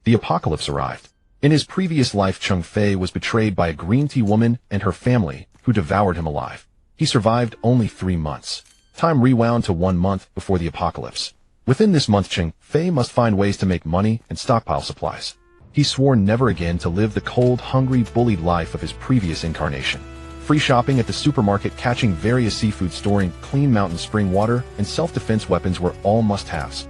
The apocalypse arrived. In his previous life, Cheng Fei was betrayed by a green tea woman and her family, who devoured him alive. He survived only 3 months. Time rewound to 1 month before the apocalypse. Within this month, Cheng Fei must find ways to make money and stockpile supplies. He swore never again to live the cold, hungry, bullied life of his previous incarnation. Free shopping at the supermarket, catching various seafood, storing clean mountain spring water, and self-defense weapons were all must-haves.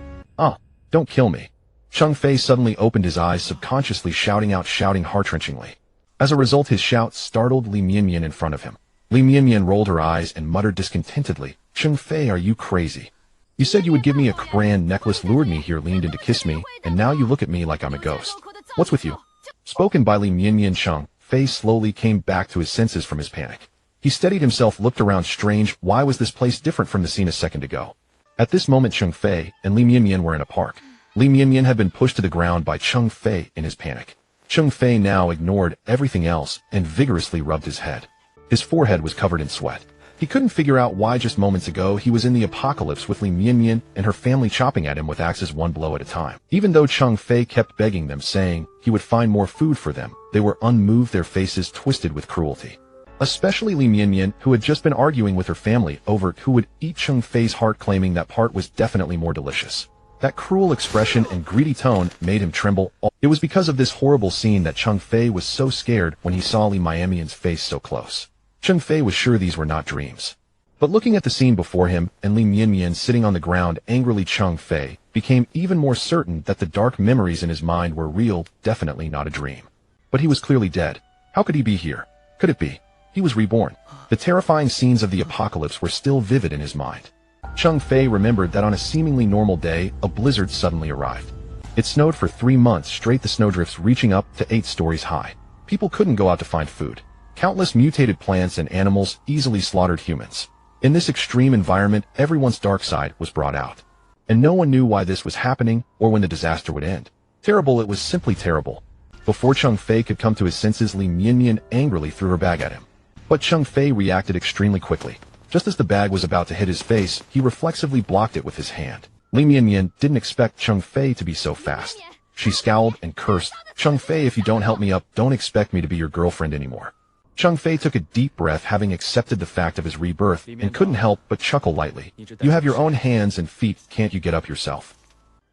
Don't kill me. Cheng Fei suddenly opened his eyes, subconsciously shouting heart-wrenchingly. As a result, his shout startled Li Mianmian in front of him. Li Mianmian rolled her eyes and muttered discontentedly, "Cheng Fei, are you crazy? You said you would give me a brand necklace, lured me here, leaned in to kiss me, and now you look at me like I'm a ghost. What's with you?" Spoken by Li Mianmian, Cheng Fei slowly came back to his senses from his panic. He steadied himself, looked around. Strange, why was this place different from the scene a second ago? At this moment, Cheng Fei and Li Mianmian were in a park. Li Mianmian had been pushed to the ground by Cheng Fei in his panic. Cheng Fei now ignored everything else and vigorously rubbed his head. His forehead was covered in sweat. He couldn't figure out why just moments ago he was in the apocalypse with Li Mianmian and her family chopping at him with axes, one blow at a time. Even though Cheng Fei kept begging them, saying he would find more food for them, they were unmoved, their faces twisted with cruelty. Especially Li Mianmian, who had just been arguing with her family over who would eat Cheng Fei's heart, claiming that part was definitely more delicious. That cruel expression and greedy tone made him tremble. It was because of this horrible scene that Cheng Fei was so scared when he saw Li Mianmian's face so close. Cheng Fei was sure these were not dreams. But looking at the scene before him and Li Mianmian sitting on the ground angrily, Cheng Fei became even more certain that the dark memories in his mind were real, definitely not a dream. But he was clearly dead. How could he be here? Could it be he was reborn? The terrifying scenes of the apocalypse were still vivid in his mind. Cheng Fei remembered that on a seemingly normal day, a blizzard suddenly arrived. It snowed for 3 months straight, the snowdrifts reaching up to 8 stories high. People couldn't go out to find food. Countless mutated plants and animals easily slaughtered humans. In this extreme environment, everyone's dark side was brought out. And no one knew why this was happening or when the disaster would end. Terrible, it was simply terrible. Before Cheng Fei could come to his senses, Li Mianmian angrily threw her bag at him. But Cheng Fei reacted extremely quickly. Just as the bag was about to hit his face, he reflexively blocked it with his hand. Li Mianmian didn't expect Cheng Fei to be so fast. She scowled and cursed, "Cheng Fei, if you don't help me up, don't expect me to be your girlfriend anymore." Cheng Fei took a deep breath, having accepted the fact of his rebirth, and couldn't help but chuckle lightly. "You have your own hands and feet, can't you get up yourself?"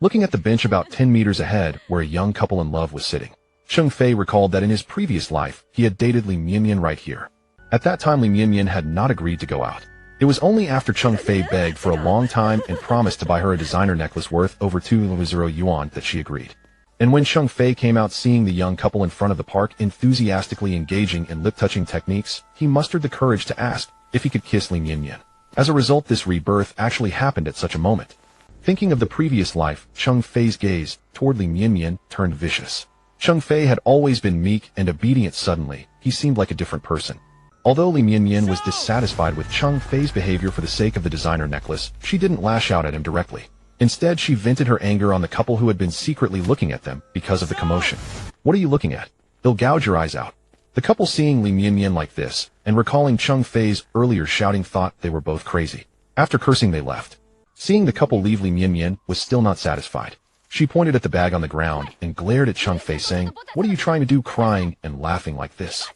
Looking at the bench about 10 meters ahead, where a young couple in love was sitting, Cheng Fei recalled that in his previous life, he had dated Li Mianmian right here. At that time, Li Mianmian had not agreed to go out. It was only after Cheng Fei begged for a long time and promised to buy her a designer necklace worth over 2,000 yuan that she agreed. And when Cheng Fei came out, seeing the young couple in front of the park enthusiastically engaging in lip-touching techniques, he mustered the courage to ask if he could kiss Li Mianmian. As a result, this rebirth actually happened at such a moment. Thinking of the previous life, Cheng Fei's gaze toward Li Mianmian turned vicious. Cheng Fei had always been meek and obedient. Suddenly, he seemed like a different person. Although Li Mianmian was dissatisfied with Cheng Fei's behavior for the sake of the designer necklace, she didn't lash out at him directly. Instead, she vented her anger on the couple who had been secretly looking at them because of the commotion. "What are you looking at? They'll gouge your eyes out." The couple, seeing Li Mianmian like this, and recalling Cheng Fei's earlier shouting, thought they were both crazy. After cursing, they left. Seeing the couple leave, Li Mianmian was still not satisfied. She pointed at the bag on the ground and glared at Cheng Fei, saying, "What are you trying to do, crying and laughing like this?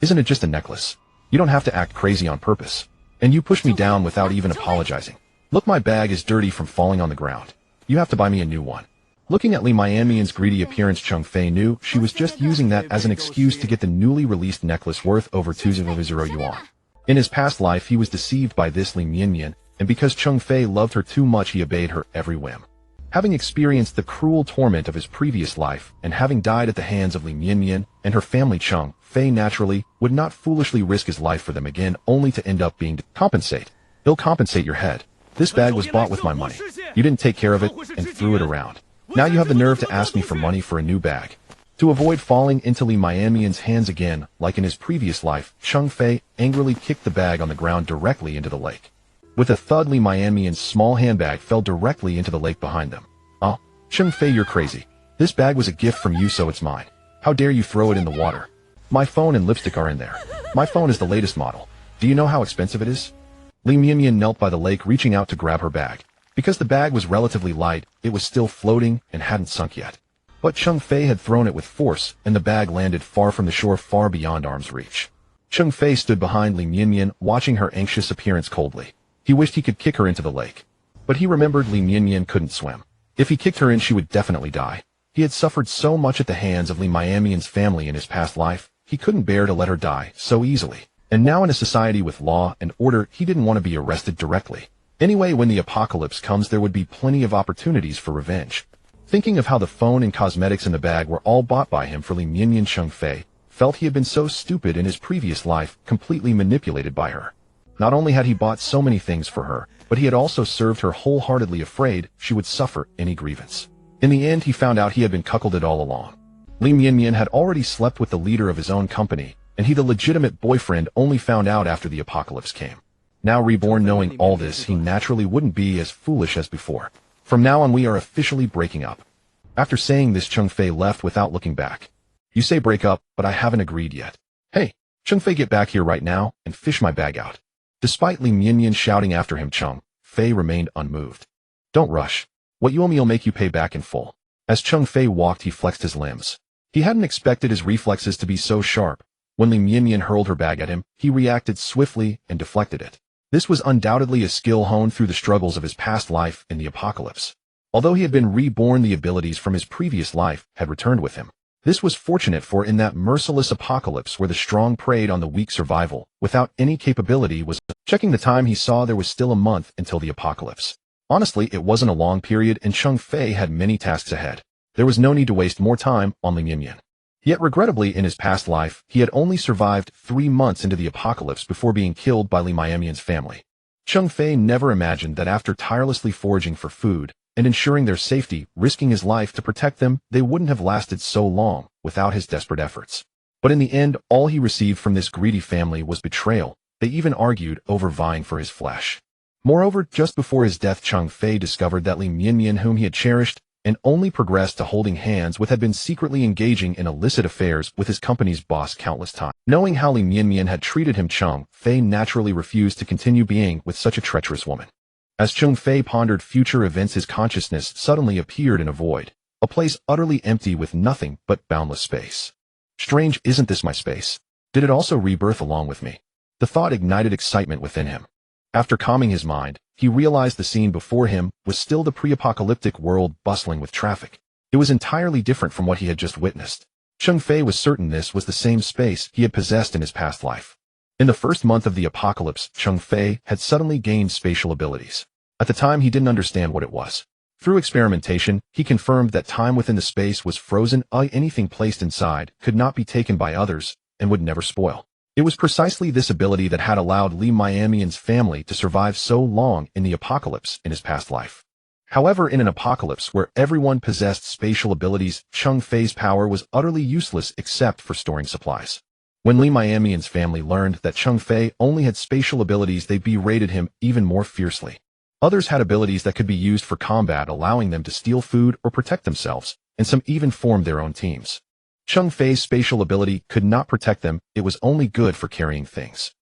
Isn't it just a necklace? You don't have to act crazy on purpose. And you pushed me down without even apologizing. Look, my bag is dirty from falling on the ground. You have to buy me a new one." Looking at Li Mianmian's greedy appearance, Cheng Fei knew she was just using that as an excuse to get the newly released necklace worth over 2,000 yuan. In his past life, he was deceived by this Li Mianmian, and because Cheng Fei loved her too much, he obeyed her every whim. Having experienced the cruel torment of his previous life, and having died at the hands of Li Mianmian and her family, Cheng Fei naturally would not foolishly risk his life for them again, only to end up being compensate. "He'll compensate your head. This bag was bought with my money. You didn't take care of it and threw it around. Now you have the nerve to ask me for money for a new bag." To avoid falling into Li Mianmian's hands again, like in his previous life, Cheng Fei angrily kicked the bag on the ground directly into the lake. With a thud, Li Mianmian's small handbag fell directly into the lake behind them. "Oh, Cheng Fei, you're crazy. This bag was a gift from you, so it's mine. How dare you throw it in the water? My phone and lipstick are in there. My phone is the latest model. Do you know how expensive it is?" Li Mianmian knelt by the lake, reaching out to grab her bag. Because the bag was relatively light, it was still floating and hadn't sunk yet. But Cheng Fei had thrown it with force, and the bag landed far from the shore, far beyond arm's reach. Cheng Fei stood behind Li Mianyan, watching her anxious appearance coldly. He wished he could kick her into the lake. But he remembered Li Mianyan couldn't swim. If he kicked her in, she would definitely die. He had suffered so much at the hands of Li Mianyan's family in his past life, he couldn't bear to let her die so easily. And now in a society with law and order, he didn't want to be arrested directly. Anyway, when the apocalypse comes, there would be plenty of opportunities for revenge. Thinking of how the phone and cosmetics in the bag were all bought by him for Li Mianyan, Cheng Fei felt he had been so stupid in his previous life, completely manipulated by her. Not only had he bought so many things for her, but he had also served her wholeheartedly, afraid she would suffer any grievance. In the end, he found out he had been cuckolded all along. Li Mianyan had already slept with the leader of his own company, and he, the legitimate boyfriend, only found out after the apocalypse came. Now Reborn, knowing all this, he naturally wouldn't be as foolish as before. From now on, we are officially breaking up. After saying this, Cheng Fei left without looking back. You say break up, but I haven't agreed yet. Hey, Cheng Fei, get back here right now and fish my bag out. Despite Li Mianyan shouting after him, Cheng Fei remained unmoved. Don't rush. What you owe me will make you pay back in full. As Cheng Fei walked, he flexed his limbs. He hadn't expected his reflexes to be so sharp. When Li Mianyan hurled her bag at him, he reacted swiftly and deflected it. This was undoubtedly a skill honed through the struggles of his past life in the apocalypse. Although he had been reborn, the abilities from his previous life had returned with him. This was fortunate, for in that merciless apocalypse where the strong preyed on the weak, survival without any capability was. Checking the time, he saw there was still a month until the apocalypse. Honestly, it wasn't a long period, and Cheng Fei had many tasks ahead. There was no need to waste more time on Li Mianyan. Yet regrettably, in his past life, he had only survived 3 months into the apocalypse before being killed by Li Mianyan's family. Cheng Fei never imagined that after tirelessly foraging for food and ensuring their safety, risking his life to protect them, they wouldn't have lasted so long without his desperate efforts. But in the end, all he received from this greedy family was betrayal. They even argued over vying for his flesh. Moreover, just before his death, Cheng Fei discovered that Li Mianyan, whom he had cherished and only progressed to holding hands with, had been secretly engaging in illicit affairs with his company's boss countless times. Knowing how Li Mianyan had treated him, Cheng Fei naturally refused to continue being with such a treacherous woman. As Cheng Fei pondered future events, his consciousness suddenly appeared in a void, a place utterly empty with nothing but boundless space. Strange, isn't this my space? Did it also rebirth along with me? The thought ignited excitement within him. After calming his mind, he realized the scene before him was still the pre-apocalyptic world, bustling with traffic. It was entirely different from what he had just witnessed. Cheng Fei was certain this was the same space he had possessed in his past life. In the first month of the apocalypse, Cheng Fei had suddenly gained spatial abilities. At the time, he didn't understand what it was. Through experimentation, he confirmed that time within the space was frozen. Anything placed inside could not be taken by others and would never spoil. It was precisely this ability that had allowed Li Mianyan's family to survive so long in the apocalypse in his past life. However, in an apocalypse where everyone possessed spatial abilities, Cheng Fei's power was utterly useless except for storing supplies. When Li Mianyan's family learned that Cheng Fei only had spatial abilities, they berated him even more fiercely. Others had abilities that could be used for combat, allowing them to steal food or protect themselves, and some even formed their own teams. Cheng Fei's spatial ability could not protect them, it was only good for carrying things.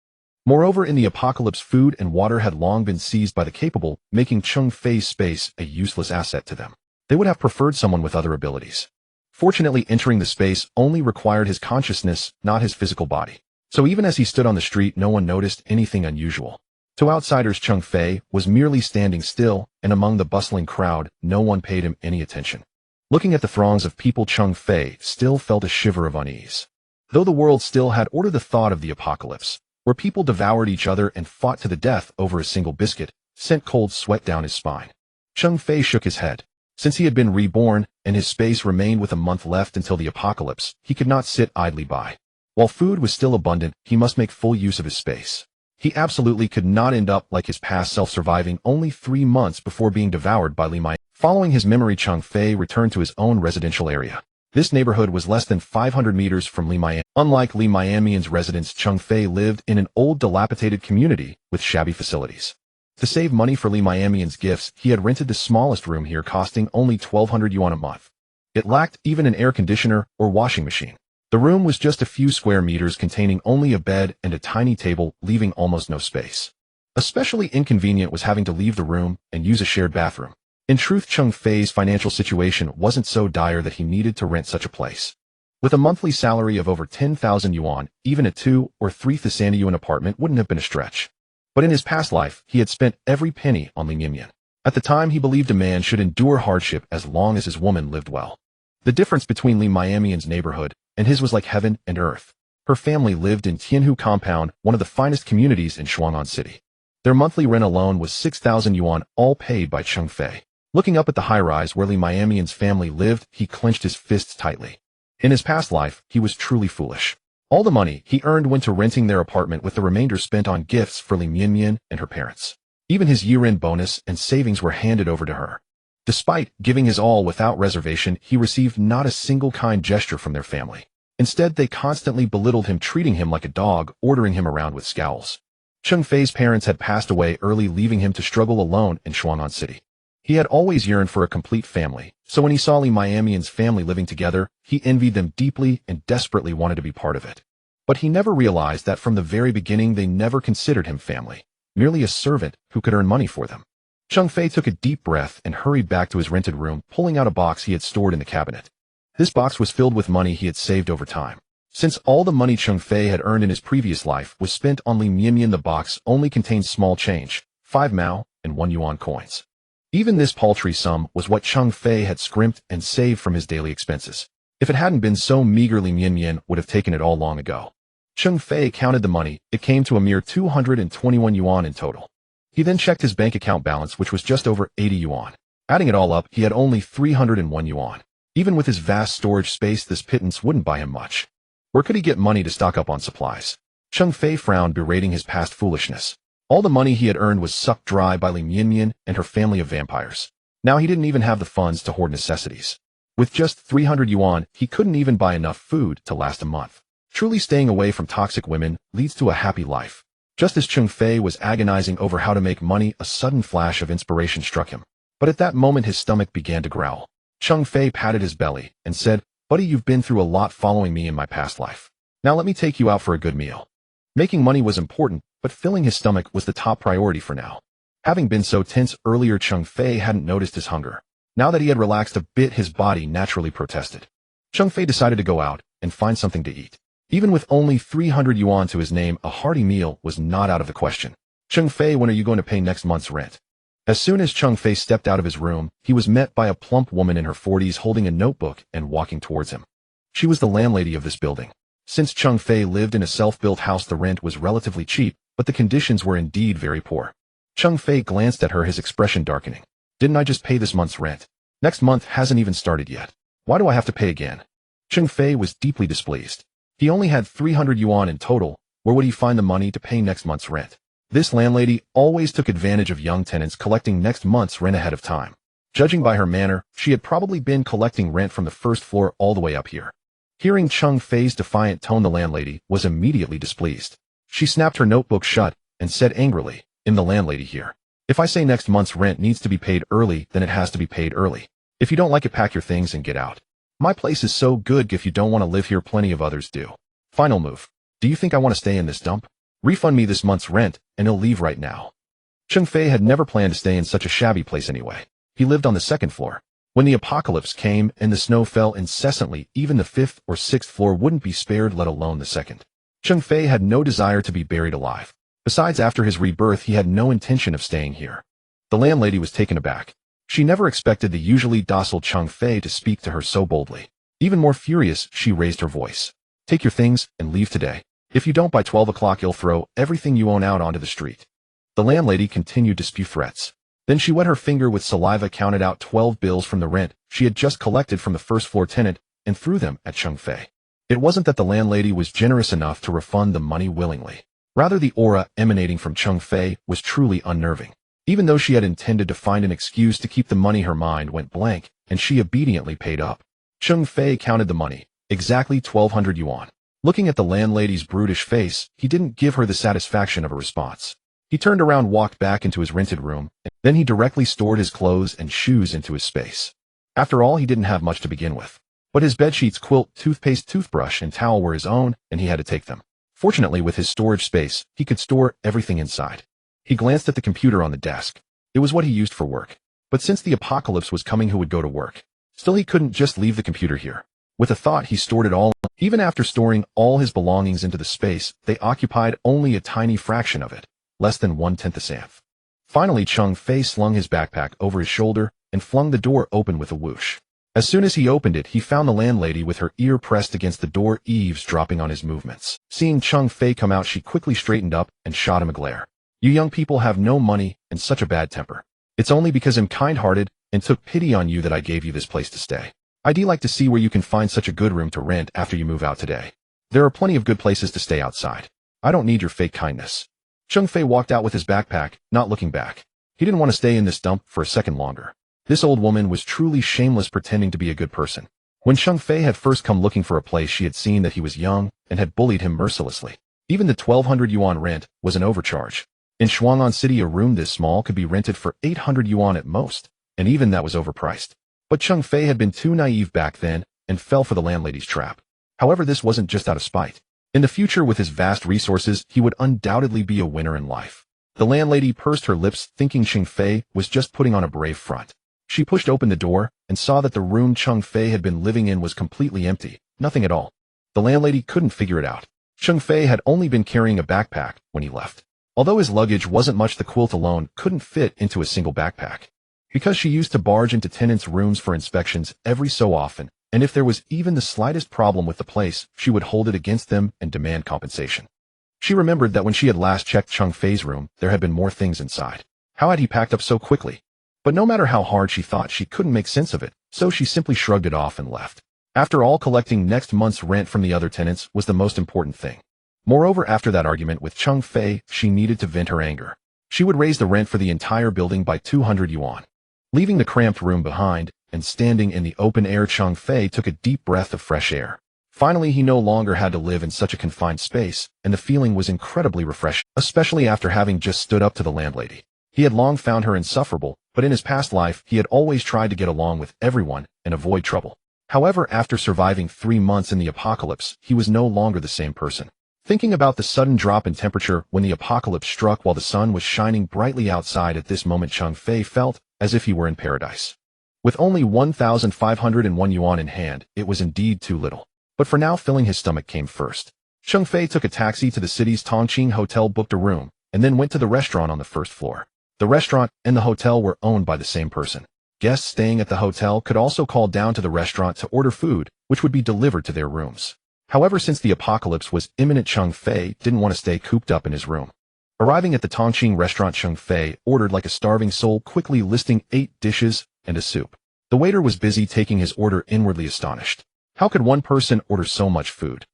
Moreover, in the apocalypse, food and water had long been seized by the capable, making Cheng Fei's space a useless asset to them. They would have preferred someone with other abilities. Fortunately, entering the space only required his consciousness, not his physical body. So even as he stood on the street, no one noticed anything unusual. To outsiders, Cheng Fei was merely standing still, and among the bustling crowd, no one paid him any attention. Looking at the throngs of people, Cheng Fei still felt a shiver of unease. Though the world still had order, the thought of the apocalypse, where people devoured each other and fought to the death over a single biscuit, sent cold sweat down his spine. Cheng Fei shook his head. Since he had been reborn, and his space remained with a month left until the apocalypse, he could not sit idly by. While food was still abundant, he must make full use of his space. He absolutely could not end up like his past self, surviving only 3 months before being devoured by Li Mianyan. Following his memory, Cheng Fei returned to his own residential area. This neighborhood was less than 500 meters from Li Mianyan. Unlike Li Mianyan's residence, Cheng Fei lived in an old, dilapidated community with shabby facilities. To save money for Li Mianyan's gifts, he had rented the smallest room here, costing only 1,200 yuan a month. It lacked even an air conditioner or washing machine. The room was just a few square meters, containing only a bed and a tiny table, leaving almost no space. Especially inconvenient was having to leave the room and use a shared bathroom. In truth, Cheng Fei's financial situation wasn't so dire that he needed to rent such a place. With a monthly salary of over 10,000 yuan, even a 2 or 3 thousand yuan apartment wouldn't have been a stretch. But in his past life, he had spent every penny on Li Mianmian. At the time, he believed a man should endure hardship as long as his woman lived well. The difference between Li Mianmian's neighborhood and his was like heaven and earth. Her family lived in Tianhu Compound, one of the finest communities in Shuang'an City. Their monthly rent alone was 6,000 yuan, all paid by Cheng Fei. Looking up at the high-rise where Li Mianmian's family lived, he clenched his fists tightly. In his past life, he was truly foolish. All the money he earned went to renting their apartment, with the remainder spent on gifts for Li Mianmian and her parents. Even his year-end bonus and savings were handed over to her. Despite giving his all without reservation, he received not a single kind gesture from their family. Instead, they constantly belittled him, treating him like a dog, ordering him around with scowls. Cheng Fei's parents had passed away early, leaving him to struggle alone in Shuang'an City. He had always yearned for a complete family, so when he saw Li Mianmian's family living together, he envied them deeply and desperately wanted to be part of it. But he never realized that from the very beginning they never considered him family, merely a servant who could earn money for them. Cheng Fei took a deep breath and hurried back to his rented room, pulling out a box he had stored in the cabinet. This box was filled with money he had saved over time. Since all the money Cheng Fei had earned in his previous life was spent on Li Mianmian, the box only contained small change, 5 mao and 1 yuan coins. Even this paltry sum was what Cheng Fei had scrimped and saved from his daily expenses. If it hadn't been so meager, Li Mianmian would have taken it all long ago. Cheng Fei counted the money. It came to a mere 221 yuan in total. He then checked his bank account balance, which was just over 80 yuan. Adding it all up, he had only 301 yuan. Even with his vast storage space, this pittance wouldn't buy him much. Where could he get money to stock up on supplies? Cheng Fei frowned, berating his past foolishness. All the money he had earned was sucked dry by Li Mianmian and her family of vampires. Now he didn't even have the funds to hoard necessities. With just 300 yuan, he couldn't even buy enough food to last a month. Truly, staying away from toxic women leads to a happy life. Just as Cheng Fei was agonizing over how to make money, a sudden flash of inspiration struck him. But at that moment his stomach began to growl. Cheng Fei patted his belly and said, "Buddy, you've been through a lot following me in my past life. Now let me take you out for a good meal." Making money was important, but filling his stomach was the top priority for now. Having been so tense earlier, Cheng Fei hadn't noticed his hunger. Now that he had relaxed a bit, his body naturally protested. Cheng Fei decided to go out and find something to eat. Even with only 300 yuan to his name, a hearty meal was not out of the question. "Cheng Fei, when are you going to pay next month's rent?" As soon as Cheng Fei stepped out of his room, he was met by a plump woman in her 40s holding a notebook and walking towards him. She was the landlady of this building. Since Cheng Fei lived in a self-built house, the rent was relatively cheap, but the conditions were indeed very poor. Cheng Fei glanced at her, his expression darkening. "Didn't I just pay this month's rent? Next month hasn't even started yet. Why do I have to pay again?" Cheng Fei was deeply displeased. He only had 300 yuan in total. Where would he find the money to pay next month's rent? This landlady always took advantage of young tenants, collecting next month's rent ahead of time. Judging by her manner, she had probably been collecting rent from the first floor all the way up here. Hearing Cheng Fei's defiant tone, the landlady was immediately displeased. She snapped her notebook shut and said angrily, "I'm the landlady here. If I say next month's rent needs to be paid early, then it has to be paid early. If you don't like it, pack your things and get out. My place is so good, if you don't want to live here, plenty of others do. Final move. Do you think I want to stay in this dump? Refund me this month's rent and he'll leave right now." Cheng Fei had never planned to stay in such a shabby place anyway. He lived on the 2nd floor. When the apocalypse came and the snow fell incessantly, even the 5th or 6th floor wouldn't be spared, let alone the 2nd. Cheng Fei had no desire to be buried alive. Besides, after his rebirth, he had no intention of staying here. The landlady was taken aback. She never expected the usually docile Cheng Fei to speak to her so boldly. Even more furious, she raised her voice. "Take your things and leave today. If you don't by 12 o'clock, you'll throw everything you own out onto the street." The landlady continued to spew threats. Then she wet her finger with saliva, counted out 12 bills from the rent she had just collected from the first floor tenant, and threw them at Cheng Fei. It wasn't that the landlady was generous enough to refund the money willingly. Rather, the aura emanating from Cheng Fei was truly unnerving. Even though she had intended to find an excuse to keep the money, her mind went blank, and she obediently paid up. Cheng Fei counted the money, exactly 1,200 yuan. Looking at the landlady's brutish face, he didn't give her the satisfaction of a response. He turned around, walked back into his rented room, and then he directly stored his clothes and shoes into his space. After all, he didn't have much to begin with. But his bedsheets, quilt, toothpaste, toothbrush, and towel were his own, and he had to take them. Fortunately, with his storage space, he could store everything inside. He glanced at the computer on the desk. It was what he used for work. But since the apocalypse was coming, who would go to work? Still, he couldn't just leave the computer here. With a thought, he stored it all. Even after storing all his belongings into the space, they occupied only a tiny fraction of it, less than 1/10 of 𝑃. Finally, Cheng Fei slung his backpack over his shoulder and flung the door open with a whoosh. As soon as he opened it, he found the landlady with her ear pressed against the door, eavesdropping on his movements. Seeing Cheng Fei come out, she quickly straightened up and shot him a glare. "You young people have no money and such a bad temper. It's only because I'm kind-hearted and took pity on you that I gave you this place to stay. I'd like to see where you can find such a good room to rent after you move out today. There are plenty of good places to stay outside. I don't need your fake kindness." Cheng Fei walked out with his backpack, not looking back. He didn't want to stay in this dump for a second longer. This old woman was truly shameless, pretending to be a good person. When Cheng Fei had first come looking for a place, she had seen that he was young and had bullied him mercilessly. Even the 1,200 yuan rent was an overcharge. In Shuang'an City, a room this small could be rented for 800 yuan at most, and even that was overpriced. But Cheng Fei had been too naive back then and fell for the landlady's trap. However, this wasn't just out of spite. In the future, with his vast resources, he would undoubtedly be a winner in life. The landlady pursed her lips, thinking Cheng Fei was just putting on a brave front. She pushed open the door and saw that the room Cheng Fei had been living in was completely empty, nothing at all. The landlady couldn't figure it out. Cheng Fei had only been carrying a backpack when he left. Although his luggage wasn't much, the quilt alone couldn't fit into a single backpack. Because she used to barge into tenants' rooms for inspections every so often, and if there was even the slightest problem with the place, she would hold it against them and demand compensation. She remembered that when she had last checked Cheng Fei's room, there had been more things inside. How had he packed up so quickly? But no matter how hard she thought, she couldn't make sense of it, so she simply shrugged it off and left. After all, collecting next month's rent from the other tenants was the most important thing. Moreover, after that argument with Cheng Fei, she needed to vent her anger. She would raise the rent for the entire building by 200 yuan. Leaving the cramped room behind and standing in the open air, Cheng Fei took a deep breath of fresh air. Finally, he no longer had to live in such a confined space, and the feeling was incredibly refreshing, especially after having just stood up to the landlady. He had long found her insufferable, but in his past life, he had always tried to get along with everyone and avoid trouble. However, after surviving 3 months in the apocalypse, he was no longer the same person. Thinking about the sudden drop in temperature when the apocalypse struck while the sun was shining brightly outside at this moment, Cheng Fei felt as if he were in paradise. With only 1,501 yuan in hand, it was indeed too little. But for now, filling his stomach came first. Cheng Fei took a taxi to the city's 𝓃 hotel, booked a room, and then went to the restaurant on the first floor. The restaurant and the hotel were owned by the same person. Guests staying at the hotel could also call down to the restaurant to order food, which would be delivered to their rooms. However, since the apocalypse was imminent, Cheng Fei didn't want to stay cooped up in his room. Arriving at the 𝓃 restaurant, Cheng Fei ordered like a starving soul, quickly listing 8 dishes and a soup. The waiter was busy taking his order, inwardly astonished. How could one person order so much food?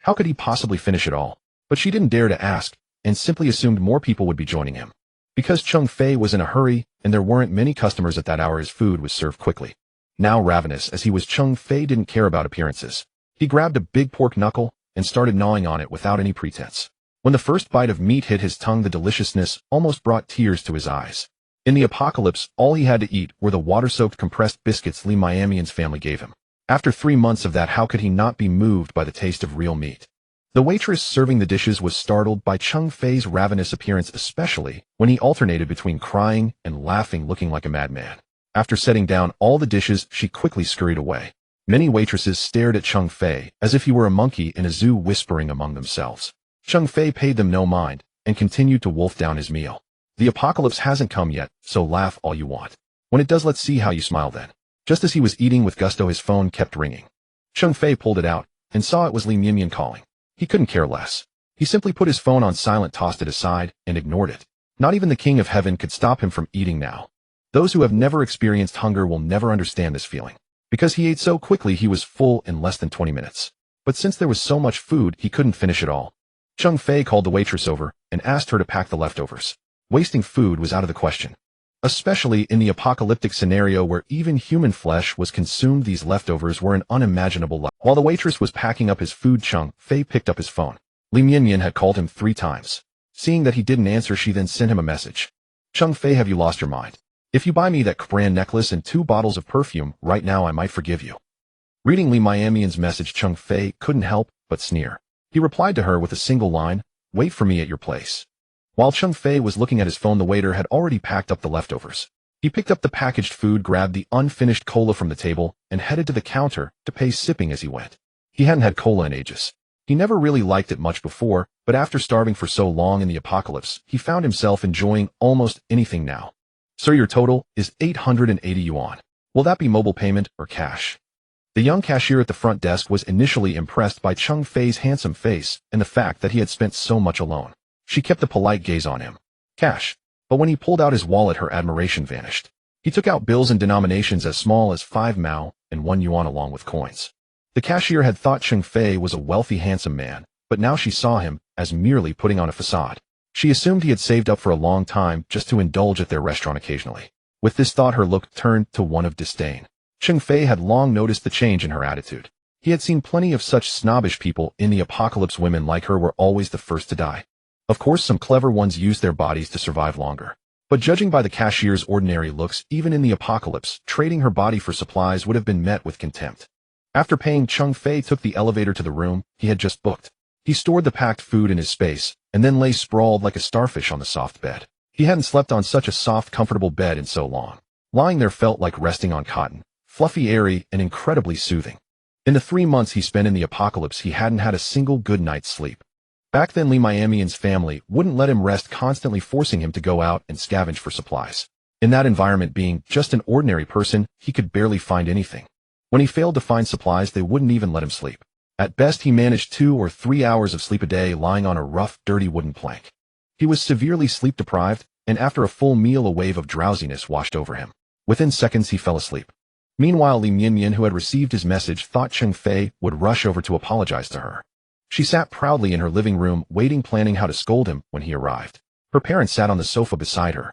How could he possibly finish it all? But she didn't dare to ask, and simply assumed more people would be joining him. Because Cheng Fei was in a hurry, and there weren't many customers at that hour, his food was served quickly. Now ravenous as he was, Cheng Fei didn't care about appearances. He grabbed a big pork knuckle and started gnawing on it without any pretense. When the first bite of meat hit his tongue, the deliciousness almost brought tears to his eyes. In the apocalypse, all he had to eat were the water-soaked compressed biscuits Li Miamian's family gave him. After 3 months of that, how could he not be moved by the taste of real meat? The waitress serving the dishes was startled by Cheng Fei's ravenous appearance, especially when he alternated between crying and laughing, looking like a madman. After setting down all the dishes, she quickly scurried away. Many waitresses stared at Cheng Fei as if he were a monkey in a zoo, whispering among themselves. Cheng Fei paid them no mind and continued to wolf down his meal. The apocalypse hasn't come yet, so laugh all you want. When it does, let's see how you smile then. Just as he was eating with gusto, his phone kept ringing. Cheng Fei pulled it out and saw it was Li Miamian calling. He couldn't care less. He simply put his phone on silent, tossed it aside, and ignored it. Not even the King of Heaven could stop him from eating now. Those who have never experienced hunger will never understand this feeling. Because he ate so quickly, he was full in less than 20 minutes. But since there was so much food, he couldn't finish it all. Cheng Fei called the waitress over and asked her to pack the leftovers. Wasting food was out of the question. Especially in the apocalyptic scenario where even human flesh was consumed, these leftovers were an unimaginable lot. While the waitress was packing up his food, Cheng Fei picked up his phone. Li Miamian had called him 3 times. Seeing that he didn't answer, she then sent him a message. Cheng Fei, have you lost your mind? If you buy me that brand necklace and 2 bottles of perfume right now, I might forgive you. Reading Li Miamian's message, Cheng Fei couldn't help but sneer. He replied to her with a single line, wait for me at your place. While Cheng Fei was looking at his phone, the waiter had already packed up the leftovers. He picked up the packaged food, grabbed the unfinished cola from the table, and headed to the counter to pay, sipping as he went. He hadn't had cola in ages. He never really liked it much before, but after starving for so long in the apocalypse, he found himself enjoying almost anything now. Sir, your total is 880 yuan. Will that be mobile payment or cash? The young cashier at the front desk was initially impressed by Cheng Fei's handsome face and the fact that he had spent so much alone. She kept a polite gaze on him. Cash. But when he pulled out his wallet, her admiration vanished. He took out bills in denominations as small as 5 mao and 1 yuan along with coins. The cashier had thought Cheng Fei was a wealthy, handsome man, but now she saw him as merely putting on a facade. She assumed he had saved up for a long time just to indulge at their restaurant occasionally. With this thought, her look turned to one of disdain. Cheng Fei had long noticed the change in her attitude. He had seen plenty of such snobbish people in the apocalypse. Women like her were always the first to die. Of course, some clever ones used their bodies to survive longer. But judging by the cashier's ordinary looks, even in the apocalypse, trading her body for supplies would have been met with contempt. After paying, Cheng Fei took the elevator to the room he had just booked. He stored the packed food in his space, and then lay sprawled like a starfish on the soft bed. He hadn't slept on such a soft, comfortable bed in so long. Lying there felt like resting on cotton, fluffy, airy, and incredibly soothing. In the 3 months he spent in the apocalypse, he hadn't had a single good night's sleep. Back then, Li Miamian's family wouldn't let him rest, constantly forcing him to go out and scavenge for supplies. In that environment, being just an ordinary person, he could barely find anything. When he failed to find supplies, they wouldn't even let him sleep. At best, he managed 2 or 3 hours of sleep a day, lying on a rough, dirty wooden plank. He was severely sleep-deprived, and after a full meal, a wave of drowsiness washed over him. Within seconds, he fell asleep. Meanwhile, Li Mianmian, who had received his message, thought Cheng Fei would rush over to apologize to her. She sat proudly in her living room, waiting, planning how to scold him when he arrived. Her parents sat on the sofa beside her.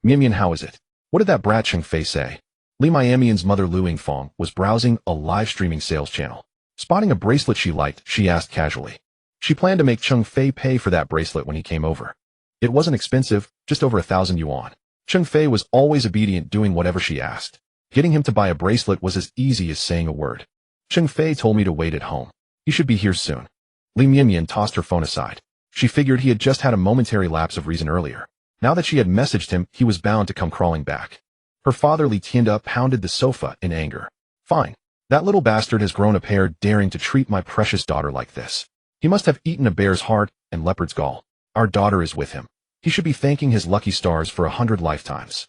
Mianmian, how is it? What did that brat Cheng Fei say? Li Miamian's mother, Luingfang, was browsing a live-streaming sales channel. Spotting a bracelet she liked, she asked casually. She planned to make Cheng Fei pay for that bracelet when he came over. It wasn't expensive, just over 1,000 yuan. Cheng Fei was always obedient, doing whatever she asked. Getting him to buy a bracelet was as easy as saying a word. Cheng Fei told me to wait at home. He should be here soon. Li Mianmian tossed her phone aside. She figured he had just had a momentary lapse of reason earlier. Now that she had messaged him, he was bound to come crawling back. Her father, Li Tianda, pounded the sofa in anger. Fine. That little bastard has grown a pair, daring to treat my precious daughter like this. He must have eaten a bear's heart and leopard's gall. Our daughter is with him. He should be thanking his lucky stars for 100 lifetimes.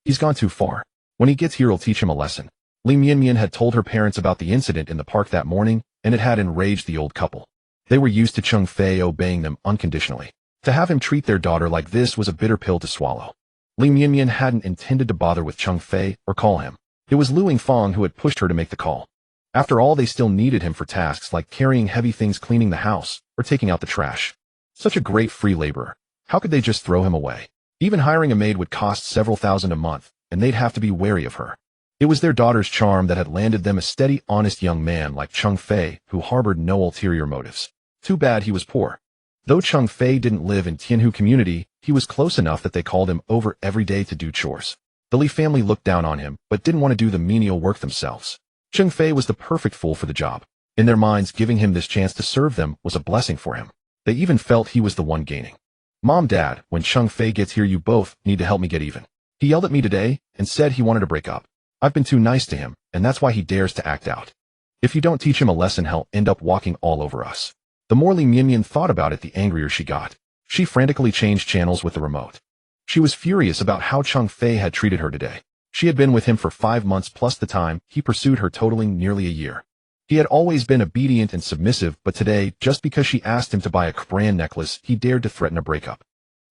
He's gone too far. When he gets here, I'll teach him a lesson. Li Mianmian had told her parents about the incident in the park that morning, and it had enraged the old couple. They were used to Cheng Fei obeying them unconditionally. To have him treat their daughter like this was a bitter pill to swallow. Li Mianmian hadn't intended to bother with Cheng Fei or call him. It was Luingfang who had pushed her to make the call. After all, they still needed him for tasks like carrying heavy things, cleaning the house, or taking out the trash. Such a great free laborer. How could they just throw him away? Even hiring a maid would cost several thousand a month, and they'd have to be wary of her. It was their daughter's charm that had landed them a steady, honest young man like Cheng Fei, who harbored no ulterior motives. Too bad he was poor. Though Cheng Fei didn't live in Tianhu community, he was close enough that they called him over every day to do chores. The Li family looked down on him, but didn't want to do the menial work themselves. Cheng Fei was the perfect fool for the job. In their minds, giving him this chance to serve them was a blessing for him. They even felt he was the one gaining. Mom, Dad, when Cheng Fei gets here, you both need to help me get even. He yelled at me today and said he wanted to break up. I've been too nice to him, and that's why he dares to act out. If you don't teach him a lesson, he'll end up walking all over us. The more Li Mianmian thought about it, the angrier she got. She frantically changed channels with the remote. She was furious about how Cheng Fei had treated her today. She had been with him for 5 months plus the time he pursued her, totaling nearly a year. He had always been obedient and submissive, but today, just because she asked him to buy a brand necklace, he dared to threaten a breakup.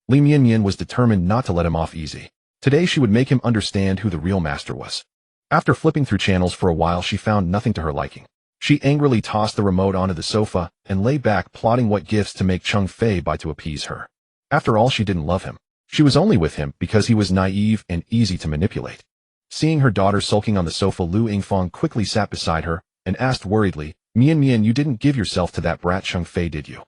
Li Mianmian was determined not to let him off easy. Today she would make him understand who the real master was. After flipping through channels for a while, she found nothing to her liking. She angrily tossed the remote onto the sofa and lay back, plotting what gifts to make Cheng Fei buy to appease her. After all, she didn't love him. She was only with him because he was naive and easy to manipulate. Seeing her daughter sulking on the sofa, Lu Yingfang quickly sat beside her and asked worriedly, Mian, you didn't give yourself to that brat Cheng Fei, did you?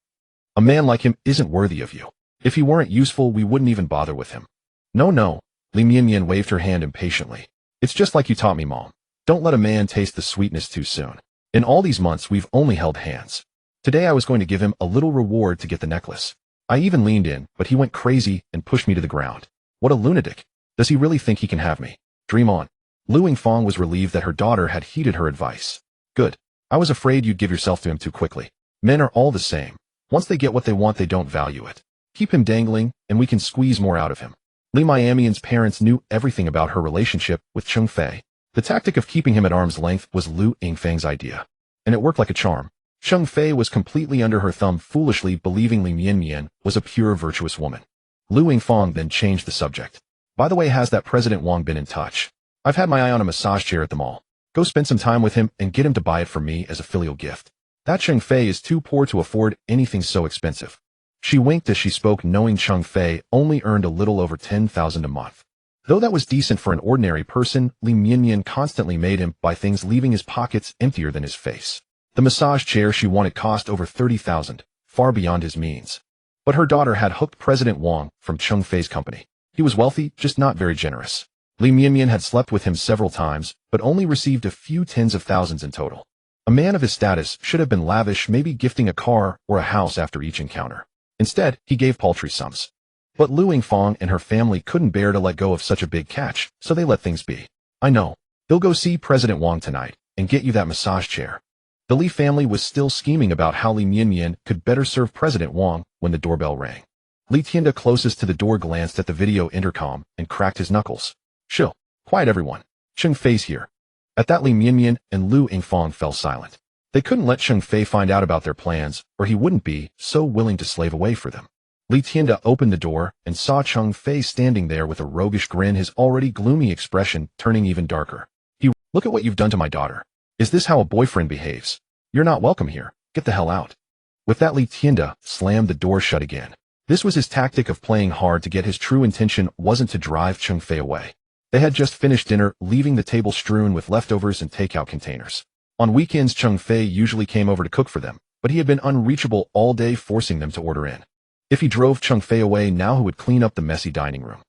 A man like him isn't worthy of you. If he weren't useful, we wouldn't even bother with him. No. Li Mian waved her hand impatiently. It's just like you taught me, Mom. Don't let a man taste the sweetness too soon. In all these months, we've only held hands. Today I was going to give him a little reward to get the necklace. I even leaned in, but he went crazy and pushed me to the ground. What a lunatic. Does he really think he can have me? Dream on. Lu Yingfang was relieved that her daughter had heeded her advice. Good. I was afraid you'd give yourself to him too quickly. Men are all the same. Once they get what they want, they don't value it. Keep him dangling, and we can squeeze more out of him. Li Miamian's parents knew everything about her relationship with Cheng Fei. The tactic of keeping him at arm's length was Lu Yingfang's idea. And it worked like a charm. Cheng Fei was completely under her thumb, foolishly believing Li Mianmian was a pure virtuous woman. Lu Yingfang then changed the subject. By the way, has that President Wang been in touch? I've had my eye on a massage chair at the mall. Go spend some time with him and get him to buy it for me as a filial gift. That Cheng Fei is too poor to afford anything so expensive. She winked as she spoke, knowing Cheng Fei only earned a little over 10,000 a month. Though that was decent for an ordinary person, Li Mianmian constantly made him buy things, leaving his pockets emptier than his face. The massage chair she wanted cost over 30,000, far beyond his means. But her daughter had hooked President Wang from Cheng Fei's company. He was wealthy, just not very generous. Li Mianmian had slept with him several times, but only received a few tens of thousands in total. A man of his status should have been lavish, maybe gifting a car or a house after each encounter. Instead, he gave paltry sums. But Lu Yingfang and her family couldn't bear to let go of such a big catch, so they let things be. I know. They'll go see President Wang tonight and get you that massage chair. The Li family was still scheming about how Li Mianmian could better serve President Wang when the doorbell rang. Li Tianda, closest to the door, glanced at the video intercom and cracked his knuckles. Chill. Quiet, everyone. Cheng Fei's here. At that, Li Mianmian and Lu Yingfang fell silent. They couldn't let Cheng Fei find out about their plans, or he wouldn't be so willing to slave away for them. Li Tianda opened the door and saw Cheng Fei standing there with a roguish grin, his already gloomy expression turning even darker. Look at what you've done to my daughter. Is this how a boyfriend behaves? You're not welcome here. Get the hell out. With that, Li Tianda slammed the door shut again. This was his tactic of playing hard to get. His true intention wasn't to drive Cheng Fei away. They had just finished dinner, leaving the table strewn with leftovers and takeout containers. On weekends, Cheng Fei usually came over to cook for them, but he had been unreachable all day, forcing them to order in. If he drove Cheng Fei away now, who would clean up the messy dining room?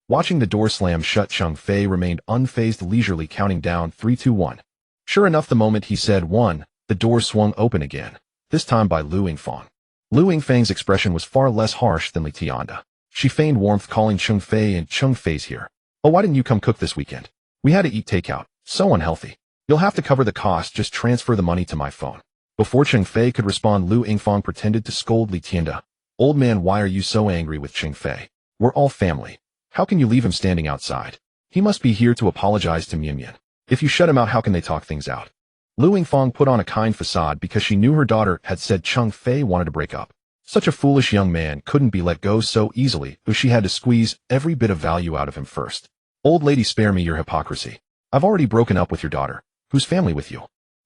Watching the door slam shut, Cheng Fei remained unfazed, leisurely counting down 3, 2, 1. Sure enough, the moment he said 1, the door swung open again, this time by Lu Yingfang. Lu Yingfang's expression was far less harsh than Li Tianda. She feigned warmth, calling Cheng Fei, and Cheng Fei's here. Oh, why didn't you come cook this weekend? We had to eat takeout. So unhealthy. You'll have to cover the cost, just transfer the money to my phone. Before Cheng Fei could respond, Lu Yingfang pretended to scold Li Tianda. Old man, why are you so angry with Cheng Fei? We're all family. How can you leave him standing outside? He must be here to apologize to Mianmian. If you shut him out, how can they talk things out? Lu Yingfang put on a kind facade because she knew her daughter had said Cheng Fei wanted to break up. Such a foolish young man couldn't be let go so easily, though she had to squeeze every bit of value out of him first. Old lady, spare me your hypocrisy. I've already broken up with your daughter. Whose family with you?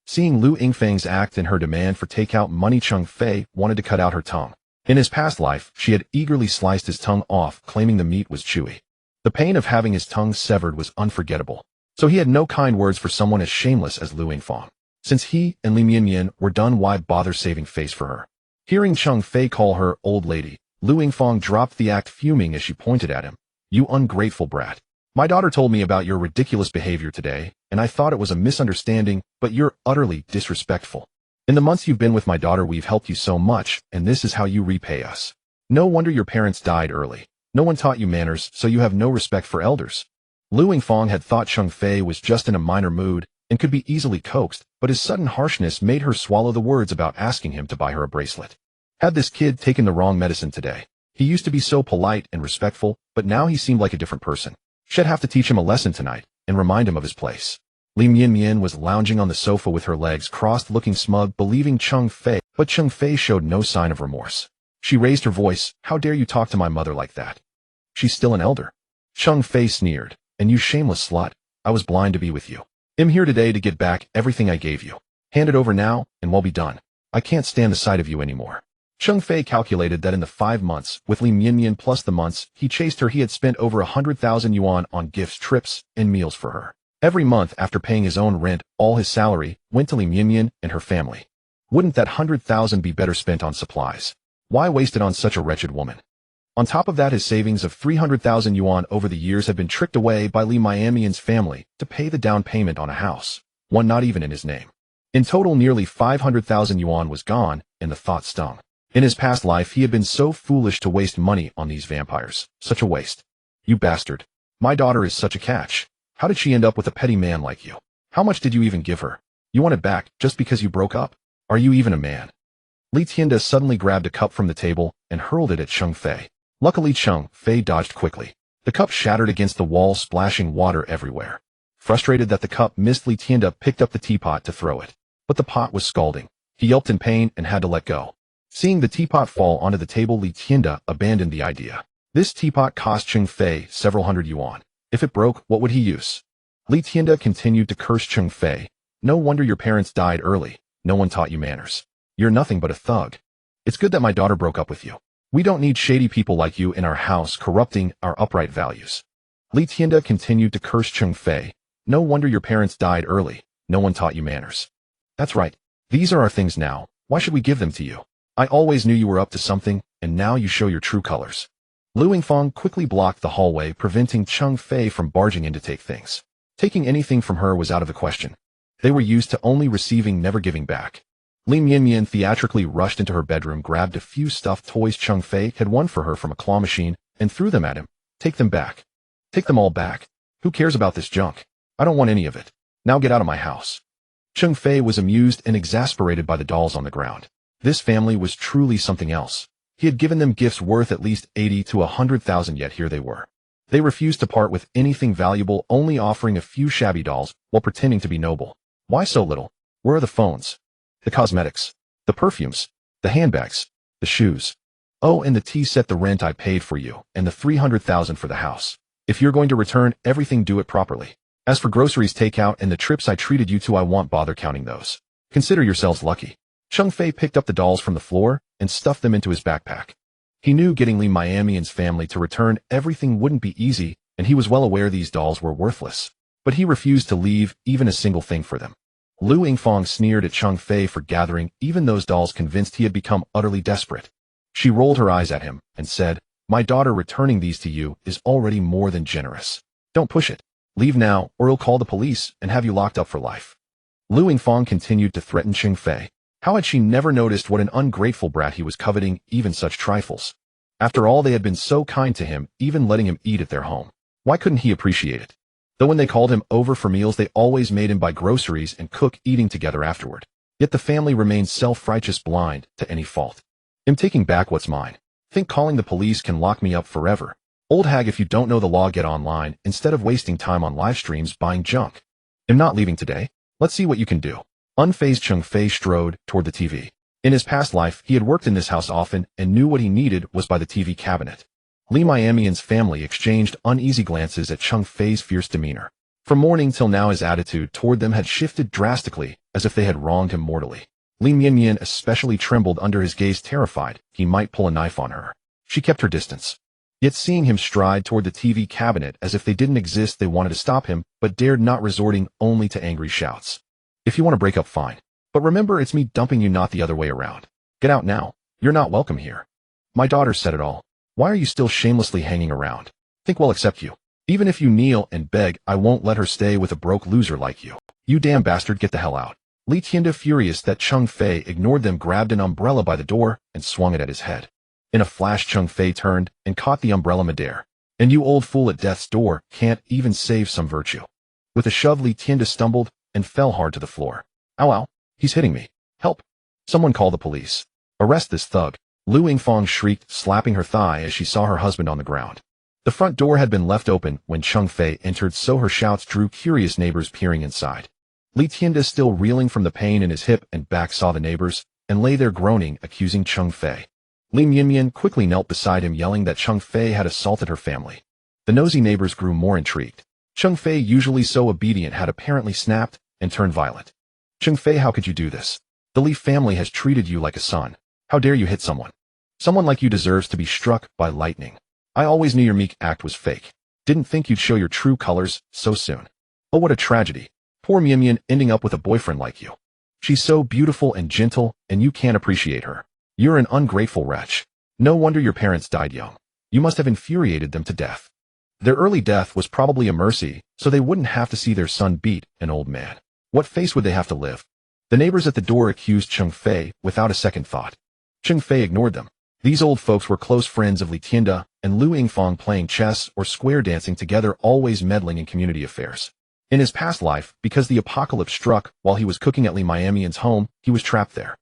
Seeing Lu Yingfang's act and her demand for takeout money, Cheng Fei wanted to cut out her tongue. In his past life, she had eagerly sliced his tongue off, claiming the meat was chewy. The pain of having his tongue severed was unforgettable. So he had no kind words for someone as shameless as Lu Yingfang. Since he and Li Mianmian were done, why bother saving face for her? Hearing Cheng Fei call her old lady, Lu Yingfang dropped the act, fuming as she pointed at him. You ungrateful brat. My daughter told me about your ridiculous behavior today, and I thought it was a misunderstanding, but you're utterly disrespectful. In the months you've been with my daughter, we've helped you so much, and this is how you repay us. No wonder your parents died early. No one taught you manners, so you have no respect for elders. Lu Yingfang had thought Cheng Fei was just in a minor mood and could be easily coaxed, but his sudden harshness made her swallow the words about asking him to buy her a bracelet. Had this kid taken the wrong medicine today? He used to be so polite and respectful, but now he seemed like a different person. She'd have to teach him a lesson tonight and remind him of his place. Li Mianmian was lounging on the sofa with her legs crossed, looking smug, believing Cheng Fei, but Cheng Fei showed no sign of remorse. She raised her voice. How dare you talk to my mother like that? She's still an elder. Cheng Fei sneered. And you shameless slut, I was blind to be with you. I'm here today to get back everything I gave you. Hand it over now, and we'll be done. I can't stand the sight of you anymore. Cheng Fei calculated that in the 5 months, with Li Mianmian plus the months he chased her, he had spent over 100,000 yuan on gifts, trips, and meals for her. Every month, after paying his own rent, all his salary went to Li Mianmian and her family. Wouldn't that 100,000 be better spent on supplies? Why waste it on such a wretched woman? On top of that, his savings of 300,000 yuan over the years had been tricked away by Li Mianmian's family to pay the down payment on a house, one not even in his name. In total, nearly 500,000 yuan was gone, and the thought stung. In his past life, he had been so foolish to waste money on these vampires. Such a waste. You bastard. My daughter is such a catch. How did she end up with a petty man like you? How much did you even give her? You want it back just because you broke up? Are you even a man? 𝓃 suddenly grabbed a cup from the table and hurled it at Cheng Fei. Luckily Cheng Fei dodged quickly. The cup shattered against the wall, splashing water everywhere. Frustrated that the cup missed, 𝓃 picked up the teapot to throw it. But the pot was scalding. He yelped in pain and had to let go. Seeing the teapot fall onto the table, 𝓃 abandoned the idea. This teapot cost Cheng Fei several hundred yuan. If it broke, what would he use? 𝓃 continued to curse Cheng Fei. No wonder your parents died early. No one taught you manners. You're nothing but a thug. It's good that my daughter broke up with you. We don't need shady people like you in our house corrupting our upright values. 𝓃 continued to curse Cheng Fei. No wonder your parents died early. No one taught you manners. That's right. These are our things now. Why should we give them to you? I always knew you were up to something, and now you show your true colors. Lu Yingfang quickly blocked the hallway, preventing Cheng Fei from barging in to take things. Taking anything from her was out of the question. They were used to only receiving, never giving back. Li Mianmian theatrically rushed into her bedroom, grabbed a few stuffed toys Cheng Fei had won for her from a claw machine, and threw them at him. Take them back. Take them all back. Who cares about this junk? I don't want any of it. Now get out of my house. Cheng Fei was amused and exasperated by the dolls on the ground. This family was truly something else. He had given them gifts worth at least 80 to 100,000, yet here they were. They refused to part with anything valuable, only offering a few shabby dolls while pretending to be noble. Why so little? Where are the phones? The cosmetics, the perfumes, the handbags, the shoes. Oh, and the tea set, the rent I paid for you, and the 300,000 for the house. If you're going to return everything, do it properly. As for groceries, takeout, and the trips I treated you to, I won't bother counting those. Consider yourselves lucky. Cheng Fei picked up the dolls from the floor and stuffed them into his backpack. He knew getting Li Mianmian's family to return everything wouldn't be easy, and he was well aware these dolls were worthless. But he refused to leave even a single thing for them. Lu Yingfang sneered at Cheng Fei for gathering even those dolls, convinced he had become utterly desperate. She rolled her eyes at him and said, "My daughter returning these to you is already more than generous. Don't push it. Leave now, or he'll call the police and have you locked up for life." Lu Yingfang continued to threaten Cheng Fei. How had she never noticed what an ungrateful brat he was, coveting even such trifles? After all, they had been so kind to him, even letting him eat at their home. Why couldn't he appreciate it? Though when they called him over for meals, they always made him buy groceries and cook, eating together afterward. Yet the family remained self-righteous, blind to any fault. I'm taking back what's mine. Think calling the police can lock me up forever. Old hag, if you don't know the law, get online instead of wasting time on live streams buying junk. I'm not leaving today. Let's see what you can do. Unfazed, Cheng Fei strode toward the TV. In his past life, he had worked in this house often and knew what he needed was by the TV cabinet. Li Mianmian's family exchanged uneasy glances at Cheng Fei's fierce demeanor. From morning till now, his attitude toward them had shifted drastically, as if they had wronged him mortally. Li Mianmian especially trembled under his gaze, terrified he might pull a knife on her. She kept her distance. Yet seeing him stride toward the TV cabinet as if they didn't exist, they wanted to stop him, but dared not, resorting only to angry shouts. "If you want to break up, fine. But remember, it's me dumping you, not the other way around. Get out now. You're not welcome here." My daughter said it all. Why are you still shamelessly hanging around? Think we'll accept you. Even if you kneel and beg, I won't let her stay with a broke loser like you. You damn bastard, get the hell out. 𝓃, furious that Cheng Fei ignored them, grabbed an umbrella by the door and swung it at his head. In a flash, Cheng Fei turned and caught the umbrella midair. "And you old fool, at death's door can't even save some virtue." With a shove, 𝓃 stumbled and fell hard to the floor. "Ow, ow, he's hitting me. Help. Someone call the police. Arrest this thug." Lu Yingfang shrieked, slapping her thigh as she saw her husband on the ground. The front door had been left open when Cheng Fei entered, so her shouts drew curious neighbors peering inside. 𝓃, still reeling from the pain in his hip and back, saw the neighbors and lay there groaning, accusing Cheng Fei. Li Mianmian quickly knelt beside him, yelling that Cheng Fei had assaulted her family. The nosy neighbors grew more intrigued. Cheng Fei, usually so obedient, had apparently snapped and turned violent. "Cheng Fei, how could you do this? The Li family has treated you like a son. How dare you hit someone? Someone like you deserves to be struck by lightning. I always knew your meek act was fake. Didn't think you'd show your true colors so soon. Oh, what a tragedy. Poor Mianmian ending up with a boyfriend like you. She's so beautiful and gentle, and you can't appreciate her. You're an ungrateful wretch. No wonder your parents died young. You must have infuriated them to death. Their early death was probably a mercy, so they wouldn't have to see their son beat an old man. What face would they have to live?" The neighbors at the door accused Cheng Fei without a second thought. Cheng Fei ignored them. These old folks were close friends of Li Tianda and Lu Yingfang, playing chess or square dancing together, always meddling in community affairs. In his past life, because the apocalypse struck while he was cooking at Li Miamian's home, he was trapped there.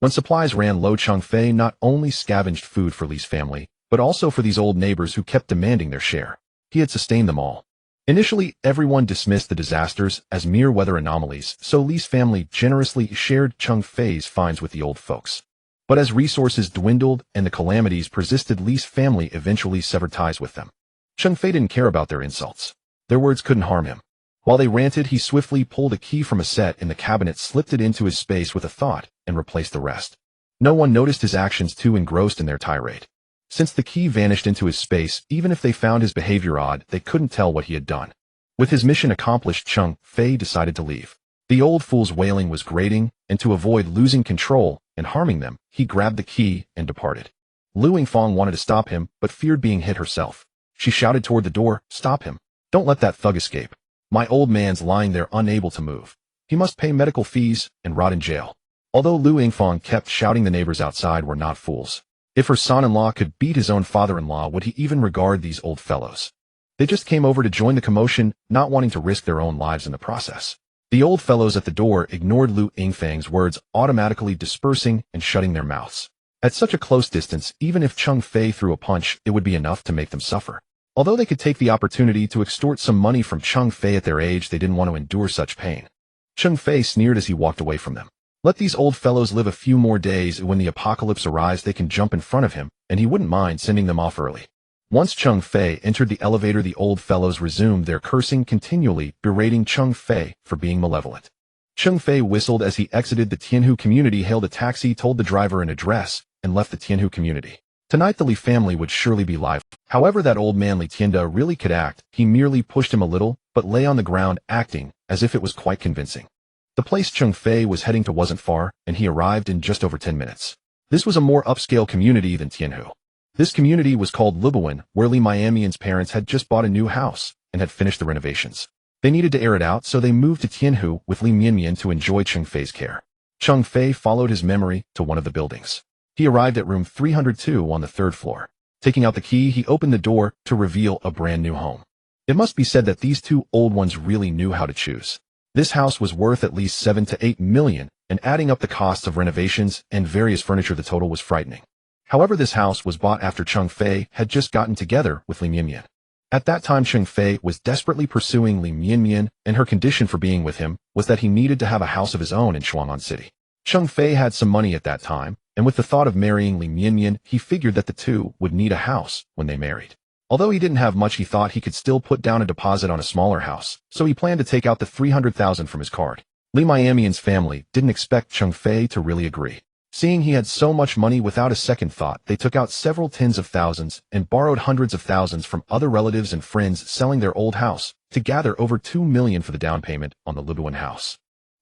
When supplies ran low, Cheng Fei not only scavenged food for Li's family, but also for these old neighbors who kept demanding their share. He had sustained them all. Initially, everyone dismissed the disasters as mere weather anomalies, so Li's family generously shared Cheng Fei's finds with the old folks. But as resources dwindled and the calamities persisted, Li's family eventually severed ties with them. Cheng Fei didn't care about their insults. Their words couldn't harm him. While they ranted, he swiftly pulled a key from a set in the cabinet, slipped it into his space with a thought, and replaced the rest. No one noticed his actions, too engrossed in their tirade. Since the key vanished into his space, even if they found his behavior odd, they couldn't tell what he had done. With his mission accomplished, Cheng Fei decided to leave. The old fool's wailing was grating, and to avoid losing control and harming them, he grabbed the key and departed. Lu Yingfang wanted to stop him, but feared being hit herself. She shouted toward the door, "Stop him. Don't let that thug escape. My old man's lying there unable to move. He must pay medical fees and rot in jail." Although Lu Yingfang kept shouting, the neighbors outside were not fools. If her son-in-law could beat his own father-in-law, would he even regard these old fellows? They just came over to join the commotion, not wanting to risk their own lives in the process. The old fellows at the door ignored Lu Yingfang's words, automatically dispersing and shutting their mouths. At such a close distance, even if Cheng Fei threw a punch, it would be enough to make them suffer. Although they could take the opportunity to extort some money from Cheng Fei at their age, they didn't want to endure such pain. Cheng Fei sneered as he walked away from them. Let these old fellows live a few more days, and when the apocalypse arrives they can jump in front of him, and he wouldn't mind sending them off early. Once Cheng Fei entered the elevator, the old fellows resumed their cursing, continually berating Cheng Fei for being malevolent. Cheng Fei whistled as he exited the Tianhu community, hailed a taxi, told the driver an address, and left the Tianhu community. Tonight the Li family would surely be live. However, that old man Li Tianda really could act. He merely pushed him a little, but lay on the ground, acting as if it was quite convincing. The place Cheng Fei was heading to wasn't far, and he arrived in just over 10 minutes. This was a more upscale community than Tianhu. This community was called Reborn, where Li Miamian's parents had just bought a new house and had finished the renovations. They needed to air it out, so they moved to Tianhu with Li Mianmian to enjoy Cheng Fei's care. Cheng Fei followed his memory to one of the buildings. He arrived at room 302 on the 3rd floor. Taking out the key, he opened the door to reveal a brand new home. It must be said that these two old ones really knew how to choose. This house was worth at least 7 to 8 million, and adding up the costs of renovations and various furniture, the total was frightening. However, this house was bought after Cheng Fei had just gotten together with Li Mianmian. At that time, Cheng Fei was desperately pursuing Li Mianmian, and her condition for being with him was that he needed to have a house of his own in Shuang'an City. Cheng Fei had some money at that time, and with the thought of marrying Li Mianmian, he figured that the two would need a house when they married. Although he didn't have much, he thought he could still put down a deposit on a smaller house, so he planned to take out the 300,000 from his card. Li Miamian's family didn't expect Cheng Fei to really agree. Seeing he had so much money, without a second thought, they took out several tens of thousands and borrowed hundreds of thousands from other relatives and friends selling their old house to gather over 2 million for the down payment on the Reborn house.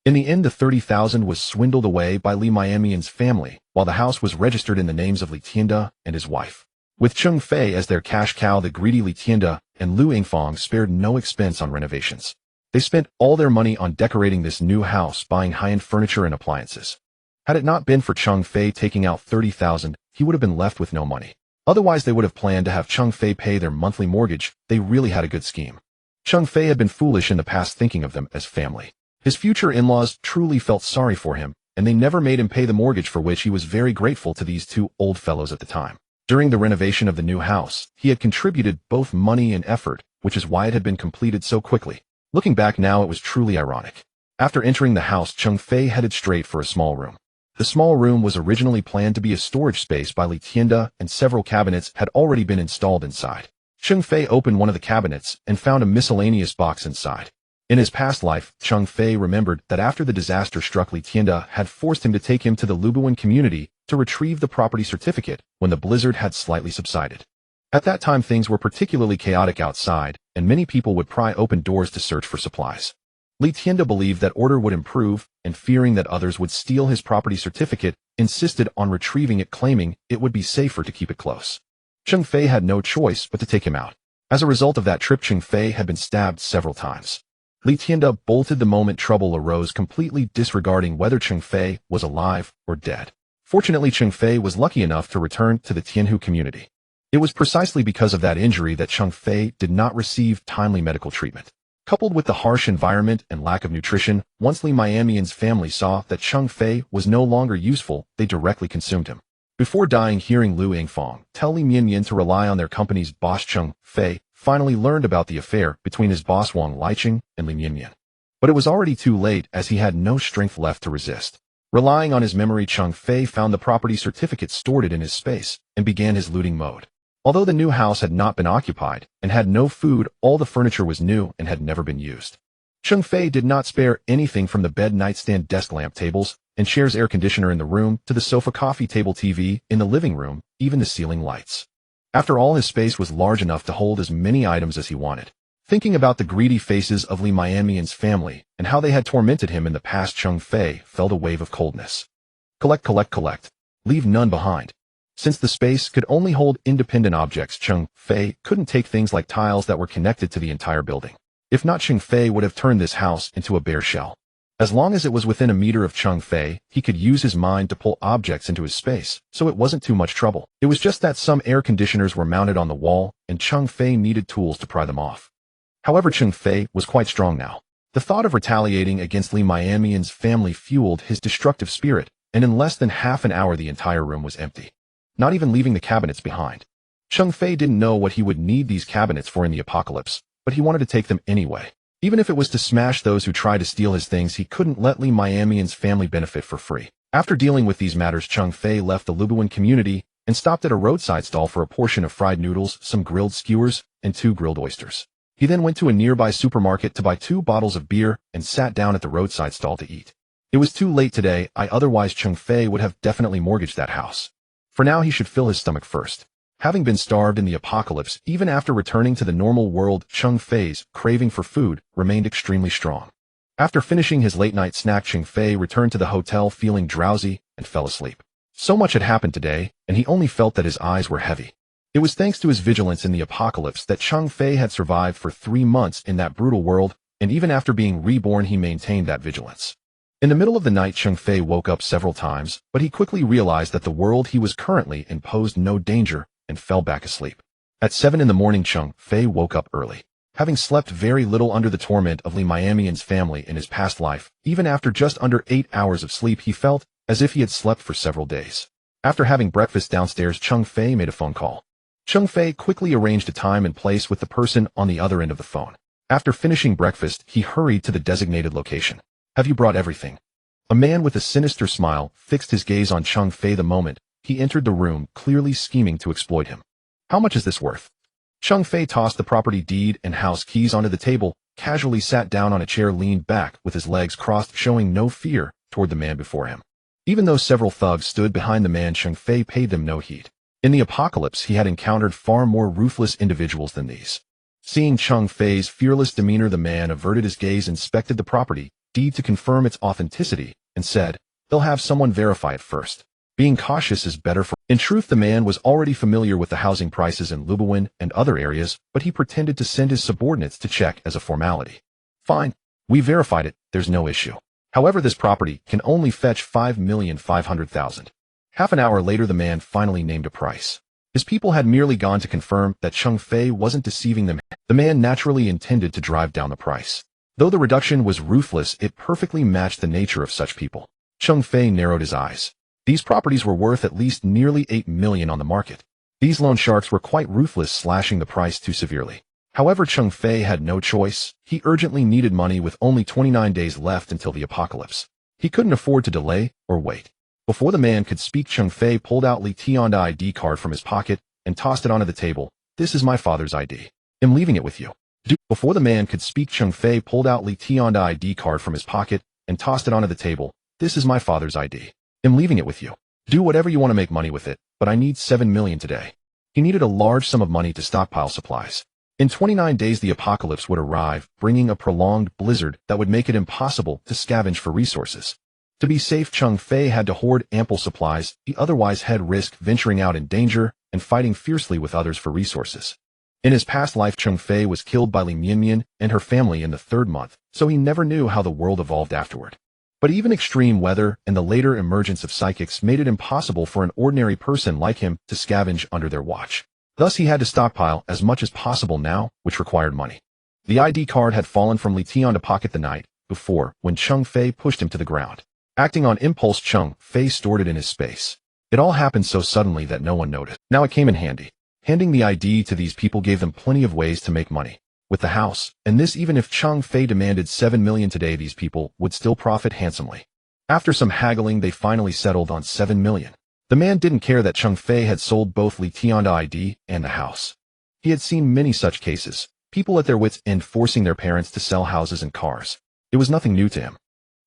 In the end, the 30,000 was swindled away by Li Miamian's family, while the house was registered in the names of Li Tianda and his wife. With Cheng Fei as their cash cow, the greedy Li Tianda and Lu Yingfang spared no expense on renovations. They spent all their money on decorating this new house, buying high-end furniture and appliances. Had it not been for Cheng Fei taking out 30,000, he would have been left with no money. Otherwise, they would have planned to have Cheng Fei pay their monthly mortgage. They really had a good scheme. Cheng Fei had been foolish in the past, thinking of them as family. His future in-laws truly felt sorry for him, and they never made him pay the mortgage, for which he was very grateful to these two old fellows at the time. During the renovation of the new house, he had contributed both money and effort, which is why it had been completed so quickly. Looking back now, it was truly ironic. After entering the house, Cheng Fei headed straight for a small room. The small room was originally planned to be a storage space by Li Tianda, and several cabinets had already been installed inside. Cheng Fei opened one of the cabinets and found a miscellaneous box inside. In his past life, Cheng Fei remembered that after the disaster struck, Li Tianda had forced him to take him to the Reborn community to retrieve the property certificate when the blizzard had slightly subsided. At that time, things were particularly chaotic outside, and many people would pry open doors to search for supplies. Li Tianda believed that order would improve, and fearing that others would steal his property certificate, insisted on retrieving it, claiming it would be safer to keep it close. Cheng Fei had no choice but to take him out. As a result of that trip, Cheng Fei had been stabbed several times. Li Tianda bolted the moment trouble arose, completely disregarding whether Cheng Fei was alive or dead. Fortunately, Cheng Fei was lucky enough to return to the Tianhu community. It was precisely because of that injury that Cheng Fei did not receive timely medical treatment. Coupled with the harsh environment and lack of nutrition, once Li Miamian's family saw that Cheng Fei was no longer useful, they directly consumed him. Before dying, hearing Lu Yingfang tell Li Mianyan to rely on their company's boss, Cheng Fei finally learned about the affair between his boss Wang Liqing and Li Mianyan. But it was already too late, as he had no strength left to resist. Relying on his memory, Cheng Fei found the property certificate stored in his space and began his looting mode. Although the new house had not been occupied and had no food, all the furniture was new and had never been used. Cheng Fei did not spare anything, from the bed, nightstand, desk lamp, tables, and chairs, air conditioner in the room, to the sofa, coffee table, TV in the living room, even the ceiling lights. After all, his space was large enough to hold as many items as he wanted. Thinking about the greedy faces of Li Miamian's family and how they had tormented him in the past, Cheng Fei felt a wave of coldness. Collect, collect, collect. Leave none behind. Since the space could only hold independent objects, Cheng Fei couldn't take things like tiles that were connected to the entire building. If not, Cheng Fei would have turned this house into a bare shell. As long as it was within a meter of Cheng Fei, he could use his mind to pull objects into his space, so it wasn't too much trouble. It was just that some air conditioners were mounted on the wall, and Cheng Fei needed tools to pry them off. However, Cheng Fei was quite strong now. The thought of retaliating against Li Miamian's family fueled his destructive spirit, and in less than half an hour the entire room was empty, not even leaving the cabinets behind. Cheng Fei didn't know what he would need these cabinets for in the apocalypse, but he wanted to take them anyway. Even if it was to smash those who tried to steal his things, he couldn't let Li Miamian's family benefit for free. After dealing with these matters, Cheng Fei left the Lubuan community and stopped at a roadside stall for a portion of fried noodles, some grilled skewers, and 2 grilled oysters. He then went to a nearby supermarket to buy 2 bottles of beer and sat down at the roadside stall to eat. It was too late today, otherwise Cheng Fei would have definitely mortgaged that house. For now, he should fill his stomach first. Having been starved in the apocalypse, even after returning to the normal world, Cheng Fei's craving for food remained extremely strong. After finishing his late-night snack, Cheng Fei returned to the hotel feeling drowsy and fell asleep. So much had happened today, and he only felt that his eyes were heavy. It was thanks to his vigilance in the apocalypse that Cheng Fei had survived for 3 months in that brutal world, and even after being reborn, he maintained that vigilance. In the middle of the night, Cheng Fei woke up several times, but he quickly realized that the world he was currently in posed no danger and fell back asleep. At 7 in the morning, Cheng Fei woke up early. Having slept very little under the torment of Li Miamian's family in his past life, even after just under 8 hours of sleep, he felt as if he had slept for several days. After having breakfast downstairs, Cheng Fei made a phone call. Cheng Fei quickly arranged a time and place with the person on the other end of the phone. After finishing breakfast, he hurried to the designated location. Have you brought everything? A man with a sinister smile fixed his gaze on Cheng Fei the moment he entered the room, clearly scheming to exploit him. How much is this worth? Cheng Fei tossed the property deed and house keys onto the table, casually sat down on a chair, leaned back with his legs crossed, showing no fear toward the man before him. Even though several thugs stood behind the man, Cheng Fei paid them no heed. In the apocalypse, he had encountered far more ruthless individuals than these. Seeing Cheng Fei's fearless demeanor, the man averted his gaze, inspected the property deed to confirm its authenticity, and said, "They'll have someone verify it first. Being cautious is better for..." In truth, the man was already familiar with the housing prices in Lubuan and other areas, but he pretended to send his subordinates to check as a formality. Fine. We verified it, there's no issue. However, this property can only fetch 5,500,000. Half an hour later, the man finally named a price. His people had merely gone to confirm that Cheng Fei wasn't deceiving them. The man naturally intended to drive down the price. Though the reduction was ruthless, it perfectly matched the nature of such people. Cheng Fei narrowed his eyes. These properties were worth at least nearly 8 million on the market. These loan sharks were quite ruthless, slashing the price too severely. However, Cheng Fei had no choice. He urgently needed money with only 29 days left until the apocalypse. He couldn't afford to delay or wait. Before the man could speak, Cheng Fei pulled out Li Tian's ID card from his pocket and tossed it onto the table. "This is my father's ID. I'm leaving it with you." Before the man could speak, Cheng Fei pulled out Li Tian's ID card from his pocket and tossed it onto the table. "This is my father's ID. I'm leaving it with you. Do whatever you want to make money with it, but I need 7 million today." He needed a large sum of money to stockpile supplies. In 29 days, the apocalypse would arrive, bringing a prolonged blizzard that would make it impossible to scavenge for resources. To be safe, Cheng Fei had to hoard ample supplies. He otherwise had risk venturing out in danger and fighting fiercely with others for resources. In his past life, Cheng Fei was killed by Li Mianyan and her family in the 3rd month, so he never knew how the world evolved afterward. But even extreme weather and the later emergence of psychics made it impossible for an ordinary person like him to scavenge under their watch. Thus he had to stockpile as much as possible now, which required money. The ID card had fallen from 𝓃 pocket the night before when Cheng Fei pushed him to the ground. Acting on impulse, Cheng Fei stored it in his space. It all happened so suddenly that no one noticed. Now it came in handy. Handing the ID to these people gave them plenty of ways to make money. With the house, and this even if Cheng Fei demanded 7 million today, these people would still profit handsomely. After some haggling, they finally settled on 7 million. The man didn't care that Cheng Fei had sold both 𝓃 ID and the house. He had seen many such cases, people at their wits' end forcing their parents to sell houses and cars. It was nothing new to him.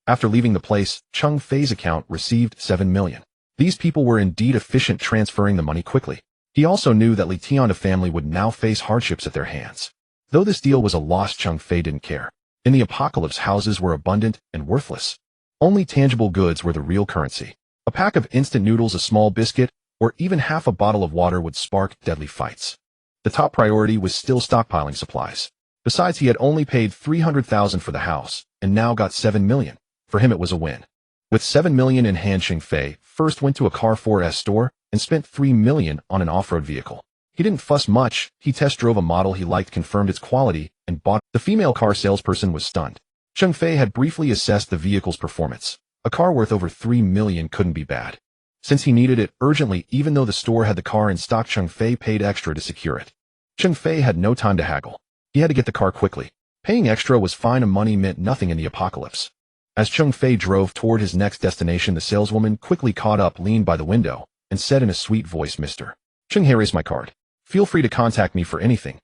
After leaving the place, Cheng Fei's account received 7 million. These people were indeed efficient transferring the money quickly. He also knew that 𝓃 family would now face hardships at their hands. Though this deal was a loss, Cheng Fei didn't care. In the apocalypse, houses were abundant and worthless. Only tangible goods were the real currency. A pack of instant noodles, a small biscuit, or even half a bottle of water would spark deadly fights. The top priority was still stockpiling supplies. Besides, he had only paid 300,000 for the house, and now got 7 million. For him it was a win. With 7 million in hand, Cheng Fei first went to a car 4S store and spent 3 million on an off-road vehicle. He didn't fuss much. He test drove a model he liked, confirmed its quality, and bought. The female car salesperson was stunned. Cheng Fei had briefly assessed the vehicle's performance. A car worth over 3 million couldn't be bad. Since he needed it urgently, even though the store had the car in stock, Cheng Fei paid extra to secure it. Cheng Fei had no time to haggle. He had to get the car quickly. Paying extra was fine, and money meant nothing in the apocalypse. As Cheng Fei drove toward his next destination, the saleswoman quickly caught up, leaned by the window, and said in a sweet voice, "Mr. Cheng, here is my card. Feel free to contact me for anything.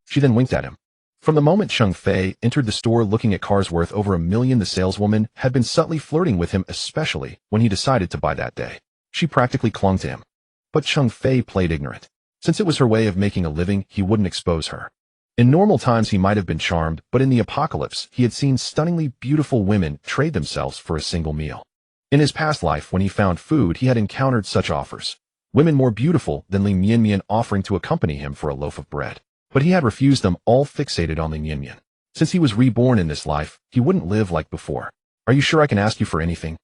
She then winked at him. From the moment Cheng Fei entered the store looking at cars worth over 1 million, the saleswoman had been subtly flirting with him, especially when he decided to buy that day. She practically clung to him. But Cheng Fei played ignorant. Since it was her way of making a living, he wouldn't expose her. In normal times he might have been charmed, but in the apocalypse he had seen stunningly beautiful women trade themselves for a single meal. In his past life, when he found food, he had encountered such offers. Women more beautiful than Li Mianmian offering to accompany him for a loaf of bread. But he had refused them, all fixated on Li Mianmian. Since he was reborn in this life, he wouldn't live like before. "Are you sure I can ask you for anything?"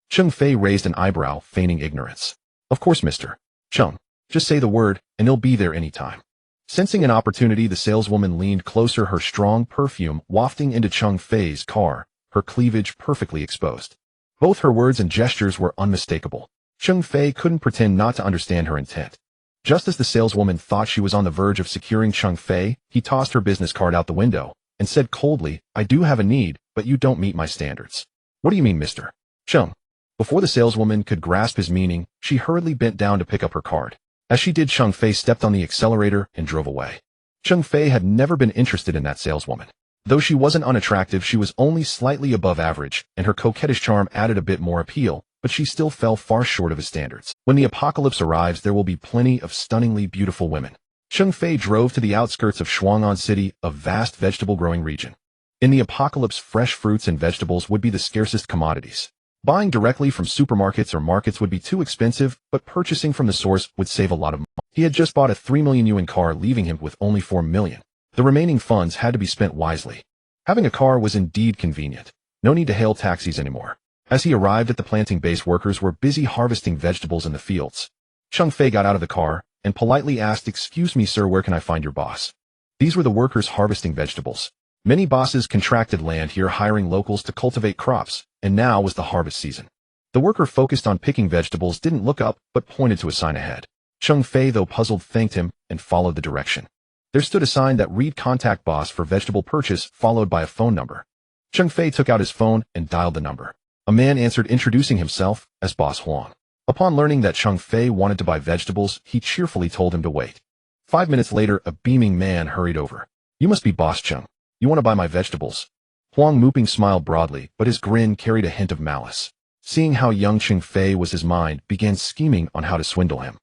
Cheng Fei raised an eyebrow, feigning ignorance. "Of course, Mr. Cheng. Just say the word, and he'll be there any time." Sensing an opportunity, the saleswoman leaned closer, her strong perfume wafting into Cheng Fei's car, her cleavage perfectly exposed. Both her words and gestures were unmistakable. Cheng Fei couldn't pretend not to understand her intent. Just as the saleswoman thought she was on the verge of securing Cheng Fei, he tossed her business card out the window and said coldly, "I do have a need, but you don't meet my standards." "What do you mean, Mr. Cheng?" Before the saleswoman could grasp his meaning, she hurriedly bent down to pick up her card. As she did, Cheng Fei stepped on the accelerator and drove away. Cheng Fei had never been interested in that saleswoman. Though she wasn't unattractive, she was only slightly above average, and her coquettish charm added a bit more appeal, but she still fell far short of his standards. When the apocalypse arrives, there will be plenty of stunningly beautiful women. Cheng Fei drove to the outskirts of Shuang'an City, a vast vegetable-growing region. In the apocalypse, fresh fruits and vegetables would be the scarcest commodities. Buying directly from supermarkets or markets would be too expensive, but purchasing from the source would save a lot of money. He had just bought a 3 million yuan car, leaving him with only 4 million. The remaining funds had to be spent wisely. Having a car was indeed convenient. No need to hail taxis anymore. As he arrived at the planting base, workers were busy harvesting vegetables in the fields. Cheng Fei got out of the car and politely asked, "Excuse me, sir, where can I find your boss?" These were the workers harvesting vegetables. Many bosses contracted land here, hiring locals to cultivate crops, and now was the harvest season. The worker focused on picking vegetables didn't look up, but pointed to a sign ahead. Cheng Fei, though puzzled, thanked him and followed the direction. There stood a sign that read "Contact Boss for vegetable purchase," followed by a phone number. Cheng Fei took out his phone and dialed the number. A man answered, introducing himself as Boss Huang. Upon learning that Cheng Fei wanted to buy vegetables, he cheerfully told him to wait. 5 minutes later, a beaming man hurried over. "You must be Boss Cheng. You want to buy my vegetables?" Huang Muping smiled broadly, but his grin carried a hint of malice. Seeing how young Cheng Fei was, his mind began scheming on how to swindle him.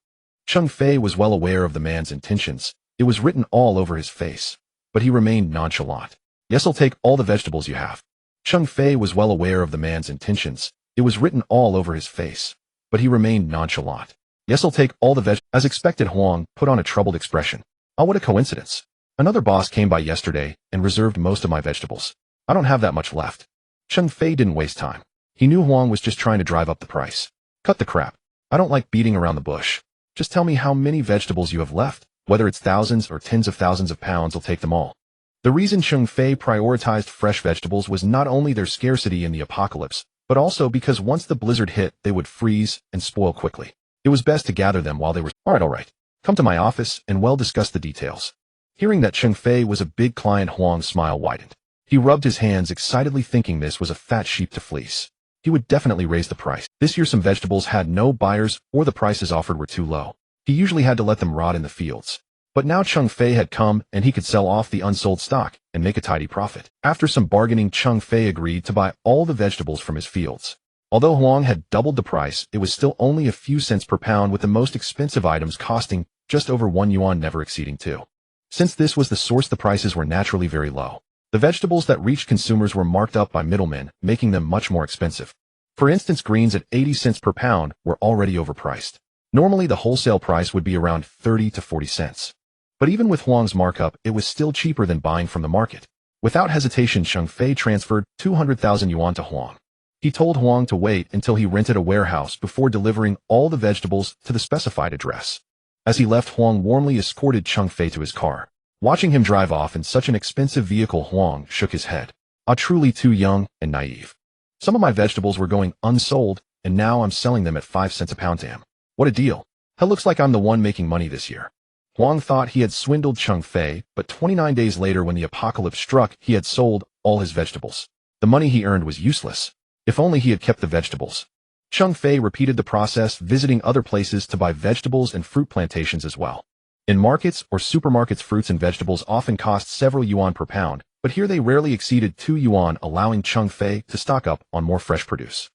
Cheng Fei was well aware of the man's intentions. It was written all over his face. But he remained nonchalant. "Yes, I'll take all the vegetables you have." Cheng Fei was well aware of the man's intentions. It was written all over his face. But he remained nonchalant. "Yes, I'll take all the veg—" As expected, Huang put on a troubled expression. "Oh, what a coincidence. Another boss came by yesterday and reserved most of my vegetables. I don't have that much left." Cheng Fei didn't waste time. He knew Huang was just trying to drive up the price. Cut the crap. I don't like beating around the bush. Just tell me how many vegetables you have left. Whether it's thousands or tens of thousands of pounds, I'll take them all. The reason Cheng Fei prioritized fresh vegetables was not only their scarcity in the apocalypse, but also because once the blizzard hit, they would freeze and spoil quickly. It was best to gather them while they were— All right. Come to my office and we'll discuss the details. Hearing that Cheng Fei was a big client, Huang's smile widened. He rubbed his hands excitedly, thinking this was a fat sheep to fleece. He would definitely raise the price. This year some vegetables had no buyers or the prices offered were too low. He usually had to let them rot in the fields. But now Cheng Fei had come and he could sell off the unsold stock and make a tidy profit. After some bargaining, Cheng Fei agreed to buy all the vegetables from his fields. Although Huang had doubled the price, it was still only a few cents per pound, with the most expensive items costing just over 1 yuan, never exceeding 2. Since this was the source, the prices were naturally very low. The vegetables that reached consumers were marked up by middlemen, making them much more expensive. For instance, greens at 80 cents per pound were already overpriced. Normally the wholesale price would be around 30 to 40 cents. But even with Huang's markup, it was still cheaper than buying from the market. Without hesitation, Cheng Fei transferred 200,000 yuan to Huang. He told Huang to wait until he rented a warehouse before delivering all the vegetables to the specified address. As he left, Huang warmly escorted Cheng Fei to his car. Watching him drive off in such an expensive vehicle, Huang shook his head. Ah, truly too young and naive. Some of my vegetables were going unsold, and now I'm selling them at 5 cents a pound to him. What a deal. Hell, looks like I'm the one making money this year. Huang thought he had swindled Cheng Fei, but 29 days later, when the apocalypse struck, he had sold all his vegetables. The money he earned was useless. If only he had kept the vegetables. Cheng Fei repeated the process, visiting other places to buy vegetables and fruit plantations as well. In markets or supermarkets, fruits and vegetables often cost several yuan per pound, but here they rarely exceeded 2 yuan, allowing Cheng Fei to stock up on more fresh produce.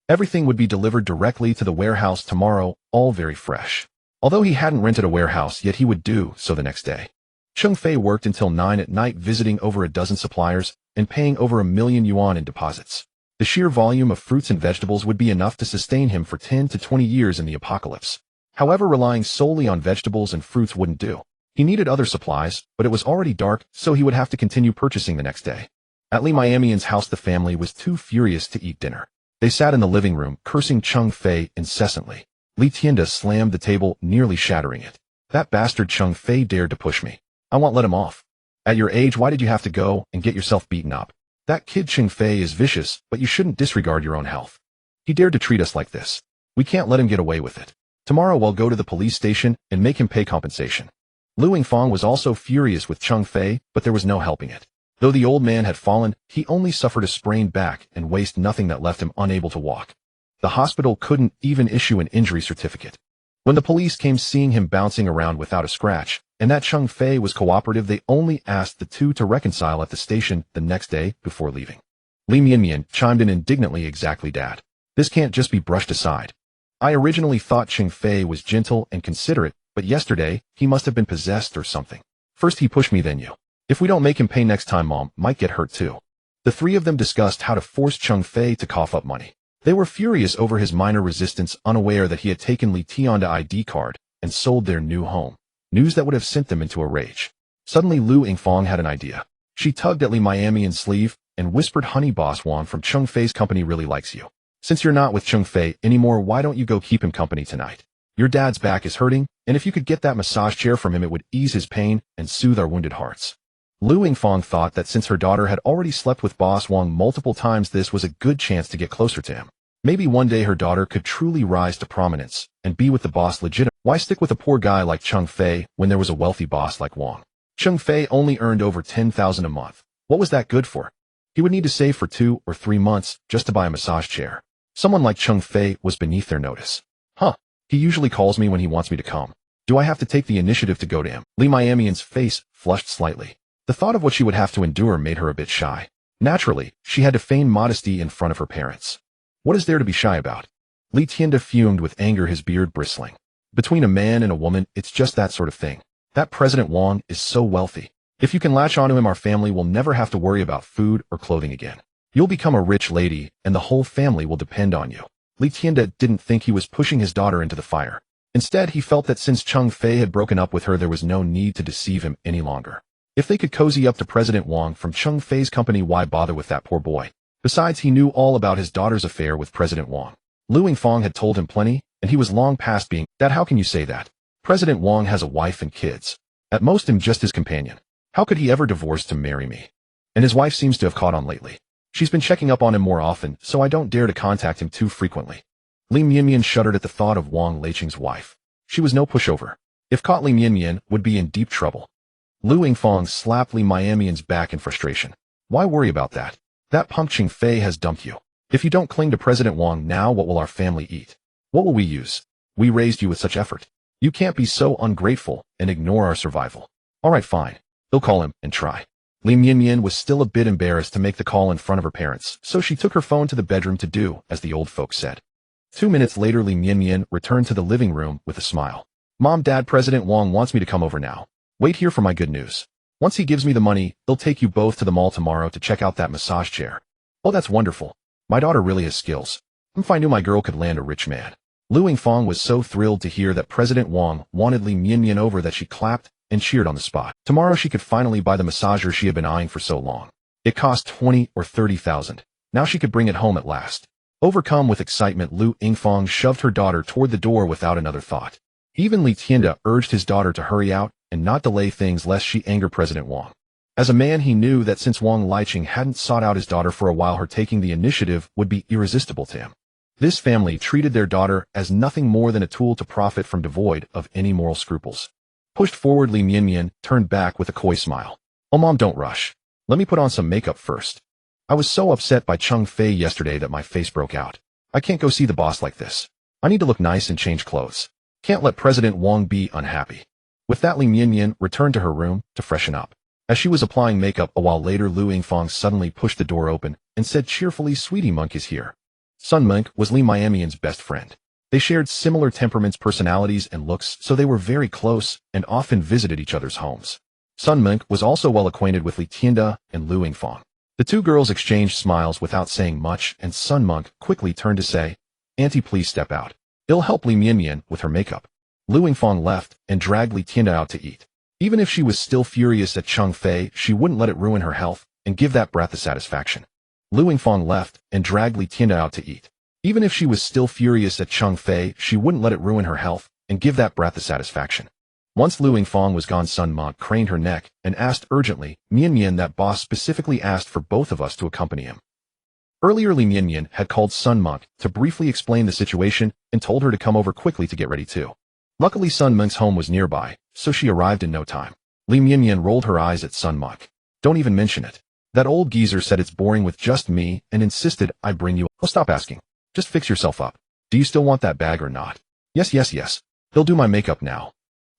Everything would be delivered directly to the warehouse tomorrow, all very fresh. Although he hadn't rented a warehouse yet, he would do so the next day. Cheng Fei worked until 9 at night, visiting over a dozen suppliers and paying over 1 million yuan in deposits. The sheer volume of fruits and vegetables would be enough to sustain him for 10 to 20 years in the apocalypse. However, relying solely on vegetables and fruits wouldn't do. He needed other supplies, but it was already dark, so he would have to continue purchasing the next day. At Li Miamian's house, the family was too furious to eat dinner. They sat in the living room, cursing Cheng Fei incessantly. Li Tienda slammed the table, nearly shattering it. That bastard Cheng Fei dared to push me. I won't let him off. At your age, why did you have to go and get yourself beaten up? That kid Cheng Fei is vicious, but you shouldn't disregard your own health. He dared to treat us like this. We can't let him get away with it. Tomorrow we'll go to the police station and make him pay compensation. Lu Yingfang was also furious with Cheng Fei, but there was no helping it. Though the old man had fallen, he only suffered a sprained back and waist, nothing that left him unable to walk. The hospital couldn't even issue an injury certificate. When the police came, seeing him bouncing around without a scratch, and that Cheng Fei was cooperative, they only asked the two to reconcile at the station the next day before leaving. Li Mianmian chimed in indignantly, "Exactly, Dad. This can't just be brushed aside. I originally thought Cheng Fei was gentle and considerate, but yesterday, he must have been possessed or something. First he pushed me, then you. If we don't make him pay next time, Mom might get hurt too." The three of them discussed how to force Cheng Fei to cough up money. They were furious over his minor resistance, unaware that he had taken Li Tian's ID card and sold their new home. News that would have sent them into a rage. Suddenly Lu Yingfang had an idea. She tugged at Li Miamian's sleeve and whispered, "Honey, Boss Wang from Cheng Fei's company really likes you. Since you're not with Cheng Fei anymore, why don't you go keep him company tonight? Your dad's back is hurting, and if you could get that massage chair from him, it would ease his pain and soothe our wounded hearts." Lu Yingfang thought that since her daughter had already slept with Boss Wang multiple times, this was a good chance to get closer to him. Maybe one day her daughter could truly rise to prominence and be with the boss legitimately. Why stick with a poor guy like Cheng Fei when there was a wealthy boss like Wang? Cheng Fei only earned over 10,000 a month. What was that good for? He would need to save for 2 or 3 months just to buy a massage chair. Someone like Cheng Fei was beneath their notice. He usually calls me when he wants me to come. Do I have to take the initiative to go to him? Li Miamian's face flushed slightly. The thought of what she would have to endure made her a bit shy. Naturally, she had to feign modesty in front of her parents. What is there to be shy about? Li Tienda fumed with anger, his beard bristling. Between a man and a woman, it's just that sort of thing. That President Wang is so wealthy. If you can latch onto him, our family will never have to worry about food or clothing again. You'll become a rich lady, and the whole family will depend on you. Li Tienda didn't think he was pushing his daughter into the fire. Instead, he felt that since Cheng Fei had broken up with her, there was no need to deceive him any longer. If they could cozy up to President Wang from Cheng Fei's company, why bother with that poor boy? Besides, he knew all about his daughter's affair with President Wang. Lu Yingfang had told him plenty, and he was long past being that. How can you say that? President Wang has a wife and kids. At most, I'm just his companion. How could he ever divorce to marry me? And his wife seems to have caught on lately. She's been checking up on him more often, so I don't dare to contact him too frequently. Li Mianmian shuddered at the thought of Wang Leiqing's wife. She was no pushover. If caught, Li Mianmian would be in deep trouble. Lu Yingfang slapped Li Mianmian's back in frustration. Why worry about that? That punk Cheng Fei has dumped you. If you don't cling to President Wang now, what will our family eat? What will we use? We raised you with such effort. You can't be so ungrateful and ignore our survival. All right, fine. They'll call him and try. Li Mianmian was still a bit embarrassed to make the call in front of her parents, so she took her phone to the bedroom to do as the old folks said. 2 minutes later, Li Mianmian returned to the living room with a smile. Mom, Dad, President Wang wants me to come over now. Wait here for my good news. Once he gives me the money, they'll take you both to the mall tomorrow to check out that massage chair. Oh, that's wonderful. My daughter really has skills. If I knew my girl could land a rich man. Lu Yingfang was so thrilled to hear that President Wang wanted Li Mianmian over that she clapped and cheered on the spot. Tomorrow she could finally buy the massager she had been eyeing for so long. It cost 20 or 30,000. Now she could bring it home at last. Overcome with excitement, Lu Yingfang shoved her daughter toward the door without another thought. Even Li Tianda urged his daughter to hurry out and not delay things lest she anger President Wang. As a man, he knew that since Wang Leiqing hadn't sought out his daughter for a while, her taking the initiative would be irresistible to him. This family treated their daughter as nothing more than a tool to profit from, devoid of any moral scruples. Pushed forward, Li Mianmian turned back with a coy smile. Oh, Mom, don't rush. Let me put on some makeup first. I was so upset by Cheng Fei yesterday that my face broke out. I can't go see the boss like this. I need to look nice and change clothes. Can't let President Wang be unhappy. With that, Li Mianmian returned to her room to freshen up. As she was applying makeup a while later, Lu Yingfang suddenly pushed the door open and said cheerfully, Sweetie Monk is here. Sun Monk was Li Mianmian's best friend. They shared similar temperaments, personalities, and looks, so they were very close and often visited each other's homes. Sun Monk was also well acquainted with Li Tianda and Lu Yingfang. The two girls exchanged smiles without saying much, and Sun Monk quickly turned to say, Auntie, please step out. It'll help Li Mianmian with her makeup. Lu Yingfang left and dragged Li Tianda out to eat. Even if she was still furious at Cheng Fei, she wouldn't let it ruin her health and give that brat the satisfaction. Lu Yingfang left and dragged Li Tianda out to eat. Even if she was still furious at Cheng Fei, she wouldn't let it ruin her health and give that brat the satisfaction. Once Lu Yingfang was gone, Sun Monk craned her neck and asked urgently, Mianmian, that boss specifically asked for both of us to accompany him. Earlier, Li Mianmian had called Sun Monk to briefly explain the situation and told her to come over quickly to get ready too. Luckily, Sun Monk's home was nearby, so she arrived in no time. Li Mianmian rolled her eyes at Sun Monk. Don't even mention it. That old geezer said it's boring with just me and insisted I bring you. Oh, stop asking. Just fix yourself up. Do you still want that bag or not? Yes. He'll do my makeup now.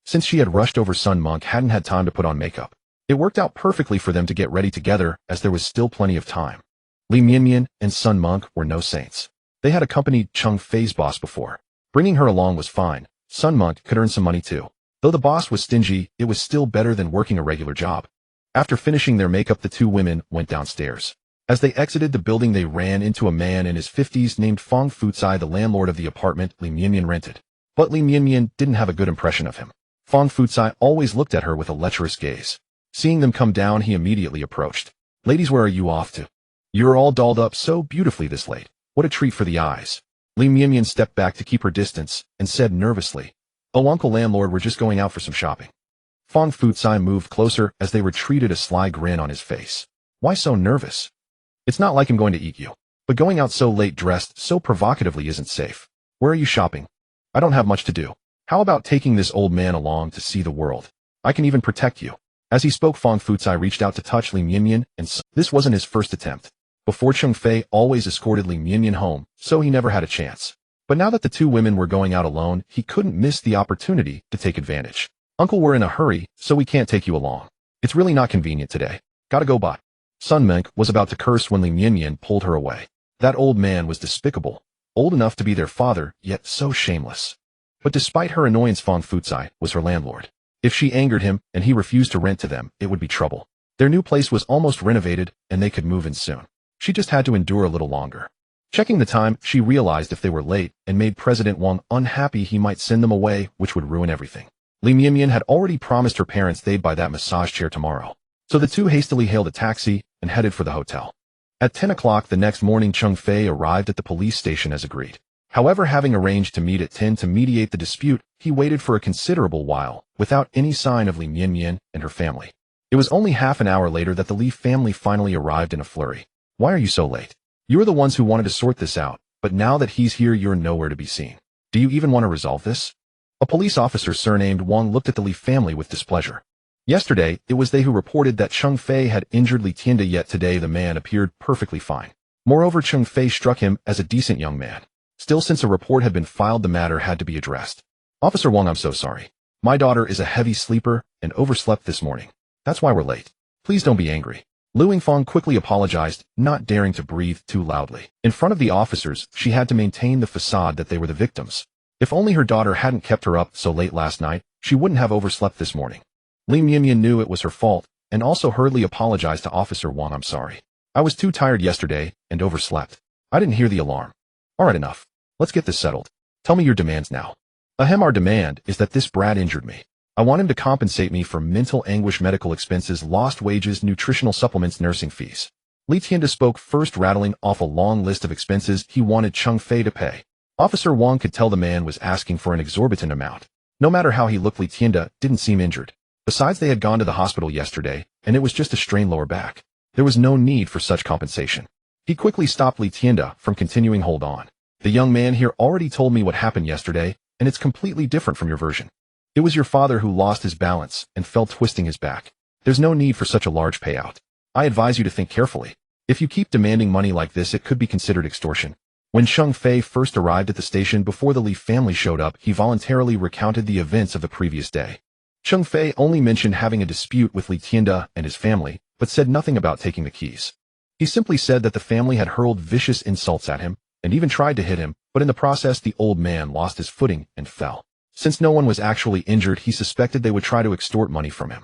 Since she had rushed over, Sun Monk hadn't had time to put on makeup. It worked out perfectly for them to get ready together, as there was still plenty of time. Li Mianmian and Sun Monk were no saints. They had accompanied Cheng Fei's boss before. Bringing her along was fine. Sun Monk could earn some money too. Though the boss was stingy, it was still better than working a regular job. After finishing their makeup, the two women went downstairs. As they exited the building, they ran into a man in his 50s named Fang Fucai, the landlord of the apartment Li Mianmian rented. But Li Mianmian didn't have a good impression of him. Fang Fucai always looked at her with a lecherous gaze. Seeing them come down, he immediately approached. Ladies, where are you off to? You're all dolled up so beautifully this late. What a treat for the eyes. Li Mianmian stepped back to keep her distance and said nervously, Oh, Uncle Landlord, we're just going out for some shopping. Fang Fucai moved closer as they retreated, a sly grin on his face. Why so nervous? It's not like I'm going to eat you. But going out so late dressed so provocatively isn't safe. Where are you shopping? I don't have much to do. How about taking this old man along to see the world? I can even protect you. As he spoke, Fang Fucai reached out to touch Li Mianmian, and this wasn't his first attempt. Before, Cheng Fei always escorted Li Mianmian home, so he never had a chance. But now that the two women were going out alone, he couldn't miss the opportunity to take advantage. Uncle, we're in a hurry, so we can't take you along. It's really not convenient today. Gotta go, bye. Sun Monk was about to curse when Li Mianmian pulled her away. That old man was despicable. Old enough to be their father, yet so shameless. But despite her annoyance, Fang Fucai was her landlord. If she angered him and he refused to rent to them, it would be trouble. Their new place was almost renovated and they could move in soon. She just had to endure a little longer. Checking the time, she realized if they were late and made President Wang unhappy, he might send them away, which would ruin everything. Li Mianmian had already promised her parents they'd buy that massage chair tomorrow. So the two hastily hailed a taxi and headed for the hotel. At 10 o'clock the next morning, Cheng Fei arrived at the police station as agreed. However, having arranged to meet at 10 to mediate the dispute, he waited for a considerable while, without any sign of Li Mianmian and her family. It was only half an hour later that the Li family finally arrived in a flurry. "Why are you so late? You're the ones who wanted to sort this out, but now that he's here you're nowhere to be seen. Do you even want to resolve this?" A police officer surnamed Wang looked at the Li family with displeasure. Yesterday, it was they who reported that Cheng Fei had injured Li Tianda, yet today the man appeared perfectly fine. Moreover, Cheng Fei struck him as a decent young man. Still, since a report had been filed, the matter had to be addressed. "Officer Wang, I'm so sorry. My daughter is a heavy sleeper and overslept this morning. That's why we're late. Please don't be angry." Lu Yingfang quickly apologized, not daring to breathe too loudly. In front of the officers, she had to maintain the facade that they were the victims. If only her daughter hadn't kept her up so late last night, she wouldn't have overslept this morning. Li Mianmian knew it was her fault, and also hurriedly apologized to Officer Wang. "I'm sorry. I was too tired yesterday and overslept. I didn't hear the alarm." "Alright, enough. Let's get this settled. Tell me your demands now." Our demand is that this brat injured me. I want him to compensate me for mental anguish, medical expenses, lost wages, nutritional supplements, nursing fees. Li Tianda spoke first, rattling off a long list of expenses he wanted Cheng Fei to pay. Officer Wang could tell the man was asking for an exorbitant amount. No matter how he looked, Li Tianda didn't seem injured. Besides, they had gone to the hospital yesterday, and it was just a strained lower back. There was no need for such compensation. He quickly stopped Li Tianda from continuing. "Hold on. The young man here already told me what happened yesterday, and it's completely different from your version. It was your father who lost his balance and fell, twisting his back. There's no need for such a large payout. I advise you to think carefully. If you keep demanding money like this, it could be considered extortion." When Cheng Fei first arrived at the station before the Li family showed up, he voluntarily recounted the events of the previous day. Cheng Fei only mentioned having a dispute with Li Tianda and his family, but said nothing about taking the keys. He simply said that the family had hurled vicious insults at him, and even tried to hit him, but in the process the old man lost his footing and fell. Since no one was actually injured, he suspected they would try to extort money from him.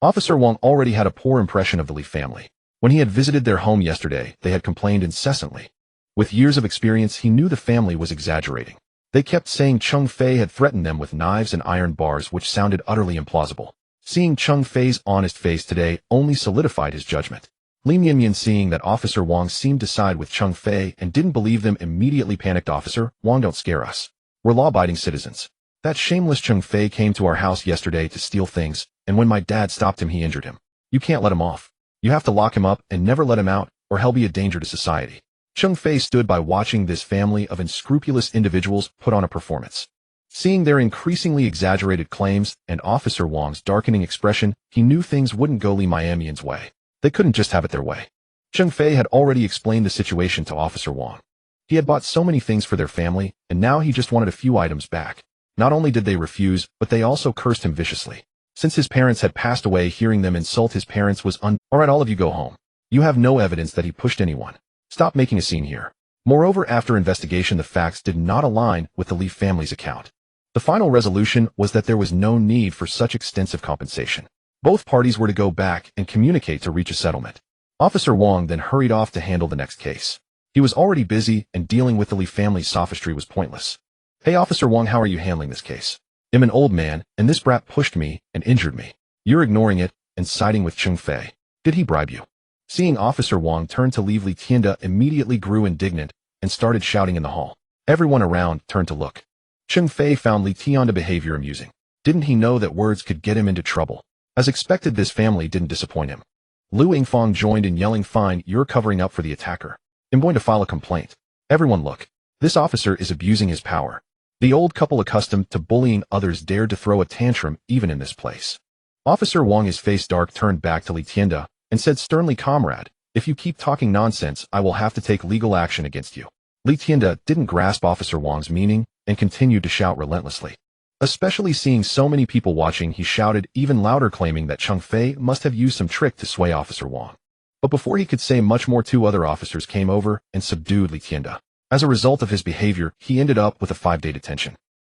Officer Wang already had a poor impression of the Li family. When he had visited their home yesterday, they had complained incessantly. With years of experience, he knew the family was exaggerating. They kept saying Cheng Fei had threatened them with knives and iron bars, which sounded utterly implausible. Seeing Cheng Fei's honest face today only solidified his judgment. Li Mianmian, seeing that Officer Wang seemed to side with Cheng Fei and didn't believe them, immediately panicked. "Officer Wang, don't scare us. We're law-abiding citizens. That shameless Cheng Fei came to our house yesterday to steal things, and when my dad stopped him, he injured him. You can't let him off. You have to lock him up and never let him out, or he'll be a danger to society." Cheng Fei stood by watching this family of unscrupulous individuals put on a performance. Seeing their increasingly exaggerated claims and Officer Wang's darkening expression, he knew things wouldn't go Li Mianmian's way. They couldn't just have it their way. Cheng Fei had already explained the situation to Officer Wang. He had bought so many things for their family, and now he just wanted a few items back. Not only did they refuse, but they also cursed him viciously. Since his parents had passed away, hearing them insult his parents was "Alright, all of you go home. You have no evidence that he pushed anyone. Stop making a scene here." Moreover, after investigation, the facts did not align with the Li family's account. The final resolution was that there was no need for such extensive compensation. Both parties were to go back and communicate to reach a settlement. Officer Wang then hurried off to handle the next case. He was already busy, and dealing with the Li family's sophistry was pointless. "Hey, Officer Wang, how are you handling this case? I'm an old man, and this brat pushed me and injured me. You're ignoring it and siding with Cheng Fei. Did he bribe you?" Seeing Officer Wang turn to leave, Li Tianda immediately grew indignant and started shouting in the hall. Everyone around turned to look. Cheng Fei found Li Tianda's behavior amusing. Didn't he know that words could get him into trouble? As expected, this family didn't disappoint him. Lu Yingfang joined in yelling, "Fine, you're covering up for the attacker. I'm going to file a complaint. Everyone look. This officer is abusing his power." The old couple, accustomed to bullying others, dared to throw a tantrum even in this place. Officer Wang, his face dark, turned back to Li Tianda and said sternly, "Comrade, if you keep talking nonsense, I will have to take legal action against you." Li Tianda didn't grasp Officer Wang's meaning and continued to shout relentlessly. Especially seeing so many people watching, he shouted even louder, claiming that Cheng Fei must have used some trick to sway Officer Wang. But before he could say much more, 2 other officers came over and subdued Li Tianda. As a result of his behavior, he ended up with a 5-day detention.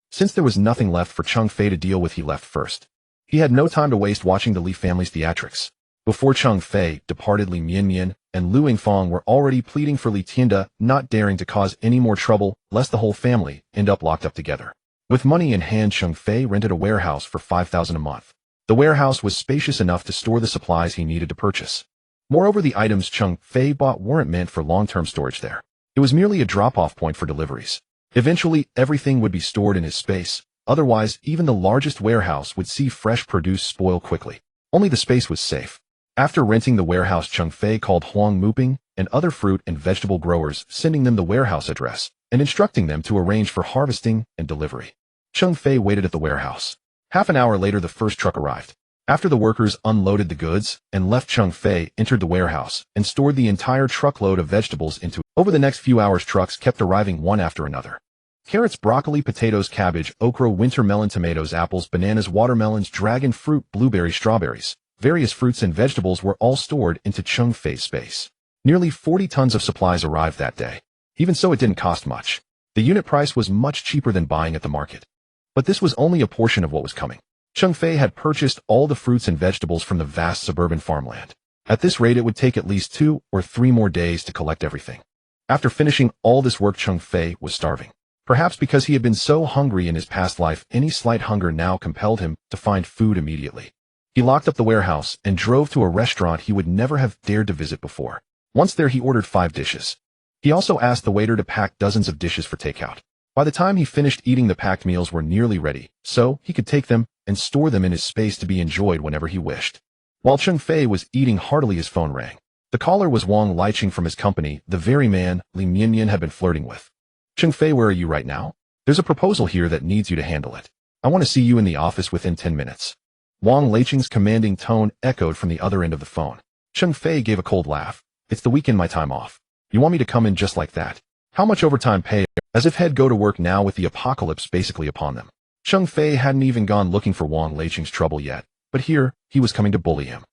Since there was nothing left for Cheng Fei to deal with, he left first. He had no time to waste watching the Li family's theatrics. Before Cheng Fei departed, Li Mianmian and Lu Yingfang were already pleading for Li Tianda, not daring to cause any more trouble lest the whole family end up locked up together. With money in hand, Cheng Fei rented a warehouse for 5,000 a month. The warehouse was spacious enough to store the supplies he needed to purchase. Moreover, the items Cheng Fei bought weren't meant for long-term storage there. It was merely a drop-off point for deliveries. Eventually, everything would be stored in his space. Otherwise, even the largest warehouse would see fresh produce spoil quickly. Only the space was safe. After renting the warehouse, Cheng Fei called Huang Muping and other fruit and vegetable growers, sending them the warehouse address and instructing them to arrange for harvesting and delivery. Cheng Fei waited at the warehouse. Half an hour later, the first truck arrived. After the workers unloaded the goods and left, Cheng Fei entered the warehouse and stored the entire truckload of vegetables into it. Over the next few hours, trucks kept arriving one after another. Carrots, broccoli, potatoes, cabbage, okra, winter melon, tomatoes, apples, bananas, watermelons, dragon fruit, blueberries, strawberries. Various fruits and vegetables were all stored into Cheng Fei's space. Nearly 40 tons of supplies arrived that day. Even so, it didn't cost much. The unit price was much cheaper than buying at the market. But this was only a portion of what was coming. Cheng Fei had purchased all the fruits and vegetables from the vast suburban farmland. At this rate, it would take at least 2 or 3 more days to collect everything. After finishing all this work, Cheng Fei was starving. Perhaps because he had been so hungry in his past life, any slight hunger now compelled him to find food immediately. He locked up the warehouse and drove to a restaurant he would never have dared to visit before. Once there, he ordered 5 dishes. He also asked the waiter to pack dozens of dishes for takeout. By the time he finished eating, the packed meals were nearly ready, so he could take them and store them in his space to be enjoyed whenever he wished. While Cheng Fei was eating heartily, his phone rang. The caller was Wang Liqing from his company, the very man Li Mianyan had been flirting with. Cheng Fei, where are you right now? There's a proposal here that needs you to handle it. I want to see you in the office within 10 minutes. Wang Liqing's commanding tone echoed from the other end of the phone. Cheng Fei gave a cold laugh. It's the weekend, my time off. You want me to come in just like that? How much overtime pay? As if he'd go to work now with the apocalypse basically upon them. Cheng Fei hadn't even gone looking for Wang Liqing's trouble yet, but here, he was coming to bully him.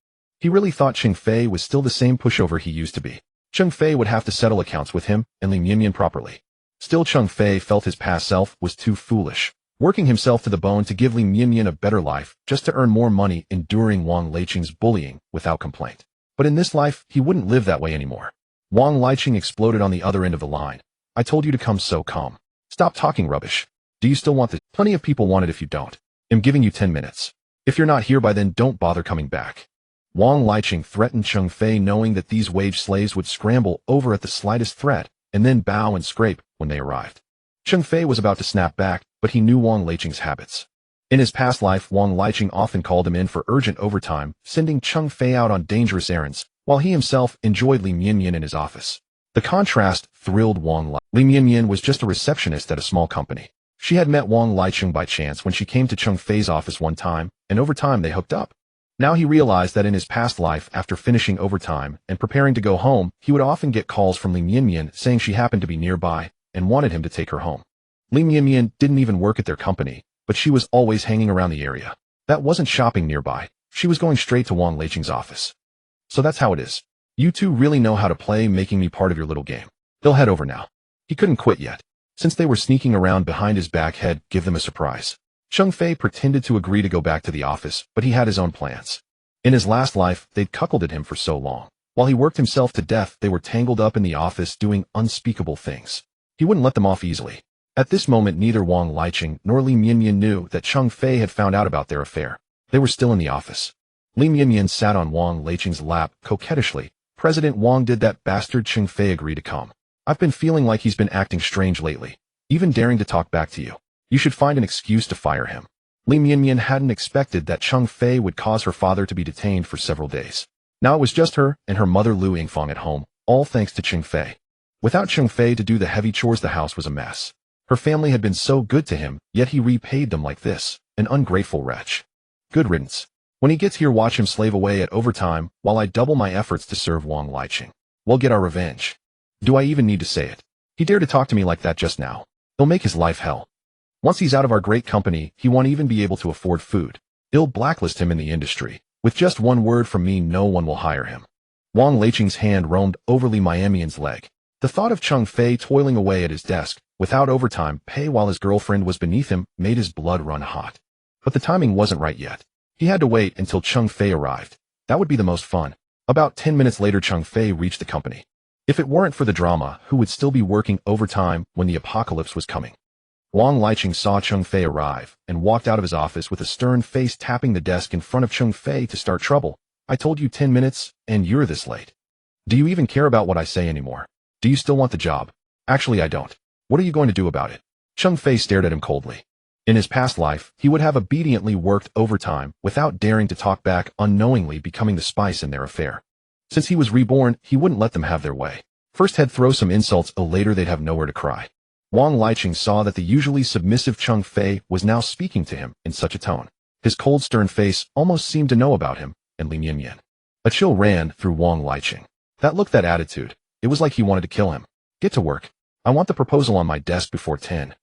He really thought Cheng Fei was still the same pushover he used to be. Cheng Fei would have to settle accounts with him and Li Mianyan properly. Still, Cheng Fei felt his past self was too foolish, working himself to the bone to give Li Mianyan a better life just to earn more money, enduring Wang Liqing's bullying without complaint. But in this life, he wouldn't live that way anymore. Wang Liqing exploded on the other end of the line. I told you to come, so come. Stop talking rubbish. Do you still want this? Plenty of people want it if you don't. I'm giving you 10 minutes. If you're not here by then, don't bother coming back. Wang Liqing threatened Cheng Fei, knowing that these wage slaves would scramble over at the slightest threat and then bow and scrape when they arrived. Cheng Fei was about to snap back, but he knew Wang Liqing's habits. In his past life, Wang Liqing often called him in for urgent overtime, sending Cheng Fei out on dangerous errands, while he himself enjoyed Li Mianyan in his office. The contrast thrilled Wang Liqing. Li Mianyan was just a receptionist at a small company. She had met Wang Liqing by chance when she came to Cheng Fei's office one time, and over time they hooked up. Now he realized that in his past life, after finishing overtime and preparing to go home, he would often get calls from Li Mianyan saying she happened to be nearby and wanted him to take her home. Li Mianyan didn't even work at their company, but she was always hanging around the area. That wasn't shopping nearby. She was going straight to Wang Liqing's office. So that's how it is. You two really know how to play, making me part of your little game. They'll head over now. He couldn't quit yet. Since they were sneaking around behind his back, he'd give them a surprise. Cheng Fei pretended to agree to go back to the office, but he had his own plans. In his last life, they'd cuckolded him for so long. While he worked himself to death, they were tangled up in the office doing unspeakable things. He wouldn't let them off easily. At this moment, neither Wang Liqing nor Li Mianyan knew that Cheng Fei had found out about their affair. They were still in the office. Li Mianyan sat on Wang Liqing's lap coquettishly. President Wang, did that bastard Cheng Fei agree to come? I've been feeling like he's been acting strange lately, even daring to talk back to you. You should find an excuse to fire him. Li Mianyan hadn't expected that Cheng Fei would cause her father to be detained for several days. Now it was just her and her mother Lu Yingfang at home, all thanks to Cheng Fei. Without Cheng Fei to do the heavy chores, the house was a mess. Her family had been so good to him, yet he repaid them like this, an ungrateful wretch. Good riddance. When he gets here, watch him slave away at overtime while I double my efforts to serve Wang Liqing. We'll get our revenge. Do I even need to say it? He dared to talk to me like that just now. He'll make his life hell. Once he's out of our great company, he won't even be able to afford food. It'll blacklist him in the industry. With just one word from me, no one will hire him. Wang Liqing's hand roamed over Li Mianyan's leg. The thought of Cheng Fei toiling away at his desk, without overtime pay while his girlfriend was beneath him, made his blood run hot. But the timing wasn't right yet. He had to wait until Cheng Fei arrived. That would be the most fun. About 10 minutes later, Cheng Fei reached the company. If it weren't for the drama, who would still be working overtime when the apocalypse was coming? Wang Liqing saw Cheng Fei arrive and walked out of his office with a stern face, tapping the desk in front of Cheng Fei to start trouble. I told you 10 minutes, and you're this late. Do you even care about what I say anymore? Do you still want the job? Actually, I don't. What are you going to do about it? Cheng Fei stared at him coldly. In his past life, he would have obediently worked overtime without daring to talk back, unknowingly becoming the spice in their affair. Since he was reborn, he wouldn't let them have their way. First he'd throw some insults, later they'd have nowhere to cry. Wang Liqing saw that the usually submissive Cheng Fei was now speaking to him in such a tone. His cold, stern face almost seemed to know about him and Li Mianyan. A chill ran through Wang Liqing. That look, that attitude, it was like he wanted to kill him. Get to work. I want the proposal on my desk before 10.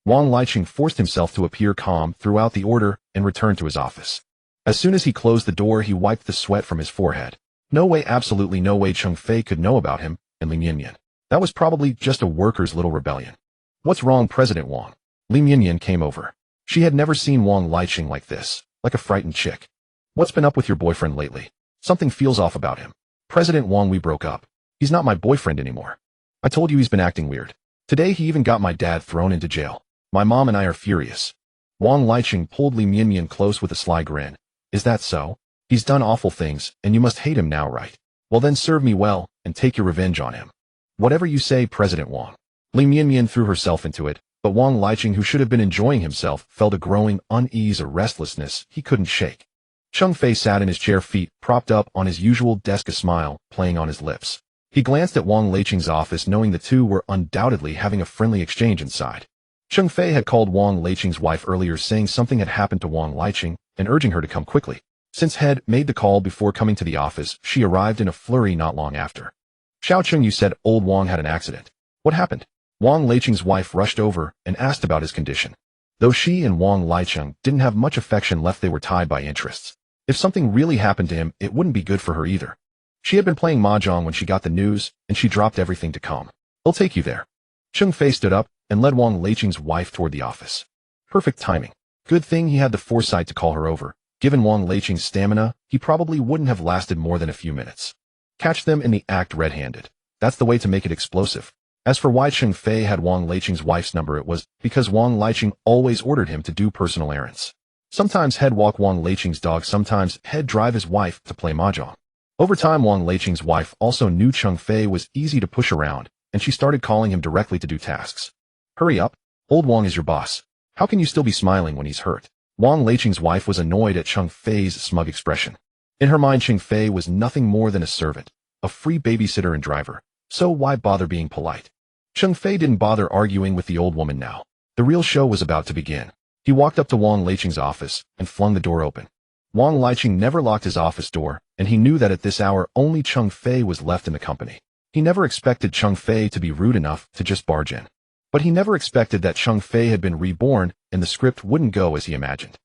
Wang Liqing forced himself to appear calm throughout the order and returned to his office. As soon as he closed the door, he wiped the sweat from his forehead. No way, absolutely no way Cheng Fei could know about him and Li Mianyan. That was probably just a worker's little rebellion. What's wrong, President Wang? Li Mianyan came over. She had never seen Wang Liqing like this, like a frightened chick. What's been up with your boyfriend lately? Something feels off about him. President Wang, we broke up. He's not my boyfriend anymore. I told you he's been acting weird. Today he even got my dad thrown into jail. My mom and I are furious. Wang Liqing pulled Li Mianyan close with a sly grin. Is that so? He's done awful things, and you must hate him now, right? Well then serve me well, and take your revenge on him. Whatever you say, President Wang. Li Mianyan threw herself into it, but Wang Liqing, who should have been enjoying himself, felt a growing unease, a restlessness he couldn't shake. Cheng Fei sat in his chair, feet propped up on his usual desk, a smile playing on his lips. He glanced at Wang Liqing's office, knowing the two were undoubtedly having a friendly exchange inside. Cheng Fei had called Wang Liqing's wife earlier, saying something had happened to Wang Liqing and urging her to come quickly. Since Head made the call before coming to the office, she arrived in a flurry not long after. Xiao Cheng, you said old Wang had an accident. What happened? Wang Liqing's wife rushed over and asked about his condition. Though she and Wang Liqing didn't have much affection left, they were tied by interests. If something really happened to him, it wouldn't be good for her either. She had been playing mahjong when she got the news, and she dropped everything to come. I'll take you there. Cheng Fei stood up and led Wang Liqing's wife toward the office. Perfect timing. Good thing he had the foresight to call her over. Given Wang Liqing's stamina, he probably wouldn't have lasted more than a few minutes. Catch them in the act red-handed. That's the way to make it explosive. As for why Cheng Fei had Wang Liqing's wife's number, it was because Wang Liqing always ordered him to do personal errands. Sometimes He'd walk Wang Liqing's dog, sometimes He'd drive his wife to play mahjong. Over time, Wang Liqing's wife also knew Cheng Fei was easy to push around, and she started calling him directly to do tasks. Hurry up. Old Wang is your boss. How can you still be smiling when he's hurt? Wang Liqing's wife was annoyed at Cheng Fei's smug expression. In her mind, Cheng Fei was nothing more than a servant, a free babysitter and driver, so why bother being polite? Cheng Fei didn't bother arguing with the old woman now. The real show was about to begin. He walked up to Wang Liqing's office and flung the door open. Wang Liqing never locked his office door, and he knew that at this hour only Cheng Fei was left in the company. He never expected Cheng Fei to be rude enough to just barge in. But he never expected that Cheng Fei had been reborn and the script wouldn't go as he imagined.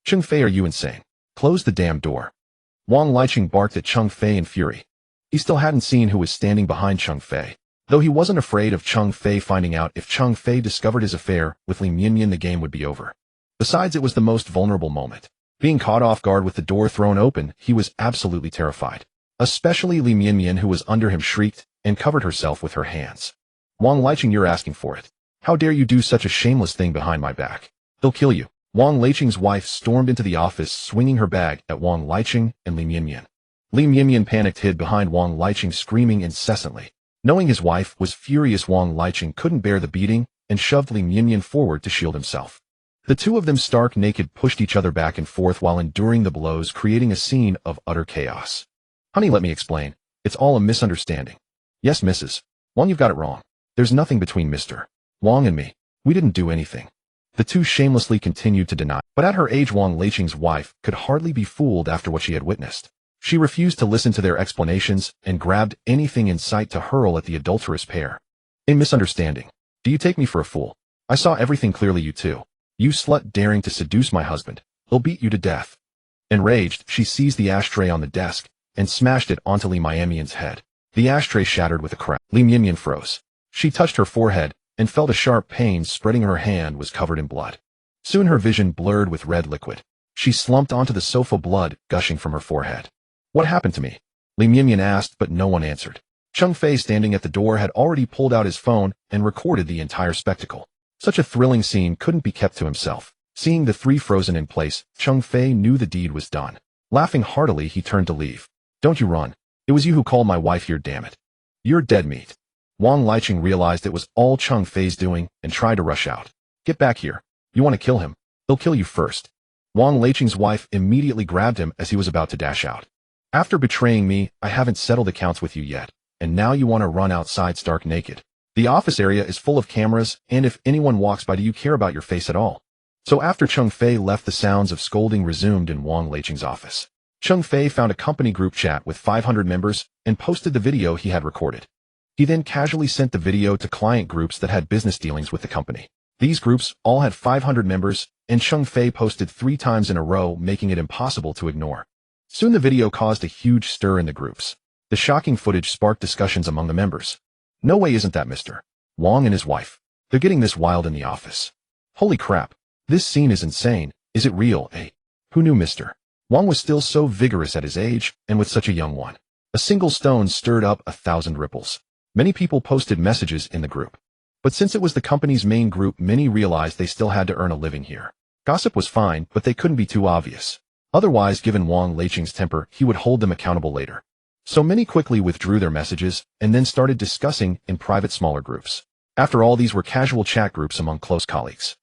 Cheng Fei, are you insane? Close the damn door. Wang Liqing barked at Cheng Fei in fury. He still hadn't seen who was standing behind Cheng Fei. Though he wasn't afraid of Cheng Fei finding out. If Cheng Fei discovered his affair with Li Mianyan, the game would be over. Besides, it was the most vulnerable moment. Being caught off guard with the door thrown open, he was absolutely terrified. Especially Li Mianyan, who was under him, shrieked and covered herself with her hands. Wang Liqing, you're asking for it. How dare you do such a shameless thing behind my back? They'll kill you. Wang Liqing's wife stormed into the office, swinging her bag at Wang Liqing and Li Mianyan. Li Mianyan panicked, hid behind Wang Liqing, screaming incessantly. Knowing his wife was furious, Wang Liqing couldn't bear the beating and shoved Li Mianyan forward to shield himself. The two of them, stark naked, pushed each other back and forth while enduring the blows, creating a scene of utter chaos. Honey, let me explain. It's all a misunderstanding. Yes, Mrs. Wang, you've got it wrong. There's nothing between Mr. Wang and me. We didn't do anything. The two shamelessly continued to deny, but at her age, Wang Liqing's wife could hardly be fooled after what she had witnessed. She refused to listen to their explanations and grabbed anything in sight to hurl at the adulterous pair. A misunderstanding. Do you take me for a fool? I saw everything clearly, you too. You slut daring to seduce my husband. He'll beat you to death. Enraged, she seized the ashtray on the desk and smashed it onto Li Mianyan's head. The ashtray shattered with a crack. Li Mianyan froze. She touched her forehead and felt a sharp pain spreading. Her hand was covered in blood. Soon her vision blurred with red liquid. She slumped onto the sofa, blood gushing from her forehead. What happened to me? Li Mianyan asked, but no one answered. Cheng Fei, standing at the door, had already pulled out his phone and recorded the entire spectacle. Such a thrilling scene couldn't be kept to himself. Seeing the three frozen in place, Cheng Fei knew the deed was done. Laughing heartily, he turned to leave. Don't you run. It was you who called my wife here, damn it. You're dead meat. Wang Liqing realized it was all Cheng Fei's doing and tried to rush out. Get back here. You want to kill him? He'll kill you first. Wang Liqing's wife immediately grabbed him as he was about to dash out. After betraying me, I haven't settled accounts with you yet, and now you want to run outside stark naked. The office area is full of cameras, and if anyone walks by, do you care about your face at all? So after Cheng Fei left, the sounds of scolding resumed in Wang Liqing's office. Cheng Fei found a company group chat with 500 members and posted the video he had recorded. He then casually sent the video to client groups that had business dealings with the company. These groups all had 500 members, and Cheng Fei posted 3 times in a row, making it impossible to ignore. Soon the video caused a huge stir in the groups. The shocking footage sparked discussions among the members. No way isn't that Mr. Wang and his wife. They're getting this wild in the office. Holy crap. This scene is insane. Is it real, eh? Who knew Mr. Wang was still so vigorous at his age, and with such a young one? A single stone stirred up 1,000 ripples. Many people posted messages in the group. But since it was the company's main group, many realized they still had to earn a living here. Gossip was fine, but they couldn't be too obvious. Otherwise, given Wang Liqing's temper, he would hold them accountable later. So many quickly withdrew their messages, and then started discussing in private smaller groups. After all, these were casual chat groups among close colleagues.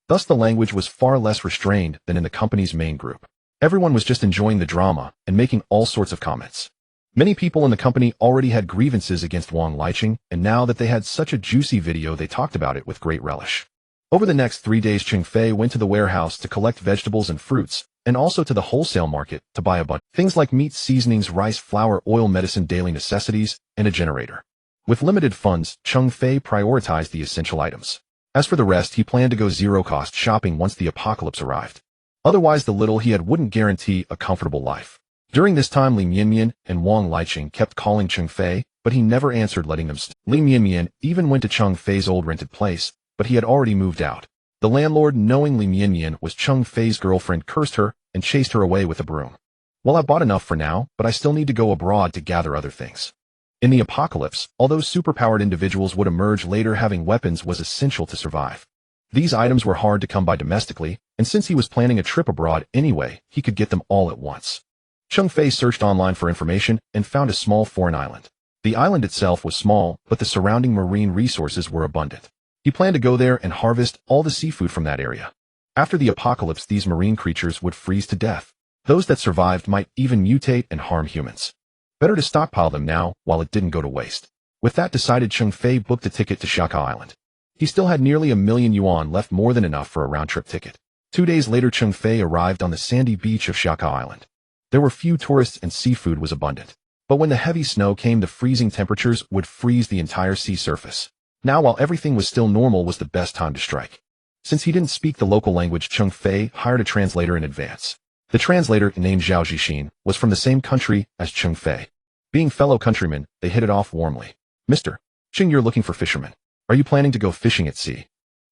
Thus the language was far less restrained than in the company's main group. Everyone was just enjoying the drama and making all sorts of comments. Many people in the company already had grievances against Wang Liqing, and now that they had such a juicy video, they talked about it with great relish. Over the next 3 days, Cheng Fei went to the warehouse to collect vegetables and fruits, and also to the wholesale market to buy a bunch of things like meat, seasonings, rice, flour, oil, medicine, daily necessities, and a generator. With limited funds, Cheng Fei prioritized the essential items. As for the rest, he planned to go zero-cost shopping once the apocalypse arrived. Otherwise, the little he had wouldn't guarantee a comfortable life. During this time, Li Mianmian and Wang Liqing kept calling Cheng Fei, but he never answered, letting them stay. Li Mianmian even went to Cheng Fei's old rented place, but he had already moved out. The landlord, knowing Li Mianmian was Cheng Fei's girlfriend, cursed her and chased her away with a broom. Well, I've bought enough for now, but I still need to go abroad to gather other things. In the apocalypse, although superpowered individuals would emerge later, having weapons was essential to survive. These items were hard to come by domestically, and since he was planning a trip abroad anyway, he could get them all at once. Cheng Fei searched online for information and found a small foreign island. The island itself was small, but the surrounding marine resources were abundant. He planned to go there and harvest all the seafood from that area. After the apocalypse, these marine creatures would freeze to death. Those that survived might even mutate and harm humans. Better to stockpile them now, while it didn't go to waste. With that decided, Cheng Fei booked a ticket to 𝓃 Island. He still had nearly 1,000,000 yuan left, more than enough for a round-trip ticket. 2 days later, Cheng Fei arrived on the sandy beach of 𝓃 Island. There were few tourists and seafood was abundant. But when the heavy snow came, the freezing temperatures would freeze the entire sea surface. Now, while everything was still normal, was the best time to strike. Since he didn't speak the local language, Cheng Fei hired a translator in advance. The translator, named Zhao Zhixin, was from the same country as Cheng Fei. Being fellow countrymen, they hit it off warmly. Mr. Cheng, you're looking for fishermen. Are you planning to go fishing at sea?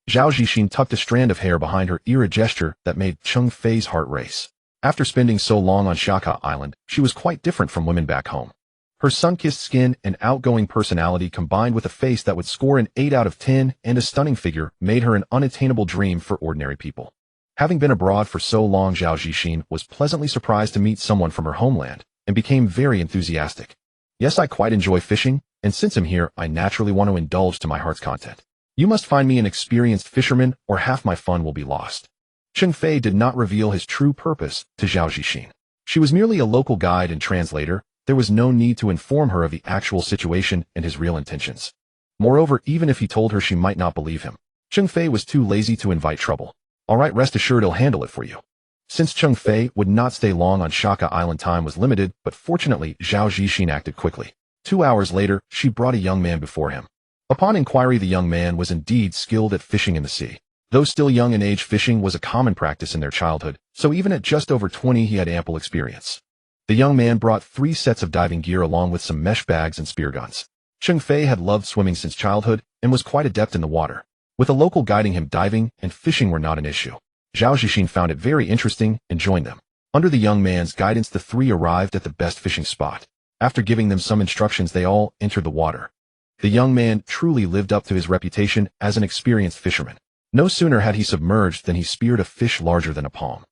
Zhao Zhixin tucked a strand of hair behind her ear, a gesture that made Cheng Fei's heart race. After spending so long on 𝓃 Island, she was quite different from women back home. Her sun-kissed skin and outgoing personality, combined with a face that would score an 8 out of 10 and a stunning figure, made her an unattainable dream for ordinary people. Having been abroad for so long, Zhao Zhixin was pleasantly surprised to meet someone from her homeland, and became very enthusiastic. Yes, I quite enjoy fishing, and since I'm here, I naturally want to indulge to my heart's content. You must find me an experienced fisherman, or half my fun will be lost. Cheng Fei did not reveal his true purpose to Zhao Zhixin. She was merely a local guide and translator. There was no need to inform her of the actual situation and his real intentions. Moreover, even if he told her, she might not believe him. Cheng Fei was too lazy to invite trouble. All right, rest assured he'll handle it for you. Since Cheng Fei would not stay long on 𝓃 Island, time was limited, but fortunately, Zhao Zhixin acted quickly. 2 hours later, she brought a young man before him. Upon inquiry, the young man was indeed skilled at fishing in the sea. Though still young in age, fishing was a common practice in their childhood, so even at just over 20, he had ample experience. The young man brought 3 sets of diving gear along with some mesh bags and spear guns. Cheng Fei had loved swimming since childhood and was quite adept in the water. With a local guiding him, diving and fishing were not an issue. Zhao Zhixin found it very interesting and joined them. Under the young man's guidance, the 3 arrived at the best fishing spot. After giving them some instructions, they all entered the water. The young man truly lived up to his reputation as an experienced fisherman. No sooner had he submerged than he speared a fish larger than a palm.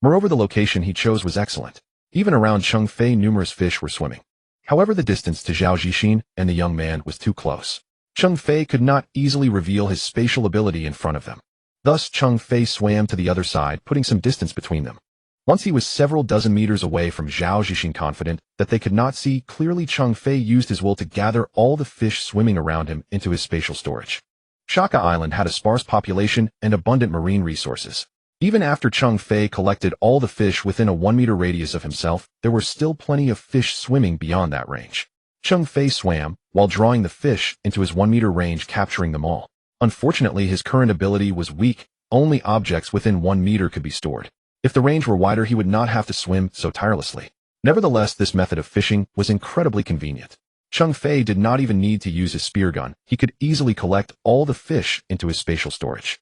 Moreover, the location he chose was excellent. Even around Cheng Fei, numerous fish were swimming. However, the distance to Zhao Zixin and the young man was too close. Cheng Fei could not easily reveal his spatial ability in front of them. Thus, Cheng Fei swam to the other side, putting some distance between them. Once he was several dozen meters away from Zhao Zixin, confident that they could not see clearly, Cheng Fei used his will to gather all the fish swimming around him into his spatial storage. Shaka Island had a sparse population and abundant marine resources. Even after Cheng Fei collected all the fish within a 1-meter radius of himself, there were still plenty of fish swimming beyond that range. Cheng Fei swam, while drawing the fish into his 1-meter range, capturing them all. Unfortunately, his current ability was weak. Only objects within 1 meter could be stored. If the range were wider, he would not have to swim so tirelessly. Nevertheless, this method of fishing was incredibly convenient. Cheng Fei did not even need to use his spear gun. He could easily collect all the fish into his spatial storage.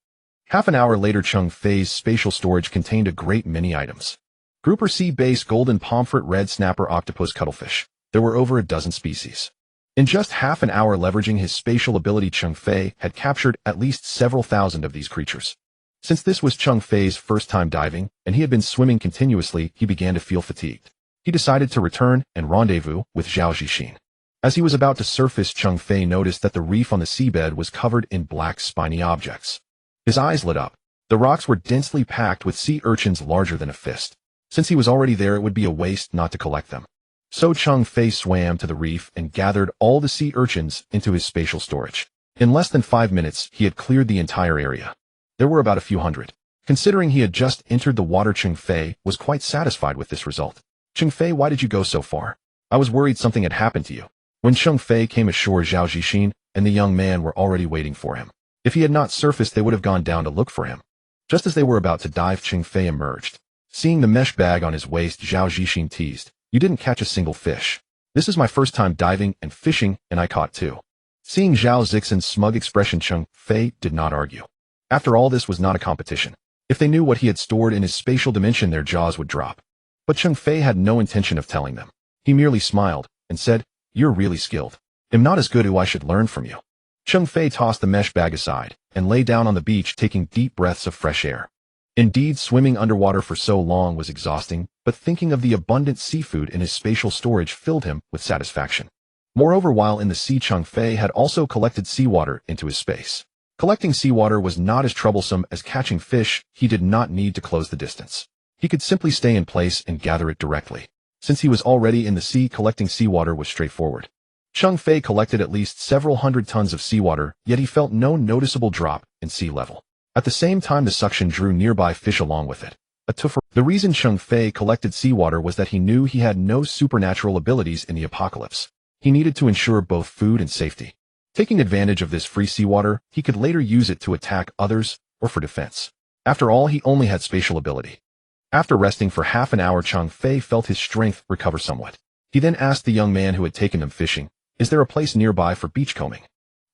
Half an hour later, Cheng Fei's spatial storage contained a great many items. Grouper sea bass, golden pomfret, red snapper, octopus, cuttlefish. There were over a dozen species. In just half an hour, leveraging his spatial ability, Cheng Fei had captured at least several thousand of these creatures. Since this was Cheng Fei's first time diving, and he had been swimming continuously, he began to feel fatigued. He decided to return and rendezvous with Zhao Zixin. As he was about to surface, Cheng Fei noticed that the reef on the seabed was covered in black, spiny objects. His eyes lit up. The rocks were densely packed with sea urchins larger than a fist. Since he was already there, it would be a waste not to collect them. So Cheng Fei swam to the reef and gathered all the sea urchins into his spatial storage. In less than 5 minutes, he had cleared the entire area. There were about a few hundred. Considering he had just entered the water, Cheng Fei was quite satisfied with this result. Cheng Fei, why did you go so far? I was worried something had happened to you. When Cheng Fei came ashore, Zhao Zixin and the young man were already waiting for him. If he had not surfaced, they would have gone down to look for him. Just as they were about to dive, Cheng Fei emerged. Seeing the mesh bag on his waist, Zhao Zixin teased, "You didn't catch a single fish. This is my first time diving and fishing, and I caught 2. Seeing Zhao Zixin's smug expression, Cheng Fei did not argue. After all, this was not a competition. If they knew what he had stored in his spatial dimension, their jaws would drop. But Cheng Fei had no intention of telling them. He merely smiled and said, "You're really skilled. I'm not as good as I should learn from you." Cheng Fei tossed the mesh bag aside and lay down on the beach, taking deep breaths of fresh air. Indeed, swimming underwater for so long was exhausting, but thinking of the abundant seafood in his spatial storage filled him with satisfaction. Moreover, while in the sea, Cheng Fei had also collected seawater into his space. Collecting seawater was not as troublesome as catching fish. He did not need to close the distance. He could simply stay in place and gather it directly. Since he was already in the sea, collecting seawater was straightforward. Cheng Fei collected at least several hundred tons of seawater, yet he felt no noticeable drop in sea level. At the same time, the suction drew nearby fish along with it. The reason Cheng Fei collected seawater was that he knew he had no supernatural abilities in the apocalypse. He needed to ensure both food and safety. Taking advantage of this free seawater, he could later use it to attack others or for defense. After all, he only had spatial ability. After resting for half an hour, Cheng Fei felt his strength recover somewhat. He then asked the young man who had taken him fishing, "Is there a place nearby for beachcombing?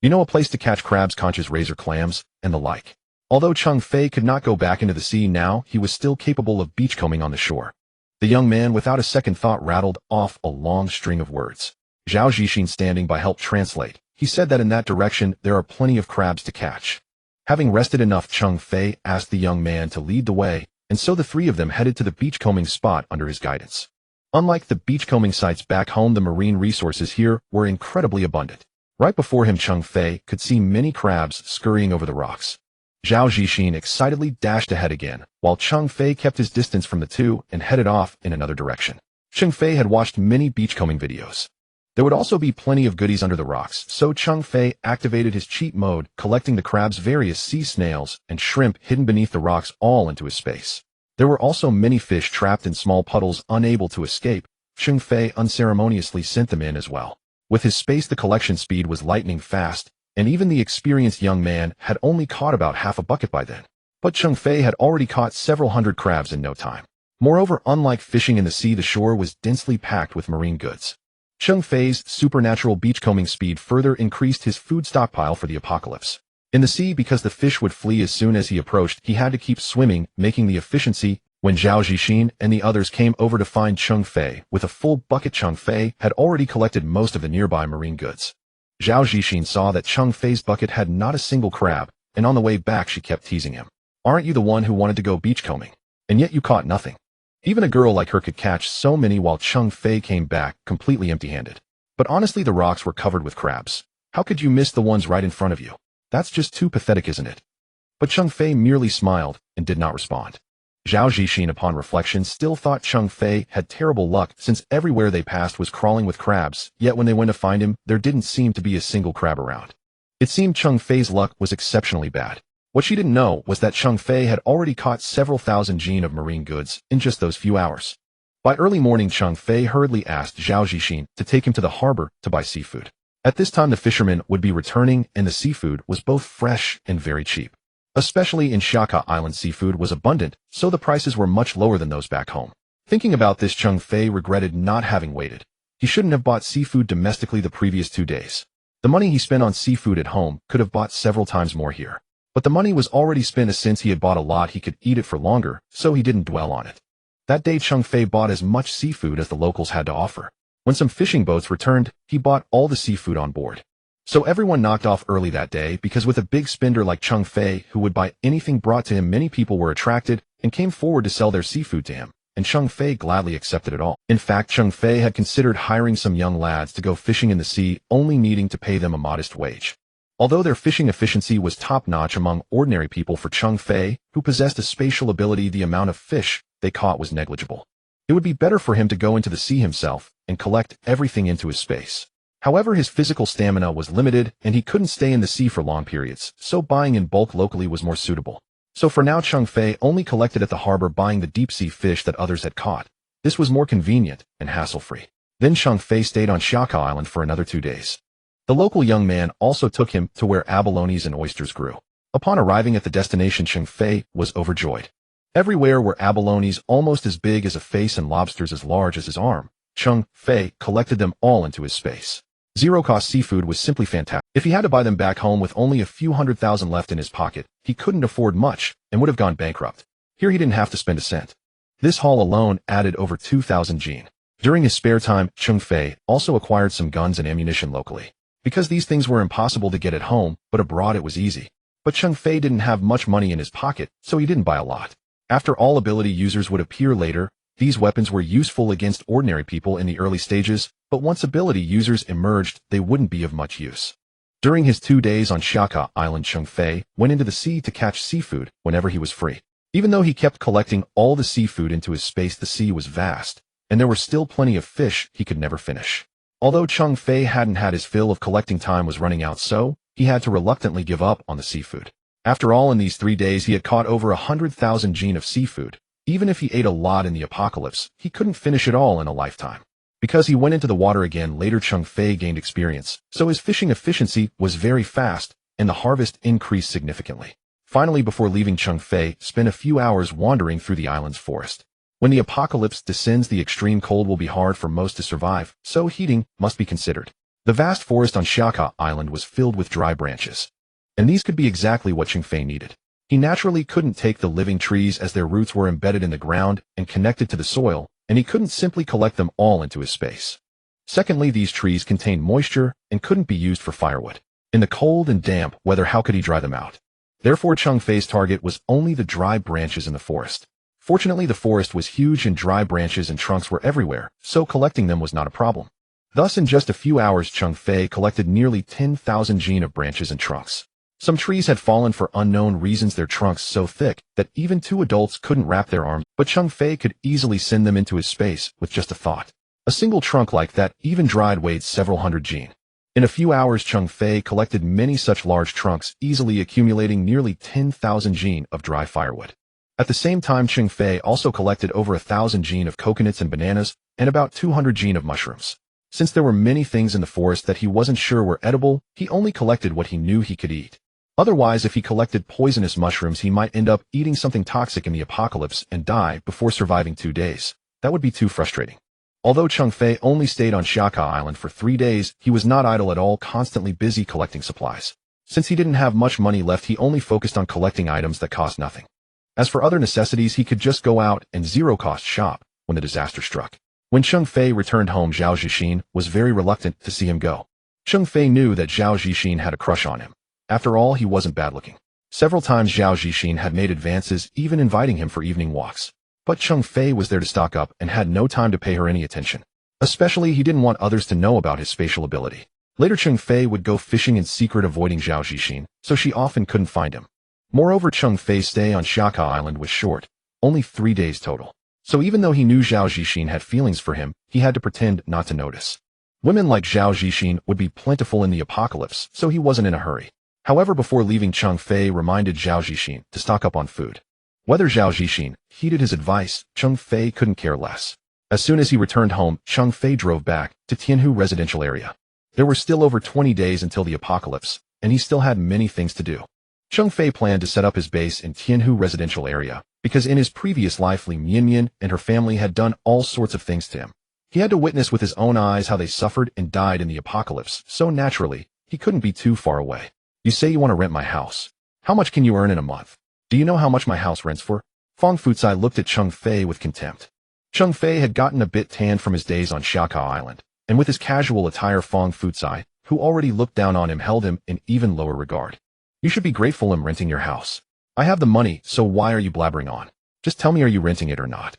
You know, a place to catch crabs, conches, razor clams, and the like." Although Cheng Fei could not go back into the sea now, he was still capable of beachcombing on the shore. The young man, without a second thought, rattled off a long string of words. Zhao Zixin, standing by, helped translate. He said that in that direction there are plenty of crabs to catch. Having rested enough, Cheng Fei asked the young man to lead the way, and so the 3 of them headed to the beachcombing spot under his guidance. Unlike the beachcombing sites back home, the marine resources here were incredibly abundant. Right before him, Cheng Fei could see many crabs scurrying over the rocks. Zhao Zixin excitedly dashed ahead again, while Cheng Fei kept his distance from the 2 and headed off in another direction. Cheng Fei had watched many beachcombing videos. There would also be plenty of goodies under the rocks, so Cheng Fei activated his cheat mode, collecting the crabs, various sea snails, and shrimp hidden beneath the rocks, all into his space. There were also many fish trapped in small puddles, unable to escape. Cheng Fei unceremoniously sent them in as well. With his space, the collection speed was lightning fast, and even the experienced young man had only caught about half a bucket by then. But Cheng Fei had already caught several hundred crabs in no time. Moreover, unlike fishing in the sea, the shore was densely packed with marine goods. Cheng Fei's supernatural beachcombing speed further increased his food stockpile for the apocalypse. In the sea, because the fish would flee as soon as he approached, he had to keep swimming, making the efficiency. When Zhao Zixin and the others came over to find Cheng Fei with a full bucket, Cheng Fei had already collected most of the nearby marine goods. Zhao Zixin saw that Cheng Fei's bucket had not a single crab, and on the way back she kept teasing him. "Aren't you the one who wanted to go beachcombing? And yet you caught nothing." Even a girl like her could catch so many while Cheng Fei came back completely empty-handed. But honestly, the rocks were covered with crabs. How could you miss the ones right in front of you? That's just too pathetic, isn't it? But Cheng Fei merely smiled and did not respond. Zhao Zixin, upon reflection, still thought Cheng Fei had terrible luck since everywhere they passed was crawling with crabs, yet when they went to find him, there didn't seem to be a single crab around. It seemed Cheng Fei's luck was exceptionally bad. What she didn't know was that Cheng Fei had already caught several thousand jin of marine goods in just those few hours. By early morning, Cheng Fei hurriedly asked Zhao Zixin to take him to the harbor to buy seafood. At this time, the fishermen would be returning, and the seafood was both fresh and very cheap. Especially in 𝓃 Island, seafood was abundant, so the prices were much lower than those back home. Thinking about this, Cheng Fei regretted not having waited. He shouldn't have bought seafood domestically the previous 2 days. The money he spent on seafood at home could have bought several times more here. But the money was already spent, since he had bought a lot he could eat it for longer, so he didn't dwell on it. That day, Cheng Fei bought as much seafood as the locals had to offer. When some fishing boats returned, he bought all the seafood on board. So everyone knocked off early that day, because with a big spender like Cheng Fei, who would buy anything brought to him, many people were attracted and came forward to sell their seafood to him, and Cheng Fei gladly accepted it all. In fact, Cheng Fei had considered hiring some young lads to go fishing in the sea, only needing to pay them a modest wage. Although their fishing efficiency was top-notch among ordinary people, for Cheng Fei, who possessed a spatial ability, the amount of fish they caught was negligible. It would be better for him to go into the sea himself and collect everything into his space. However, his physical stamina was limited, and he couldn't stay in the sea for long periods, so buying in bulk locally was more suitable. So for now, Cheng Fei only collected at the harbor, buying the deep-sea fish that others had caught. This was more convenient and hassle-free. Then Cheng Fei stayed on 𝓃 Island for another 2 days. The local young man also took him to where abalones and oysters grew. Upon arriving at the destination, Cheng Fei was overjoyed. Everywhere were abalones almost as big as a face and lobsters as large as his arm. Cheng Fei collected them all into his space. Zero-cost seafood was simply fantastic. If he had to buy them back home with only a few $100,000 left in his pocket, he couldn't afford much and would have gone bankrupt. Here he didn't have to spend a cent. This haul alone added over 2,000 jin. During his spare time, Cheng Fei also acquired some guns and ammunition locally. Because these things were impossible to get at home, but abroad it was easy. But Cheng Fei didn't have much money in his pocket, so he didn't buy a lot. After all ability users would appear later, these weapons were useful against ordinary people in the early stages, but once ability users emerged, they wouldn't be of much use. During his 2 days on 𝓃 Island, Cheng Fei went into the sea to catch seafood whenever he was free. Even though he kept collecting all the seafood into his space, the sea was vast, and there were still plenty of fish he could never finish. Although Cheng Fei hadn't had his fill of collecting, time was running out, so he had to reluctantly give up on the seafood. After all, in these 3 days he had caught over 100,000 jin of seafood. Even if he ate a lot in the apocalypse, he couldn't finish it all in a lifetime. Because he went into the water again later, Cheng Fei gained experience, so his fishing efficiency was very fast, and the harvest increased significantly. Finally, before leaving, Cheng Fei spent a few hours wandering through the island's forest. When the apocalypse descends, the extreme cold will be hard for most to survive, so heating must be considered. The vast forest on 𝓃 Island was filled with dry branches, and these could be exactly what Cheng Fei needed. He naturally couldn't take the living trees, as their roots were embedded in the ground and connected to the soil, and he couldn't simply collect them all into his space. Secondly, these trees contained moisture and couldn't be used for firewood. In the cold and damp weather, how could he dry them out? Therefore, Cheng Fei's target was only the dry branches in the forest. Fortunately, the forest was huge and dry branches and trunks were everywhere, so collecting them was not a problem. Thus, in just a few hours, Cheng Fei collected nearly 10,000 jin of branches and trunks. Some trees had fallen for unknown reasons, their trunks so thick that even 2 adults couldn't wrap their arms, but Cheng Fei could easily send them into his space with just a thought. A single trunk like that, even dried, weighed several hundred jin. In a few hours, Cheng Fei collected many such large trunks, easily accumulating nearly 10,000 jin of dry firewood. At the same time, Cheng Fei also collected over 1,000 jin of coconuts and bananas, and about 200 jin of mushrooms. Since there were many things in the forest that he wasn't sure were edible, he only collected what he knew he could eat. Otherwise, if he collected poisonous mushrooms, he might end up eating something toxic in the apocalypse and die before surviving 2 days. That would be too frustrating. Although Cheng Fei only stayed on 𝓃 Island for 3 days, he was not idle at all, constantly busy collecting supplies. Since he didn't have much money left, he only focused on collecting items that cost nothing. As for other necessities, he could just go out and zero-cost shop when the disaster struck. When Cheng Fei returned home, Zhao Zixin was very reluctant to see him go. Cheng Fei knew that Zhao Zixin had a crush on him. After all, he wasn't bad-looking. Several times Zhao Zixin had made advances, even inviting him for evening walks. But Cheng Fei was there to stock up and had no time to pay her any attention. Especially he didn't want others to know about his spatial ability. Later Cheng Fei would go fishing in secret avoiding Zhao Zixin, so she often couldn't find him. Moreover, Cheng Fei's stay on Xiaka Island was short, only 3 days total. So even though he knew Zhao Zixin had feelings for him, he had to pretend not to notice. Women like Zhao Zixin would be plentiful in the apocalypse, so he wasn't in a hurry. However, before leaving, Cheng Fei reminded Zhao Zixin to stock up on food. Whether Zhao Zixin heeded his advice, Cheng Fei couldn't care less. As soon as he returned home, Cheng Fei drove back to 𝓃 residential area. There were still over 20 days until the apocalypse, and he still had many things to do. Cheng Fei planned to set up his base in 𝓃 residential area, because in his previous life Li Mianmian and her family had done all sorts of things to him. He had to witness with his own eyes how they suffered and died in the apocalypse, so naturally, he couldn't be too far away. You say you want to rent my house. How much can you earn in a month? Do you know how much my house rents for? Fang Fucai looked at Cheng Fei with contempt. Cheng Fei had gotten a bit tanned from his days on Xiaka Island, and with his casual attire Fang Fucai, who already looked down on him, held him in even lower regard. You should be grateful I'm renting your house. I have the money, so why are you blabbering on? Just tell me, are you renting it or not?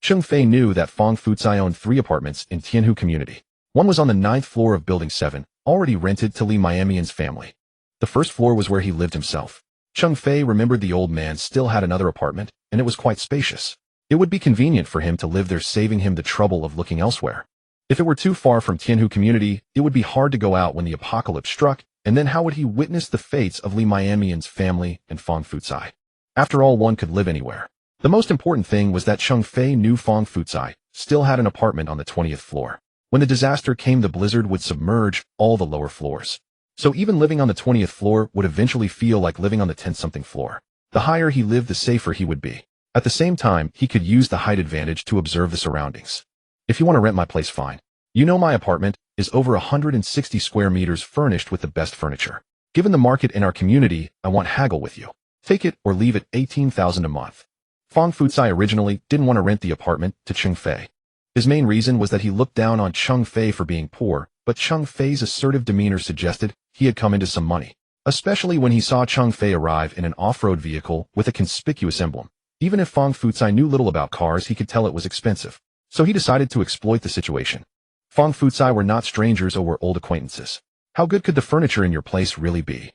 Cheng Fei knew that Fang Fucai owned 3 apartments in 𝓃 community. One was on the 9th floor of Building 7, already rented to Li Mianmian's family. The first floor was where he lived himself. Cheng Fei remembered the old man still had another apartment, and it was quite spacious. It would be convenient for him to live there, saving him the trouble of looking elsewhere. If it were too far from 𝓃 community, it would be hard to go out when the apocalypse struck, and then how would he witness the fates of Li Mianmian's family and Fang Fucai? After all, one could live anywhere. The most important thing was that Cheng Fei knew Fang Fucai still had an apartment on the 20th floor. When the disaster came, the blizzard would submerge all the lower floors. So even living on the 20th floor would eventually feel like living on the 10th-something floor. The higher he lived, the safer he would be. At the same time, he could use the height advantage to observe the surroundings. If you want to rent my place, fine. You know my apartment is over 160 square meters, furnished with the best furniture. Given the market in our community, I want haggle with you. Take it or leave it, 18,000 a month. Fang Fucai originally didn't want to rent the apartment to Cheng Fei. His main reason was that he looked down on Cheng Fei for being poor, but Cheng Fei's assertive demeanor suggested he had come into some money, especially when he saw Cheng Fei arrive in an off-road vehicle with a conspicuous emblem. Even if Fang Fucai knew little about cars, he could tell it was expensive. So he decided to exploit the situation. Fang Fucai were not strangers or were old acquaintances. How good could the furniture in your place really be?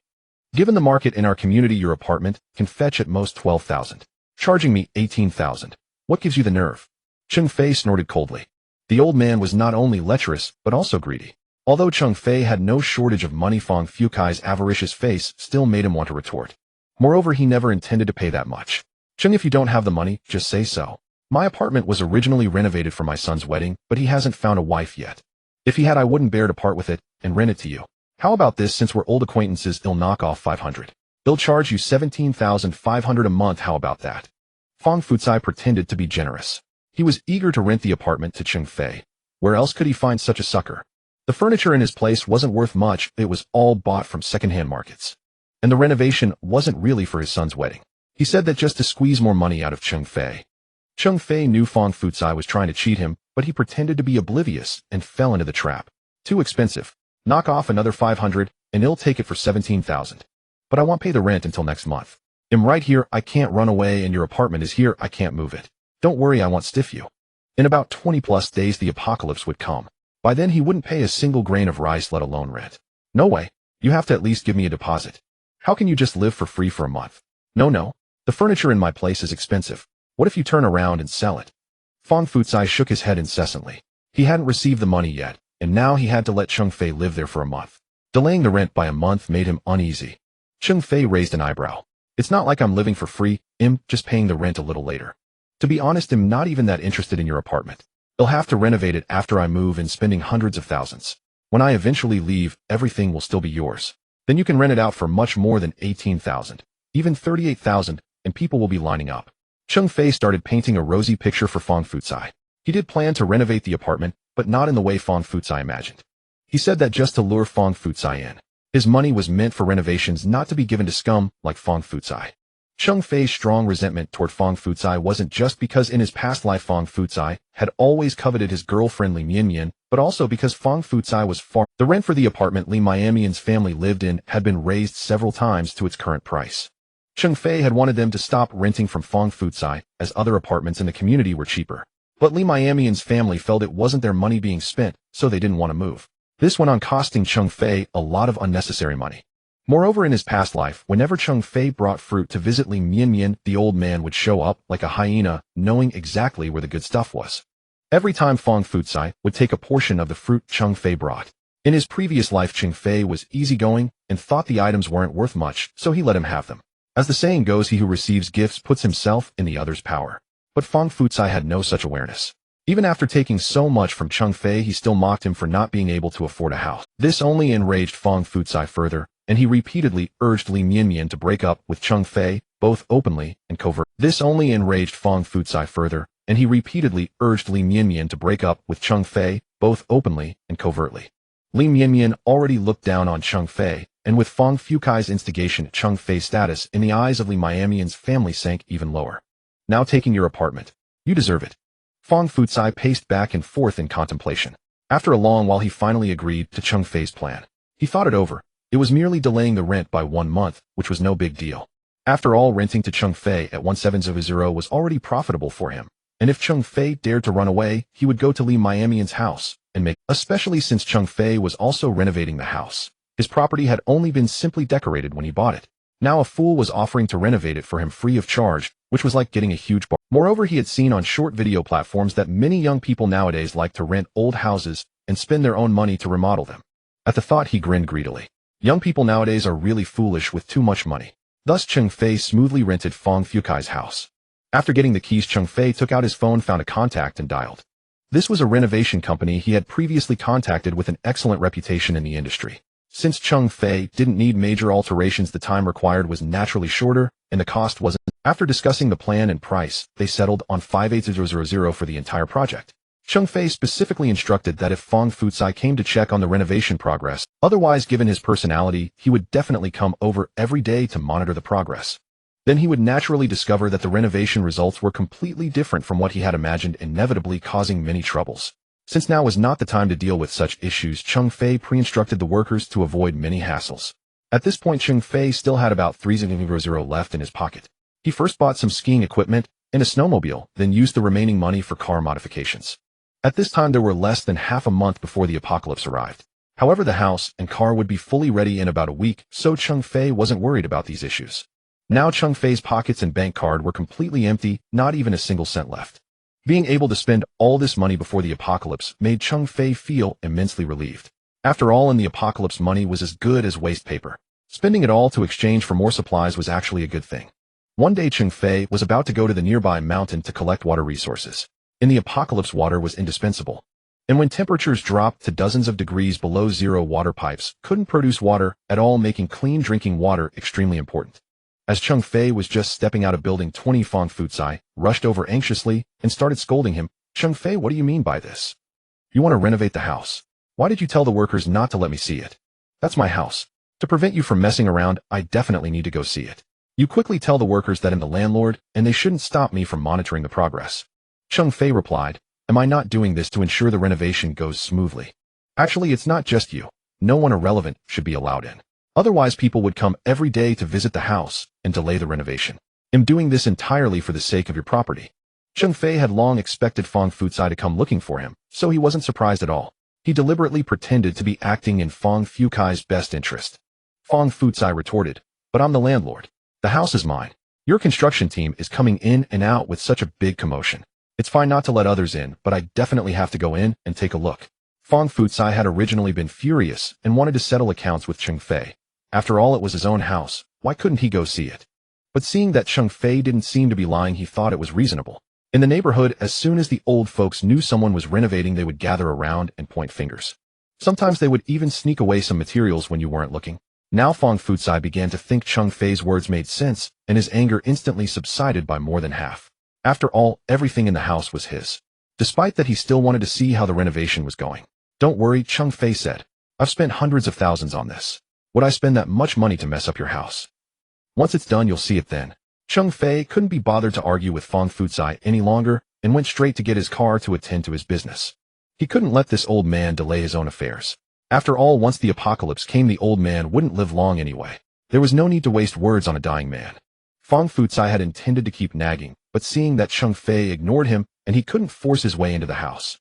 Given the market in our community, your apartment can fetch at most 12,000. Charging me 18,000. What gives you the nerve? Cheng Fei snorted coldly. The old man was not only lecherous, but also greedy. Although Cheng Fei had no shortage of money, Fang Fucai's avaricious face still made him want to retort. Moreover, he never intended to pay that much. Cheng, if you don't have the money, just say so. My apartment was originally renovated for my son's wedding, but he hasn't found a wife yet. If he had, I wouldn't bear to part with it and rent it to you. How about this? Since we're old acquaintances, he'll knock off 500. He'll charge you 17,500 a month. How about that? Fang Fucai pretended to be generous. He was eager to rent the apartment to Cheng Fei. Where else could he find such a sucker? The furniture in his place wasn't worth much. It was all bought from second-hand markets. And the renovation wasn't really for his son's wedding. He said that just to squeeze more money out of Cheng Fei. Cheng Fei knew Fang Fucai was trying to cheat him, but he pretended to be oblivious and fell into the trap. Too expensive. Knock off another 500, and he'll take it for 17,000. But I won't pay the rent until next month. I'm right here, I can't run away, and your apartment is here, I can't move it. Don't worry, I won't stiff you. In about 20+ days the apocalypse would come. By then he wouldn't pay a single grain of rice, let alone rent. No way. You have to at least give me a deposit. How can you just live for free for a month? No. The furniture in my place is expensive. What if you turn around and sell it? Fang Fucai shook his head incessantly. He hadn't received the money yet, and now he had to let Cheng Fei live there for a month. Delaying the rent by a month made him uneasy. Cheng Fei raised an eyebrow. It's not like I'm living for free, I'm just paying the rent a little later. To be honest, I'm not even that interested in your apartment. They'll have to renovate it after I move and spending hundreds of thousands. When I eventually leave, everything will still be yours. Then you can rent it out for much more than 18,000, even 38,000, and people will be lining up. Cheng Fei started painting a rosy picture for Fang Fucai. He did plan to renovate the apartment, but not in the way Fang Fucai imagined. He said that just to lure Fang Fucai in. His money was meant for renovations, not to be given to scum like Fang Fucai. Cheng Fei's strong resentment toward Fang Fucai wasn't just because in his past life Fang Fucai had always coveted his girlfriend Li Mianmian, but also because Fang Fucai was far. The rent for the apartment Li Mianmian's family lived in had been raised several times to its current price. Cheng Fei had wanted them to stop renting from 𝓃, as other apartments in the community were cheaper. But Miamian's family felt it wasn't their money being spent, so they didn't want to move. This went on costing Cheng Fei a lot of unnecessary money. Moreover, in his past life, whenever Cheng Fei brought fruit to visit Miamian, the old man would show up like a hyena, knowing exactly where the good stuff was. Every time 𓃃 would take a portion of the fruit Cheng Fei brought. In his previous life, Cheng Fei was easygoing and thought the items weren't worth much, so he let him have them. As the saying goes, he who receives gifts puts himself in the other's power. But 𝓃 had no such awareness. Even after taking so much from Cheng Fei, he still mocked him for not being able to afford a house. This only enraged 𝓃 further, and he repeatedly urged Li Mianmian to break up with Cheng Fei, both openly and covertly. This only enraged 𝓃 further, and he repeatedly urged Li Mianmian to break up with Cheng Fei, both openly and covertly. Li Mianmian already looked down on Cheng Fei, and with 𝓃's instigation, Cheng Fei's status in the eyes of Li Mianmian's family sank even lower. Now taking your apartment. You deserve it. 𝓃 paced back and forth in contemplation. After a long while, he finally agreed to Cheng Fei's plan. He thought it over. It was merely delaying the rent by 1 month, which was no big deal. After all, renting to Cheng Fei at 1700 was already profitable for him. And if Cheng Fei dared to run away, he would go to Li Mianmian's house and make, especially since Cheng Fei was also renovating the house. His property had only been simply decorated when he bought it. Now a fool was offering to renovate it for him free of charge, which was like getting a huge bar. Moreover, he had seen on short video platforms that many young people nowadays like to rent old houses and spend their own money to remodel them. At the thought, he grinned greedily. Young people nowadays are really foolish with too much money. Thus, Cheng Fei smoothly rented 𝓃's house. After getting the keys, Cheng Fei took out his phone, found a contact, and dialed. This was a renovation company he had previously contacted with an excellent reputation in the industry. Since Cheng Fei didn't need major alterations, the time required was naturally shorter, and the cost wasn't. After discussing the plan and price, they settled on 58000 for the entire project. Cheng Fei specifically instructed that if 𝓃 came to check on the renovation progress, otherwise given his personality, he would definitely come over every day to monitor the progress. Then he would naturally discover that the renovation results were completely different from what he had imagined, inevitably causing many troubles. Since now was not the time to deal with such issues, Cheng Fei pre-instructed the workers to avoid many hassles. At this point, Cheng Fei still had about 300 left in his pocket. He first bought some skiing equipment and a snowmobile, then used the remaining money for car modifications. At this time, there were less than half a month before the apocalypse arrived. However, the house and car would be fully ready in about a week, so Cheng Fei wasn't worried about these issues. Now Cheng Fei's pockets and bank card were completely empty, not even a single cent left. Being able to spend all this money before the apocalypse made Cheng Fei feel immensely relieved. After all, in the apocalypse, money was as good as waste paper. Spending it all to exchange for more supplies was actually a good thing. One day Cheng Fei was about to go to the nearby mountain to collect water resources. In the apocalypse, water was indispensable. And when temperatures dropped to dozens of degrees below zero, water pipes couldn't produce water at all, making clean drinking water extremely important. As Cheng Fei was just stepping out of building 20, 𝓃 rushed over anxiously and started scolding him. Cheng Fei, what do you mean by this? You want to renovate the house. Why did you tell the workers not to let me see it? That's my house. To prevent you from messing around, I definitely need to go see it. You quickly tell the workers that I'm the landlord and they shouldn't stop me from monitoring the progress. Cheng Fei replied, am I not doing this to ensure the renovation goes smoothly? Actually, it's not just you. No one irrelevant should be allowed in. Otherwise, people would come every day to visit the house and delay the renovation. I'm doing this entirely for the sake of your property. Cheng Fei had long expected 𝓃 to come looking for him, so he wasn't surprised at all. He deliberately pretended to be acting in 𝓃's best interest. 𝓃 retorted, but I'm the landlord. The house is mine. Your construction team is coming in and out with such a big commotion. It's fine not to let others in, but I definitely have to go in and take a look. 𝓃 had originally been furious and wanted to settle accounts with Cheng Fei. After all, it was his own house. Why couldn't he go see it? But seeing that Cheng Fei didn't seem to be lying, he thought it was reasonable. In the neighborhood, as soon as the old folks knew someone was renovating, they would gather around and point fingers. Sometimes they would even sneak away some materials when you weren't looking. Now � began to think Cheng Fei's words made sense, and his anger instantly subsided by more than half. After all, everything in the house was his. Despite that, he still wanted to see how the renovation was going. Don't worry, Cheng Fei said. I've spent hundreds of thousands on this. Would I spend that much money to mess up your house? Once it's done, you'll see it then. Cheng Fei couldn't be bothered to argue with 𝓃 any longer and went straight to get his car to attend to his business. He couldn't let this old man delay his own affairs. After all, once the apocalypse came, the old man wouldn't live long anyway. There was no need to waste words on a dying man. Fang Fucai had intended to keep nagging, but seeing that Cheng Fei ignored him and he couldn't force his way into the house.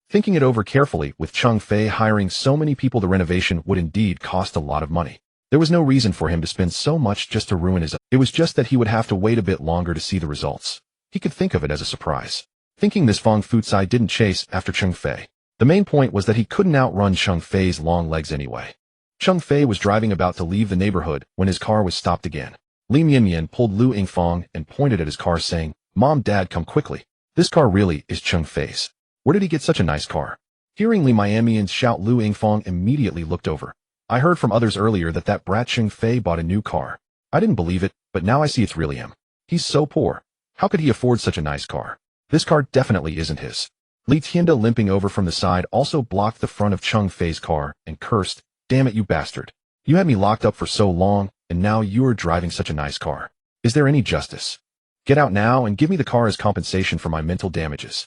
Thinking it over carefully, with Cheng Fei hiring so many people, the renovation would indeed cost a lot of money. There was no reason for him to spend so much just to ruin his own. It was just that he would have to wait a bit longer to see the results. He could think of it as a surprise. Thinking this, Fang Fucai didn't chase after Cheng Fei. The main point was that he couldn't outrun Cheng Fei's long legs anyway. Cheng Fei was driving about to leave the neighborhood when his car was stopped again. Li Mianmian pulled Lu Yingfang and pointed at his car, saying, "Mom, Dad, come quickly. This car really is Cheng Fei's. Where did he get such a nice car?" Hearing Li Mianmian's shout, Lu Yingfang immediately looked over. "I heard from others earlier that brat Cheng Fei bought a new car. I didn't believe it, but now I see it's really him. He's so poor. How could he afford such a nice car? This car definitely isn't his." Li Tianda, limping over from the side, also blocked the front of Cheng Fei's car and cursed, "Damn it, you bastard. You had me locked up for so long, and now you are driving such a nice car. Is there any justice? Get out now and give me the car as compensation for my mental damages."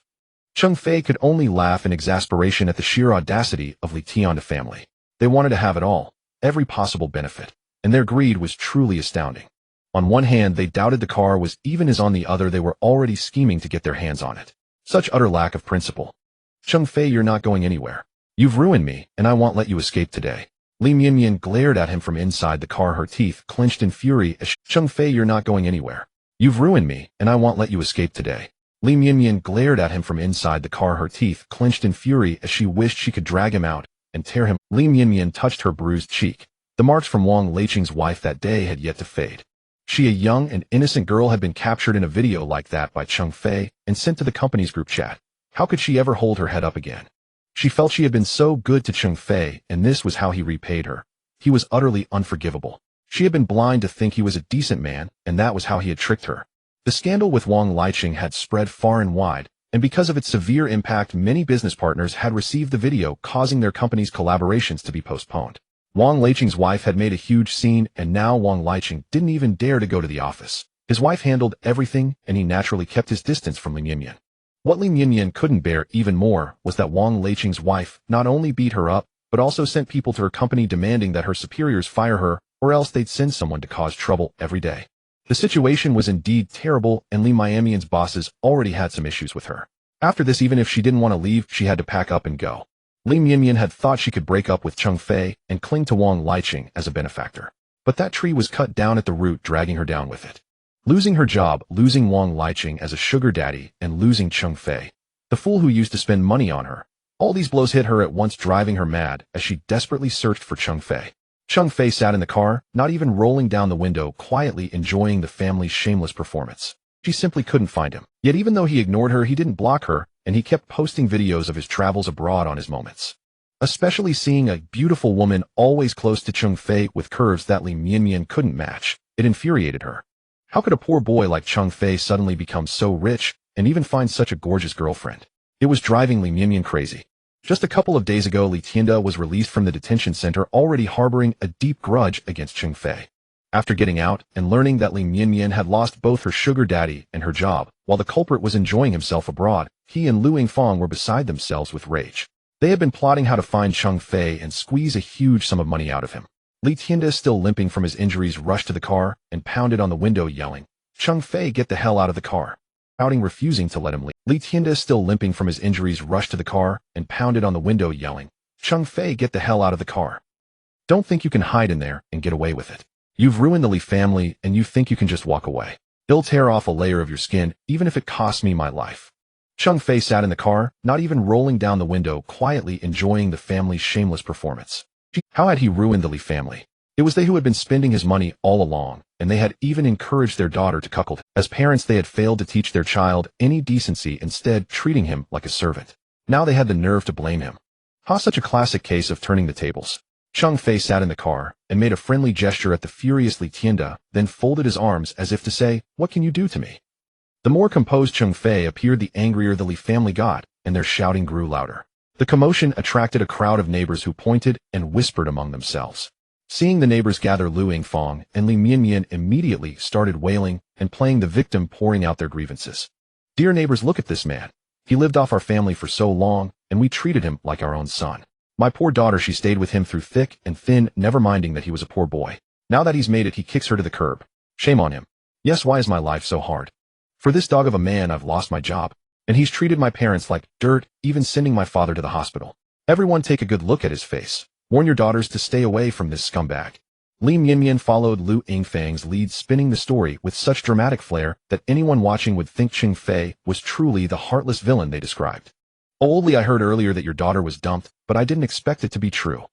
Cheng Fei could only laugh in exasperation at the sheer audacity of Li Tianda family. They wanted to have it all, every possible benefit, and their greed was truly astounding. On one hand, they doubted the car was even as on the other they were already scheming to get their hands on it. Such utter lack of principle. "Cheng Fei, you're not going anywhere. You've ruined me, and I won't let you escape today." Li Mianmian glared at him from inside the car, her teeth clenched in fury as "Cheng Fei, you're not going anywhere. You've ruined me, and I won't let you escape today." Li Mianmian glared at him from inside the car, her teeth clenched in fury as she wished she could drag him out and tear him. Li Mianmian touched her bruised cheek. The marks from Wang Leiqing's wife that day had yet to fade. She, a young and innocent girl, had been captured in a video like that by Cheng Fei and sent to the company's group chat. How could she ever hold her head up again? She felt she had been so good to Cheng Fei, and this was how he repaid her. He was utterly unforgivable. She had been blind to think he was a decent man, and that was how he had tricked her. The scandal with Wang Leiqing had spread far and wide, and because of its severe impact, many business partners had received the video, causing their company's collaborations to be postponed. Wang Leiqing's wife had made a huge scene, and now Wang Leiqing didn't even dare to go to the office. His wife handled everything, and he naturally kept his distance from Li Mianmian. What Li Mianmian couldn't bear even more was that Wang Leiqing's wife not only beat her up, but also sent people to her company demanding that her superiors fire her, or else they'd send someone to cause trouble every day. The situation was indeed terrible, and Li Mianmian's bosses already had some issues with her. After this, even if she didn't want to leave, she had to pack up and go. Li Mianmian had thought she could break up with Cheng Fei and cling to Wang Leiqing as a benefactor. But that tree was cut down at the root, dragging her down with it. Losing her job, losing Wang Leiqing as a sugar daddy, and losing Cheng Fei, the fool who used to spend money on her. All these blows hit her at once, driving her mad as she desperately searched for Cheng Fei. Cheng Fei sat in the car, not even rolling down the window, quietly enjoying the family's shameless performance. She simply couldn't find him. Yet even though he ignored her, he didn't block her, and he kept posting videos of his travels abroad on his moments. Especially seeing a beautiful woman always close to Cheng Fei with curves that Li Mianmian couldn't match, it infuriated her. How could a poor boy like Cheng Fei suddenly become so rich and even find such a gorgeous girlfriend? It was driving Li Mianmian crazy. Just a couple of days ago, Li Tianda was released from the detention center, already harboring a deep grudge against Cheng Fei. After getting out and learning that Li Mianmian had lost both her sugar daddy and her job, while the culprit was enjoying himself abroad, he and Lu Yingfang were beside themselves with rage. They had been plotting how to find Cheng Fei and squeeze a huge sum of money out of him. Li Tianda, still limping from his injuries, rushed to the car and pounded on the window, yelling, "Cheng Fei, get the hell out of the car!" Pouting, refusing to let him leave. Li Tianda, still limping from his injuries, rushed to the car and pounded on the window, yelling, "Cheng Fei, get the hell out of the car! Don't think you can hide in there and get away with it. You've ruined the Li family, and you think you can just walk away. It'll tear off a layer of your skin, even if it costs me my life." Cheng Fei sat in the car, not even rolling down the window, quietly enjoying the family's shameless performance. How had he ruined the Li family? It was they who had been spending his money all along, and they had even encouraged their daughter to cuckold him. As parents, they had failed to teach their child any decency, instead treating him like a servant. Now they had the nerve to blame him. Such a classic case of turning the tables. Cheng Fei sat in the car and made a friendly gesture at the furious Li Tianda, then folded his arms as if to say, "What can you do to me?" The more composed Cheng Fei appeared, the angrier the Li family got, and their shouting grew louder. The commotion attracted a crowd of neighbors who pointed and whispered among themselves. Seeing the neighbors gather, Lu Yingfang and Li Mianmian immediately started wailing and playing the victim, pouring out their grievances. "Dear neighbors, look at this man. He lived off our family for so long, and we treated him like our own son. My poor daughter, she stayed with him through thick and thin, never minding that he was a poor boy. Now that he's made it, he kicks her to the curb. Shame on him. Yes, why is my life so hard? For this dog of a man, I've lost my job. And he's treated my parents like dirt, even sending my father to the hospital. Everyone take a good look at his face. Warn your daughters to stay away from this scumbag. Li Mianmian followed Lu Yingfang's lead, spinning the story with such dramatic flair that anyone watching would think Cheng Fei was truly the heartless villain they described. Oldly, I heard earlier that your daughter was dumped, but I didn't expect it to be true.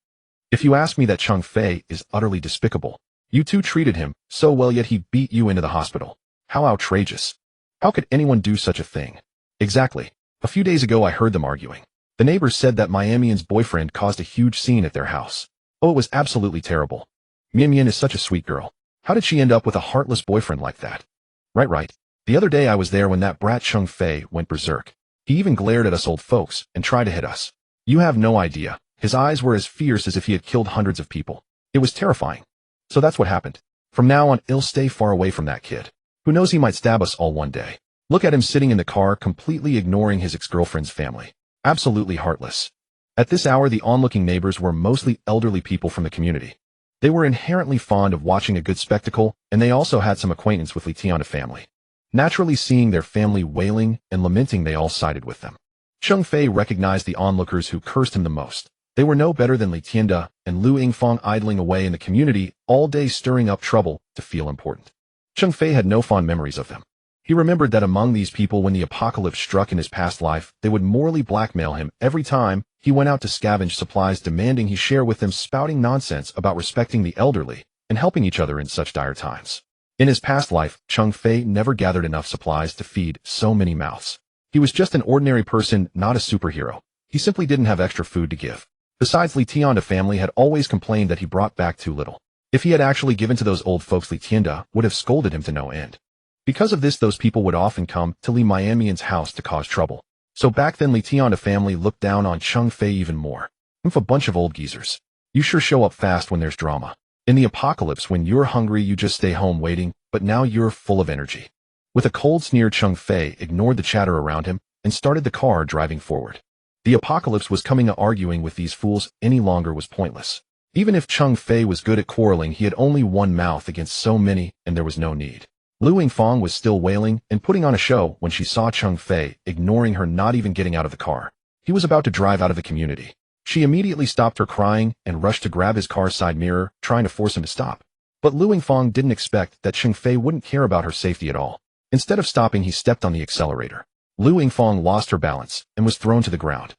If you ask me, that Cheng Fei is utterly despicable. You two treated him so well, yet he beat you into the hospital. How outrageous. How could anyone do such a thing? Exactly. A few days ago I heard them arguing. The neighbors said that Miamian's boyfriend caused a huge scene at their house. Oh, it was absolutely terrible. Miamian is such a sweet girl. How did she end up with a heartless boyfriend like that? Right. The other day I was there when that brat Cheng Fei went berserk. He even glared at us old folks and tried to hit us. You have no idea. His eyes were as fierce as if he had killed hundreds of people. It was terrifying. So that's what happened. From now on, I'll stay far away from that kid. Who knows, he might stab us all one day. Look at him sitting in the car, completely ignoring his ex-girlfriend's family. Absolutely heartless. At this hour, the onlooking neighbors were mostly elderly people from the community. They were inherently fond of watching a good spectacle, and they also had some acquaintance with Tianda family. Naturally, seeing their family wailing and lamenting, they all sided with them. Cheng Fei recognized the onlookers who cursed him the most. They were no better than Li Tianda and Lu Yingfang, idling away in the community all day, stirring up trouble to feel important. Cheng Fei had no fond memories of them. He remembered that among these people, when the apocalypse struck in his past life, they would morally blackmail him every time he went out to scavenge supplies, demanding he share with them, spouting nonsense about respecting the elderly and helping each other in such dire times. In his past life, Cheng Fei never gathered enough supplies to feed so many mouths. He was just an ordinary person, not a superhero. He simply didn't have extra food to give. Besides, Li Tianda family had always complained that he brought back too little. If he had actually given to those old folks, Li Tianda would have scolded him to no end. Because of this, those people would often come to Li Miamian's house to cause trouble. So back then, Li Tianda family looked down on Cheng Fei even more. A bunch of old geezers. You sure show up fast when there's drama. In the apocalypse, when you're hungry, you just stay home waiting, but now you're full of energy. With a cold sneer, Cheng Fei ignored the chatter around him and started the car, driving forward. The apocalypse was coming. Arguing with these fools any longer was pointless. Even if Cheng Fei was good at quarreling, he had only one mouth against so many, and there was no need. Lu Yingfang was still wailing and putting on a show when she saw Cheng Fei, ignoring her, not even getting out of the car. He was about to drive out of the community. She immediately stopped her crying and rushed to grab his car's side mirror, trying to force him to stop. But Lu Yingfang didn't expect that Cheng Fei wouldn't care about her safety at all. Instead of stopping, he stepped on the accelerator. Lu Yingfang lost her balance and was thrown to the ground.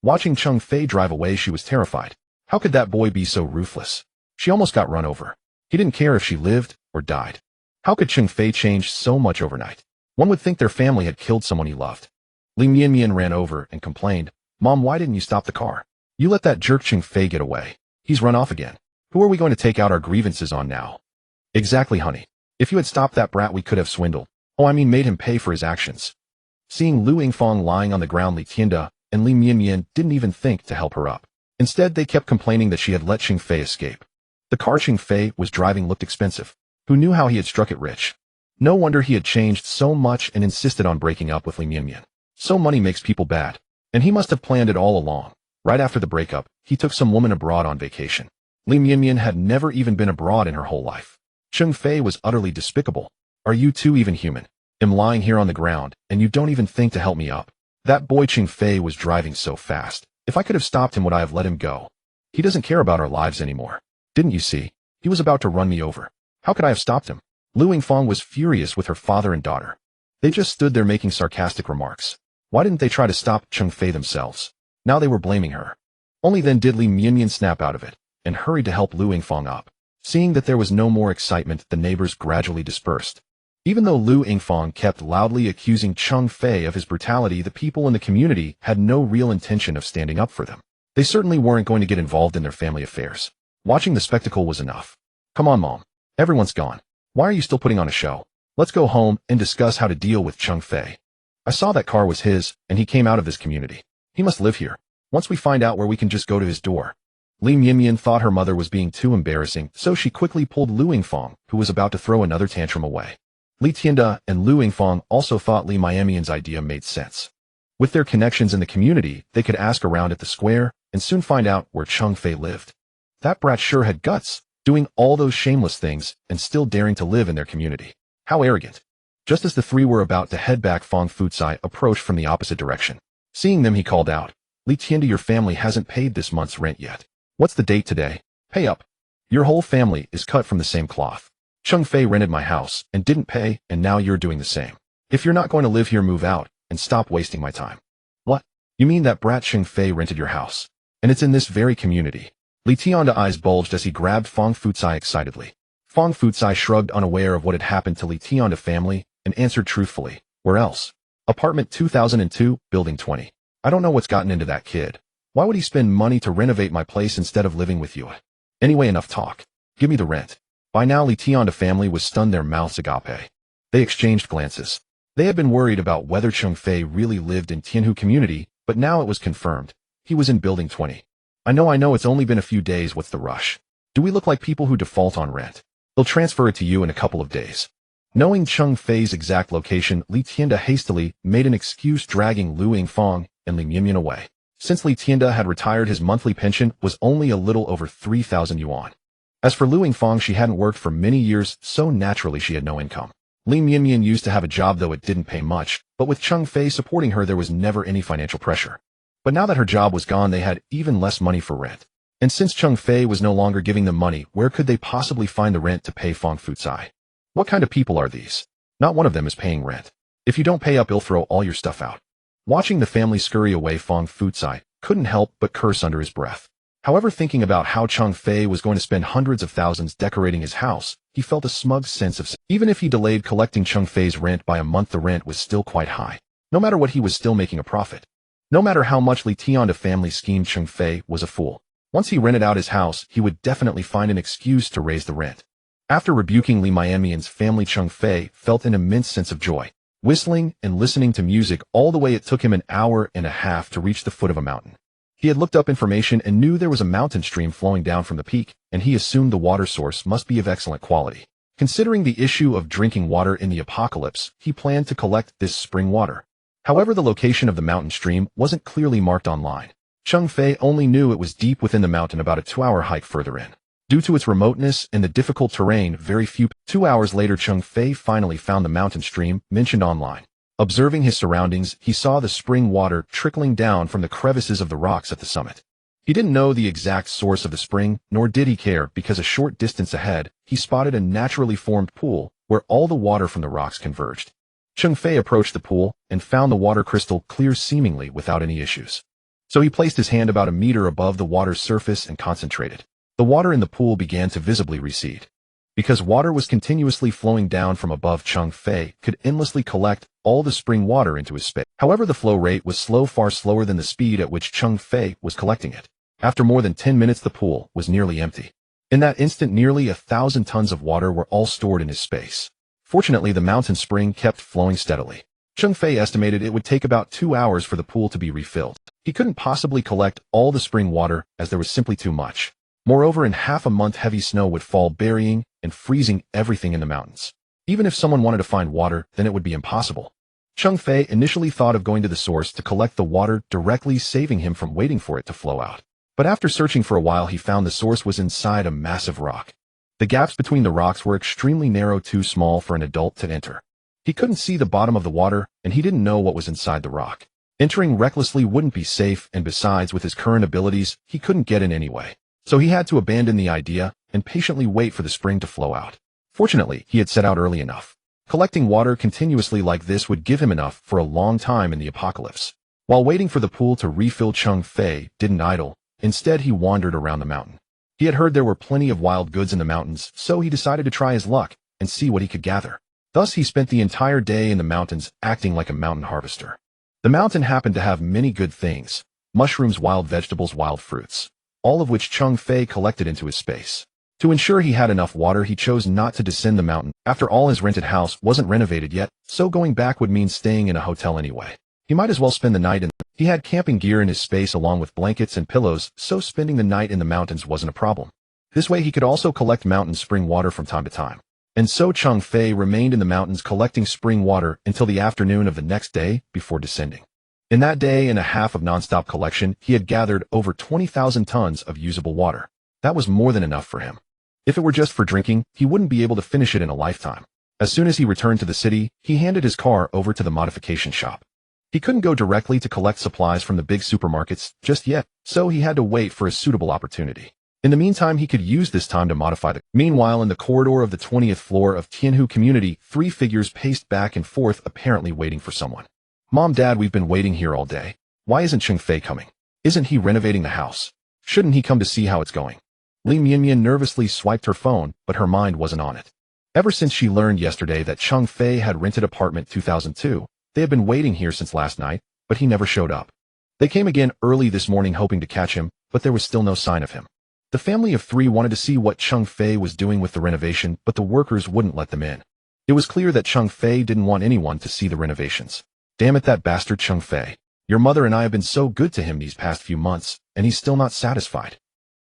Watching Cheng Fei drive away, she was terrified. How could that boy be so ruthless? She almost got run over. He didn't care if she lived or died. How could Cheng Fei change so much overnight? One would think their family had killed someone he loved. Li Mianmian ran over and complained, "Mom, why didn't you stop the car? You let that jerk Cheng Fei get away. He's run off again. Who are we going to take out our grievances on now?" "Exactly, honey. If you had stopped that brat, we could have swindled. Made him pay for his actions." Seeing Lu Yingfang lying on the ground, Li Tianda and Li Mianmian didn't even think to help her up. Instead, they kept complaining that she had let Cheng Fei escape. The car Cheng Fei was driving looked expensive. Who knew how he had struck it rich? No wonder he had changed so much and insisted on breaking up with Li Mianmian. So money makes people bad. And he must have planned it all along. Right after the breakup, he took some woman abroad on vacation. Li Mianmian had never even been abroad in her whole life. Cheng Fei was utterly despicable. Are you two even human? I'm lying here on the ground, and you don't even think to help me up. That boy Cheng Fei was driving so fast. If I could have stopped him, would I have let him go? He doesn't care about our lives anymore. Didn't you see? He was about to run me over. How could I have stopped him? Lu Yingfang was furious with her father and daughter. They just stood there making sarcastic remarks. Why didn't they try to stop Cheng Fei themselves? Now they were blaming her. Only then did Li Mianmian snap out of it and hurried to help Lu Yingfang up. Seeing that there was no more excitement, the neighbors gradually dispersed. Even though Lu Yingfang kept loudly accusing Cheng Fei of his brutality, the people in the community had no real intention of standing up for them. They certainly weren't going to get involved in their family affairs. Watching the spectacle was enough. Come on, Mom. Everyone's gone. Why are you still putting on a show? Let's go home and discuss how to deal with Cheng Fei. I saw that car was his, and he came out of this community. He must live here. Once we find out where, we can just go to his door. Li Mianmian thought her mother was being too embarrassing, so she quickly pulled Lu Yingfang, who was about to throw another tantrum, away. Li Tianda and Lu Yingfang also thought Li Mianmian's idea made sense. With their connections in the community, they could ask around at the square and soon find out where Cheng Fei lived. That brat sure had guts, doing all those shameless things and still daring to live in their community. How arrogant. Just as the three were about to head back, Fong Futsai approached from the opposite direction. Seeing them, he called out, "Li Tianda, your family hasn't paid this month's rent yet. What's the date today? Pay up. Your whole family is cut from the same cloth. Cheng Fei rented my house and didn't pay, and now you're doing the same. If you're not going to live here, move out and stop wasting my time." "What? You mean that brat Cheng Fei rented your house? And it's in this very community?" Li Tianda's eyes bulged as he grabbed Fong Futsai excitedly. Fong Futsai shrugged, unaware of what had happened to Li Tianda's family, and answered truthfully, "Where else? Apartment 2002, Building 20. I don't know what's gotten into that kid. Why would he spend money to renovate my place instead of living with you? Anyway, enough talk. Give me the rent." By now, Li Tianda's family was stunned, their mouths agape. They exchanged glances. They had been worried about whether Cheng Fei really lived in Tianhu community, but now it was confirmed. He was in Building 20. I know, it's only been a few days, what's the rush? Do we look like people who default on rent? They'll transfer it to you in a couple of days." Knowing Cheng Fei's exact location, Li Tianda hastily made an excuse, dragging Lu Yingfang and Li Mianmian away. Since Li Tianda had retired, his monthly pension was only a little over 3,000 yuan. As for Lu Yingfang, she hadn't worked for many years, so naturally she had no income. Li Mianmian used to have a job, though it didn't pay much, but with Cheng Fei supporting her, there was never any financial pressure. But now that her job was gone, they had even less money for rent. And since Cheng Fei was no longer giving them money, where could they possibly find the rent to pay Fong Futsai? What kind of people are these? Not one of them is paying rent. If you don't pay up, he'll throw all your stuff out. Watching the family scurry away, Fong Futsai couldn't help but curse under his breath. However, thinking about how Cheng Fei was going to spend hundreds of thousands decorating his house, he felt a smug sense of even if he delayed collecting Cheng Fei's rent by a month, the rent was still quite high. No matter what, he was still making a profit. No matter how much Li Tianda's family schemed, Cheng Fei was a fool. Once he rented out his house, he would definitely find an excuse to raise the rent. After rebuking Li Mianmian's family, Cheng Fei felt an immense sense of joy. Whistling and listening to music all the way, it took him an hour and a half to reach the foot of a mountain. He had looked up information and knew there was a mountain stream flowing down from the peak, and he assumed the water source must be of excellent quality. Considering the issue of drinking water in the apocalypse, he planned to collect this spring water. However, the location of the mountain stream wasn't clearly marked online. Cheng Fei only knew it was deep within the mountain, about a 2-hour hike further in. Due to its remoteness and the difficult terrain, 2 hours later, Cheng Fei finally found the mountain stream mentioned online. Observing his surroundings, he saw the spring water trickling down from the crevices of the rocks at the summit. He didn't know the exact source of the spring, nor did he care, because a short distance ahead, he spotted a naturally formed pool where all the water from the rocks converged. Cheng Fei approached the pool and found the water crystal clear, seemingly without any issues. So he placed his hand about a meter above the water's surface and concentrated. The water in the pool began to visibly recede. Because water was continuously flowing down from above, Cheng Fei could endlessly collect all the spring water into his space. However, the flow rate was slow, far slower than the speed at which Cheng Fei was collecting it. After more than 10 minutes, the pool was nearly empty. In that instant, nearly 1,000 tons of water were all stored in his space. Fortunately, the mountain spring kept flowing steadily. Cheng Fei estimated it would take about 2 hours for the pool to be refilled. He couldn't possibly collect all the spring water, as there was simply too much. Moreover, in half a month, heavy snow would fall, burying and freezing everything in the mountains. Even if someone wanted to find water, then it would be impossible. Cheng Fei initially thought of going to the source to collect the water directly, saving him from waiting for it to flow out. But after searching for a while, he found the source was inside a massive rock. The gaps between the rocks were extremely narrow, too small for an adult to enter. He couldn't see the bottom of the water, and he didn't know what was inside the rock. Entering recklessly wouldn't be safe, and besides, with his current abilities, he couldn't get in anyway. So he had to abandon the idea and patiently wait for the spring to flow out. Fortunately, he had set out early enough. Collecting water continuously like this would give him enough for a long time in the apocalypse. While waiting for the pool to refill, Cheng Fei didn't idle. Instead, he wandered around the mountain. He had heard there were plenty of wild goods in the mountains, so he decided to try his luck and see what he could gather. Thus, he spent the entire day in the mountains, acting like a mountain harvester. The mountain happened to have many good things: mushrooms, wild vegetables, wild fruits, all of which Cheng Fei collected into his space. To ensure he had enough water, he chose not to descend the mountain. After all, his rented house wasn't renovated yet, so going back would mean staying in a hotel anyway. He might as well spend the night in. He had camping gear in his space along with blankets and pillows, so spending the night in the mountains wasn't a problem. This way he could also collect mountain spring water from time to time. And so Cheng Fei remained in the mountains collecting spring water until the afternoon of the next day before descending. In that day and a half of nonstop collection, he had gathered over 20,000 tons of usable water. That was more than enough for him. If it were just for drinking, he wouldn't be able to finish it in a lifetime. As soon as he returned to the city, he handed his car over to the modification shop. He couldn't go directly to collect supplies from the big supermarkets just yet, so he had to wait for a suitable opportunity. In the meantime, he could use this time to modify the. Meanwhile, in the corridor of the 20th floor of 𝓃 community, 3 figures paced back and forth, apparently waiting for someone. Mom, Dad, we've been waiting here all day. Why isn't Cheng Fei coming? Isn't he renovating the house? Shouldn't he come to see how it's going? Li Mianmian nervously swiped her phone, but her mind wasn't on it. Ever since she learned yesterday that Cheng Fei had rented apartment 2002, they had been waiting here since last night, but he never showed up. They came again early this morning hoping to catch him, but there was still no sign of him. The family of 3 wanted to see what Cheng Fei was doing with the renovation, but the workers wouldn't let them in. It was clear that Cheng Fei didn't want anyone to see the renovations. Damn it, that bastard Cheng Fei. Your mother and I have been so good to him these past few months, and he's still not satisfied.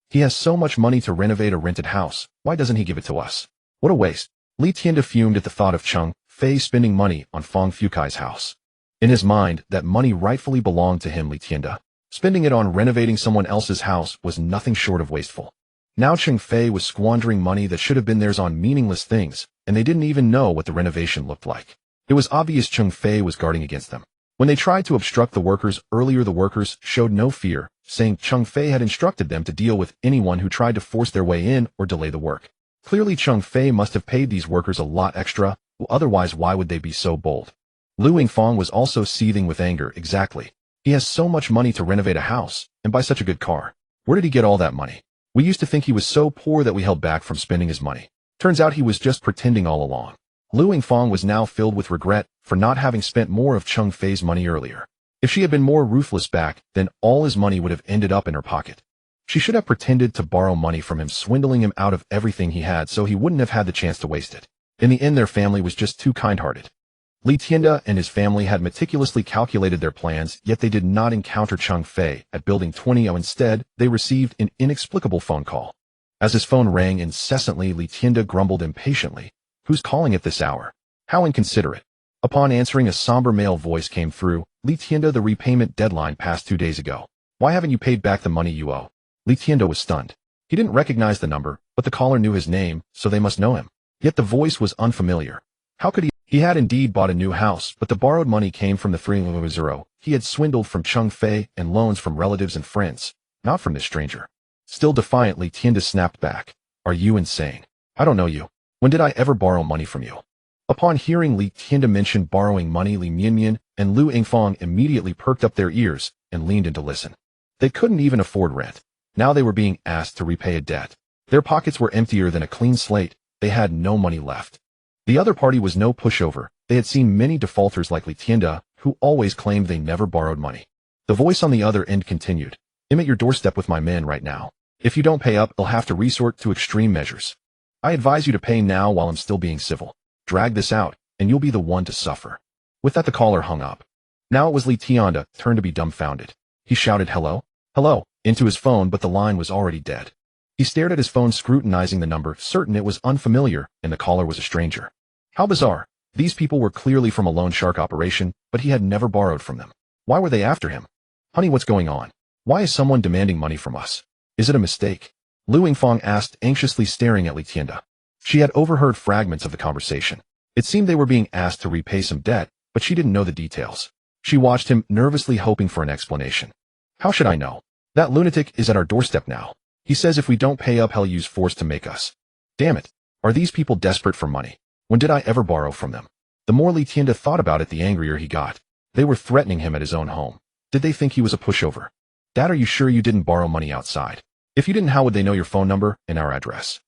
He has so much money to renovate a rented house, why doesn't he give it to us? What a waste. Li Tianda fumed at the thought of Cheng Fei spending money on Feng Fucai's house. In his mind, that money rightfully belonged to him. Li Tianda. Spending it on renovating someone else's house was nothing short of wasteful. Now Cheng Fei was squandering money that should have been theirs on meaningless things, and they didn't even know what the renovation looked like. It was obvious Cheng Fei was guarding against them. When they tried to obstruct the workers earlier, the workers showed no fear, saying Cheng Fei had instructed them to deal with anyone who tried to force their way in or delay the work. Clearly Cheng Fei must have paid these workers a lot extra, otherwise why would they be so bold? Lu Yingfang was also seething with anger. Exactly. He has so much money to renovate a house, and buy such a good car. Where did he get all that money? We used to think he was so poor that we held back from spending his money. Turns out he was just pretending all along. Lu Yingfang was now filled with regret for not having spent more of Cheng Fei's money earlier. If she had been more ruthless back, then all his money would have ended up in her pocket. She should have pretended to borrow money from him, swindling him out of everything he had so he wouldn't have had the chance to waste it. In the end, their family was just too kind-hearted. Li Tianda and his family had meticulously calculated their plans, yet they did not encounter Cheng Fei at Building 20. Instead, they received an inexplicable phone call. As his phone rang incessantly, Li Tianda grumbled impatiently. Who's calling at this hour? How inconsiderate. Upon answering, a somber male voice came through. Li Tianda, the repayment deadline passed 2 days ago. Why haven't you paid back the money you owe? Li Tianda was stunned. He didn't recognize the number, but the caller knew his name, so they must know him. Yet the voice was unfamiliar. How could he? He had indeed bought a new house, but the borrowed money came from the 300 he had swindled from Cheng Fei and loans from relatives and friends, not from this stranger. Still defiantly, Tianda snapped back. Are you insane? I don't know you. When did I ever borrow money from you? Upon hearing Li Tianda mention borrowing money, Li Mianmian and Lu Yingfang immediately perked up their ears and leaned in to listen. They couldn't even afford rent. Now they were being asked to repay a debt. Their pockets were emptier than a clean slate. They had no money left. The other party was no pushover. They had seen many defaulters like Li Tianda, who always claimed they never borrowed money. The voice on the other end continued. I'm at your doorstep with my men right now. If you don't pay up, they'll have to resort to extreme measures. I advise you to pay now while I'm still being civil. Drag this out, and you'll be the one to suffer. With that, the caller hung up. Now it was Li Tianda, turned to be dumbfounded. He shouted, hello? Hello, into his phone, but the line was already dead. He stared at his phone, scrutinizing the number, certain it was unfamiliar, and the caller was a stranger. How bizarre. These people were clearly from a loan shark operation, but he had never borrowed from them. Why were they after him? Honey, what's going on? Why is someone demanding money from us? Is it a mistake? Lu Yingfang asked, anxiously staring at Li Tianda. She had overheard fragments of the conversation. It seemed they were being asked to repay some debt, but she didn't know the details. She watched him, nervously hoping for an explanation. How should I know? That lunatic is at our doorstep now. He says if we don't pay up, he'll use force to make us. Damn it. Are these people desperate for money? When did I ever borrow from them? The more Li Tianda thought about it, the angrier he got. They were threatening him at his own home. Did they think he was a pushover? Dad, are you sure you didn't borrow money outside? If you didn't, how would they know your phone number and our address?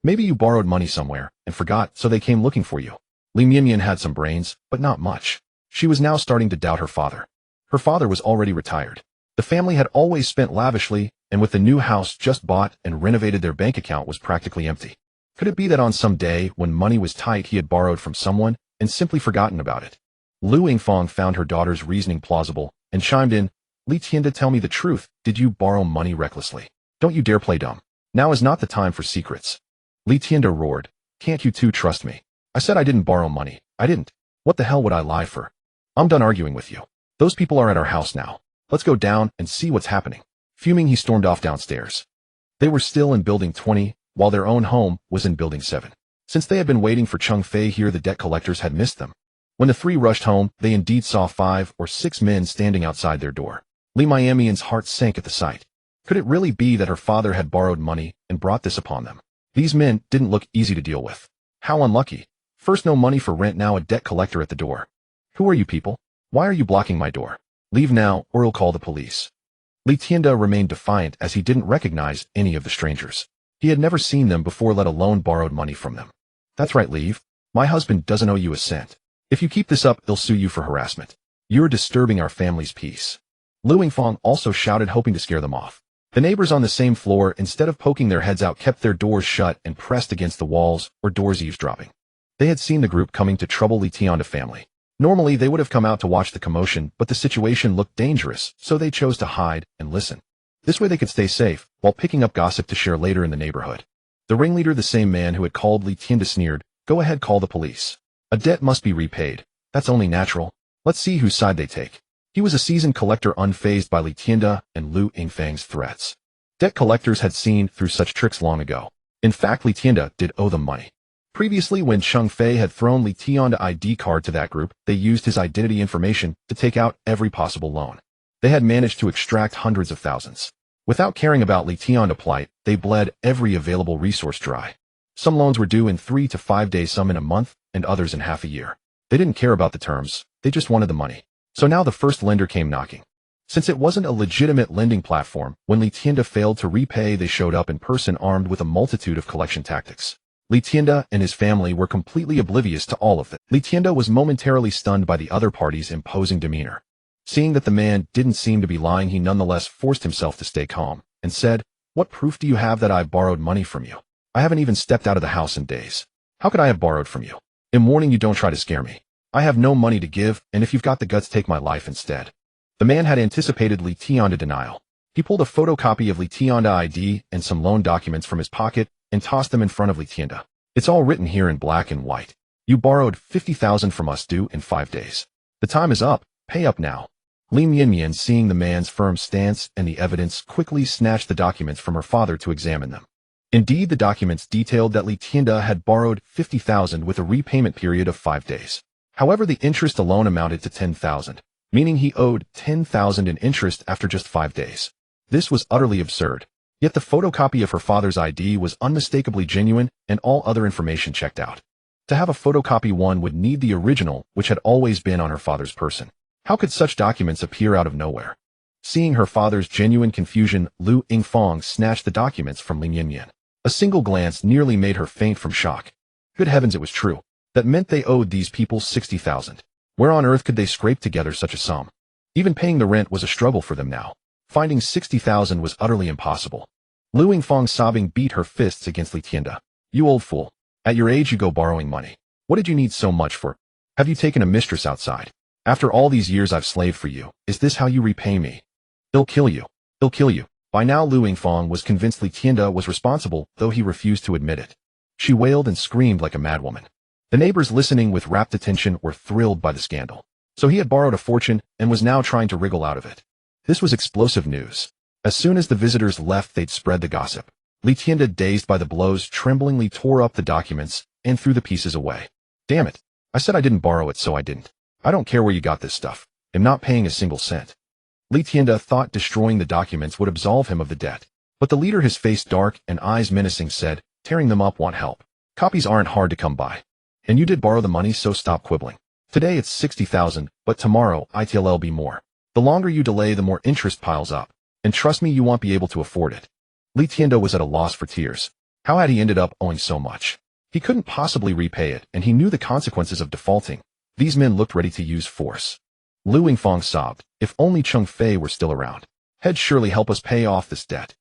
Maybe you borrowed money somewhere and forgot, so they came looking for you. Li Mianmian had some brains, but not much. She was now starting to doubt her father. Her father was already retired. The family had always spent lavishly, and with the new house just bought and renovated, their bank account was practically empty. Could it be that on some day when money was tight, he had borrowed from someone and simply forgotten about it? Lu Yingfang found her daughter's reasoning plausible and chimed in, Li Tianda, tell me the truth. Did you borrow money recklessly? Don't you dare play dumb. Now is not the time for secrets. Li Tianda roared. Can't you two trust me? I said I didn't borrow money. I didn't. What the hell would I lie for? I'm done arguing with you. Those people are at our house now. Let's go down and see what's happening. Fuming, he stormed off downstairs. They were still in Building 20, while their own home was in Building 7. Since they had been waiting for Cheng Fei here, the debt collectors had missed them. When the three rushed home, they indeed saw 5 or 6 men standing outside their door. Li Miamian's heart sank at the sight. Could it really be that her father had borrowed money and brought this upon them? These men didn't look easy to deal with. How unlucky. First no money for rent, now a debt collector at the door. Who are you people? Why are you blocking my door? Leave now, or I'll call the police. Li Tienda remained defiant as he didn't recognize any of the strangers. He had never seen them before, let alone borrowed money from them. That's right, leave. My husband doesn't owe you a cent. If you keep this up, they'll sue you for harassment. You're disturbing our family's peace. Lu Yingfang also shouted, hoping to scare them off. The neighbors on the same floor, instead of poking their heads out, kept their doors shut and pressed against the walls, or doors eavesdropping. They had seen the group coming to trouble Li Tienda family. Normally, they would have come out to watch the commotion, but the situation looked dangerous, so they chose to hide and listen. This way they could stay safe, while picking up gossip to share later in the neighborhood. The ringleader, the same man who had called Li Tienda, sneered, "Go ahead, call the police. A debt must be repaid. That's only natural. Let's see whose side they take." He was a seasoned collector, unfazed by Li Tienda and Lu Yingfang's threats. Debt collectors had seen through such tricks long ago. In fact, Li Tienda did owe them money. Previously, when Cheng Fei had thrown Li Tienda's ID card to that group, they used his identity information to take out every possible loan. They had managed to extract hundreds of thousands. Without caring about Li Tienda's plight, they bled every available resource dry. Some loans were due in 3 to 5 days, some in a month, and others in half a year. They didn't care about the terms, they just wanted the money. So now the first lender came knocking. Since it wasn't a legitimate lending platform, when Li Tienda failed to repay, they showed up in person armed with a multitude of collection tactics. Li Tienda and his family were completely oblivious to all of it. Li Tienda was momentarily stunned by the other party's imposing demeanor. Seeing that the man didn't seem to be lying, he nonetheless forced himself to stay calm, and said, "What proof do you have that I borrowed money from you? I haven't even stepped out of the house in days. How could I have borrowed from you? I'm warning you, don't try to scare me. I have no money to give, and if you've got the guts, take my life instead." The man had anticipated Li Tienda's denial. He pulled a photocopy of Li Tienda's ID and some loan documents from his pocket and tossed them in front of Li Tienda. "It's all written here in black and white. You borrowed 50,000 from us, due in 5 days. The time is up. Pay up now." Li Mianmian, seeing the man's firm stance and the evidence, quickly snatched the documents from her father to examine them. Indeed, the documents detailed that Li Tienda had borrowed 50,000 with a repayment period of 5 days. However, the interest alone amounted to 10,000, meaning he owed 10,000 in interest after just 5 days. This was utterly absurd. Yet the photocopy of her father's ID was unmistakably genuine, and all other information checked out. To have a photocopy, one would need the original, which had always been on her father's person. How could such documents appear out of nowhere? Seeing her father's genuine confusion, Lu Yingfang snatched the documents from Li Mianmian. A single glance nearly made her faint from shock. Good heavens, it was true. That meant they owed these people 60,000. Where on earth could they scrape together such a sum? Even paying the rent was a struggle for them now. Finding 60,000 was utterly impossible. Lu Yingfang, sobbing, beat her fists against Li Tienda. "You old fool. At your age you go borrowing money. What did you need so much for? Have you taken a mistress outside? After all these years I've slaved for you, is this how you repay me? They'll kill you. They'll kill you." By now Lu Yingfang was convinced Li Tienda was responsible, though he refused to admit it. She wailed and screamed like a madwoman. The neighbors, listening with rapt attention, were thrilled by the scandal. So he had borrowed a fortune and was now trying to wriggle out of it. This was explosive news. As soon as the visitors left, they'd spread the gossip. Li Tienda, dazed by the blows, tremblingly tore up the documents and threw the pieces away. "Damn it. I said I didn't borrow it, so I didn't. I don't care where you got this stuff. I'm not paying a single cent." Li Tienda thought destroying the documents would absolve him of the debt. But the leader, his face dark and eyes menacing, said, "Tearing them up won't help. Copies aren't hard to come by. And you did borrow the money, so stop quibbling. Today it's 60,000, but tomorrow it'll be more. The longer you delay, the more interest piles up. And trust me, you won't be able to afford it." Li Tienda was at a loss for tears. How had he ended up owing so much? He couldn't possibly repay it, and he knew the consequences of defaulting. These men looked ready to use force. Lu Yingfang sobbed, "If only Cheng Fei were still around. He'd surely help us pay off this debt."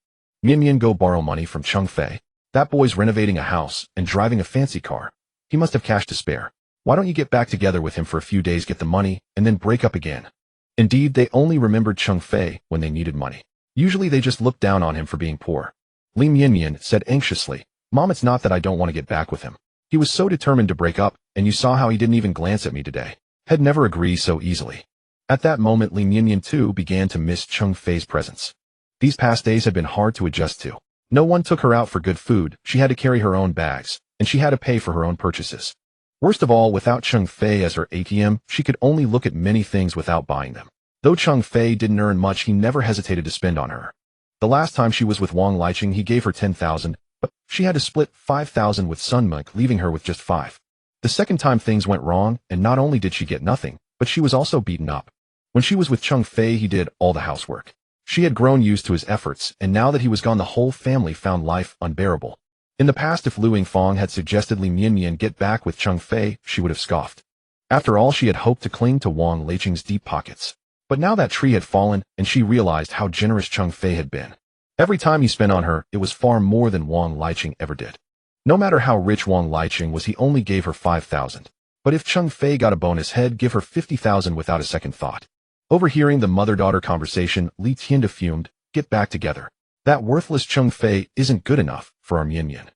Mianmian, go borrow money from Cheng Fei? That boy's renovating a house and driving a fancy car. He must have cash to spare. Why don't you get back together with him for a few days, get the money, and then break up again? Indeed, they only remembered Cheng Fei when they needed money. Usually they just looked down on him for being poor. Li Mianmian said anxiously, "Mom, it's not that I don't want to get back with him. He was so determined to break up, and you saw how he didn't even glance at me today. He'd never agree so easily." At that moment, Li Mianmian too began to miss Cheng Fei's presence. These past days had been hard to adjust to. No one took her out for good food, she had to carry her own bags, and she had to pay for her own purchases. Worst of all, without Cheng Fei as her ATM, she could only look at many things without buying them. Though Cheng Fei didn't earn much, he never hesitated to spend on her. The last time she was with Wang Liqing, he gave her 10,000, but she had to split 5,000 with Sun Monk, leaving her with just 5. The second time things went wrong, and not only did she get nothing, but she was also beaten up. When she was with Cheng Fei, he did all the housework. She had grown used to his efforts, and now that he was gone, the whole family found life unbearable. In the past, if Lu Yingfang had suggested Li Mianmian get back with Cheng Fei, she would have scoffed. After all, she had hoped to cling to Wang Liqing's deep pockets. But now that tree had fallen, and she realized how generous Cheng Fei had been. Every time he spent on her, it was far more than Wang Liqing ever did. No matter how rich Wang Liqing was, he only gave her 5,000. But if Cheng Fei got a bonus, he'd give her 50,000 without a second thought. Overhearing the mother-daughter conversation, Li Tianda fumed, "Get back together. That worthless Cheng Fei isn't good enough for our Mianmian.